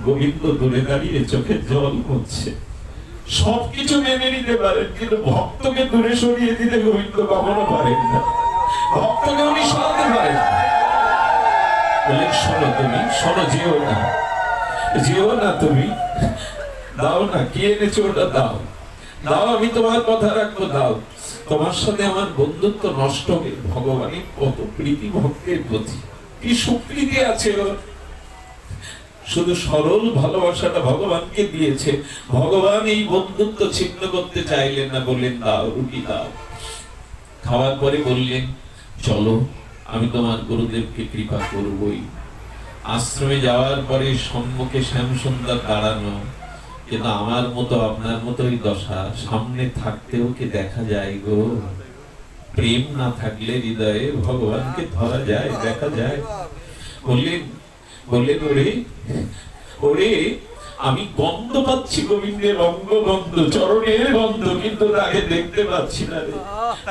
Speaker 1: গোবিন্দ দূরে দাঁড়িয়ে চোখে জল পড়ছে। সবকিছু মেনে নিতে পারেন, কিন্তু ভক্তকে দূরে সরিয়ে দিতে গোবিন্দ কখনো পারেন না। ভক্তকে উনি সরাতে পারেন না। বলেন, শোনো, তুমি শোনো, যেও না, যেও না, তুমি দাও না, কি এনেছো ওটা দাও, দাও, আমি তোমার কথা রাখবো, দাও। তোমার সাথে আমার বন্ধুত্ব নষ্ট হবে। ভগবানের কত প্রীতি ভক্তের প্রতি, কি সুপ্রীতি আছে ওর। শুধু সরল ভালোবাসাটা ভগবানকে দিয়েছে, ভগবান এই বন্ধুত্ব ছিন্ন করতে চাইলেন না। বললেন, দাও, রুটি দাও। খাওয়ার পরে বললেন, চলো, আমি তোমার গুরুদেবকে কৃপা করবই। আশ্রমে যাওয়ার পরে সম্মুখে শ্যামসুন্দর দাঁড়ানো, কিন্তু আমার মতো আপনার মতোই দশা, সামনে থাকতেও কি দেখা যায় গো? প্রেম না থাকলে হৃদয়ে ভগবানকে ধরা যায়, দেখা যায়? বললেন, বললেন, ওরে ওরে, আমি গন্ধ পাচ্ছি গোবিন্দের অঙ্গ গন্ধ, চরণের গন্ধ, কিন্তু তাকে দেখতে পাচ্ছি না রে,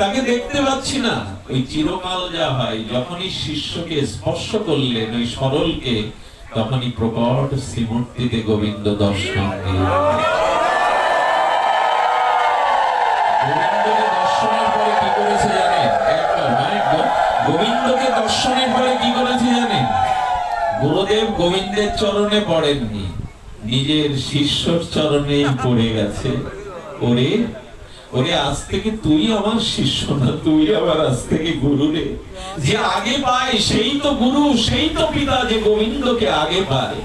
Speaker 1: তাকে দেখতে পাচ্ছি না। ওই চিরকাল যা হয়, যখনই শিষ্যকে স্পর্শ করলেন, ওই সরলকে, তখনই প্রকট শ্রীমূর্তিতে গোবিন্দ দর্শন দিলেন। গোবিন্দকে দর্শনের পরে কি করেছে জানেন? গোবিন্দকে দর্শনের পরে কি করেছে জানেন? গুরুদেব গোবিন্দের চরণে পড়েননি, নিজের শিষ্যর চরণেই পড়ে গেছে। ওরে ওরে, আজ থেকে তুই আমার শিষ্য না, তুই আমার আজ থেকে গুরু রে। যে আগে পায় সেই তো গুরু, সেই তো পিতা, যে গোবিন্দকে আগে পায়।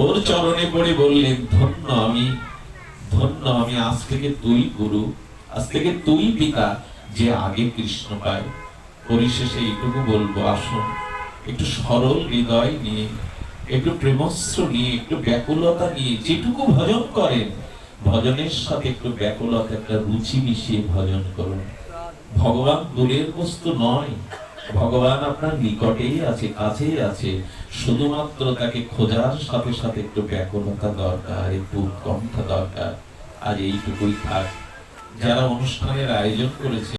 Speaker 1: ওর চরণে পড়ে বললেন, ধন্য আমি, ধন্য আমি, আজ থেকে তুই গুরু, আজ থেকে তুই পিতা, যে আগে কৃষ্ণ পায়। পরিশেষে এইটুকু বলবো, আসুন একটু সরল হৃদয় নিয়ে, একটু প্রেমস্ত্র নিয়ে, একটু ব্যাকুলতা নিয়ে যেটুকু ভজন করেন, ভজনের সাথে একটু ব্যাকুলতা, একটা রুচি মিশিয়ে ভজন করুন। ভগবান দূরের বস্তু নয়, ভগবান আপনার নিকটেই আছে, কাছেই আছে, শুধুমাত্র তাকে খোঁজার সাথে সাথে একটু ব্যাকুলতা দরকার, একটু উৎকণ্ঠা দরকার। আজ এইটুকুই থাক। যারা অনুষ্ঠানের আয়োজন করেছে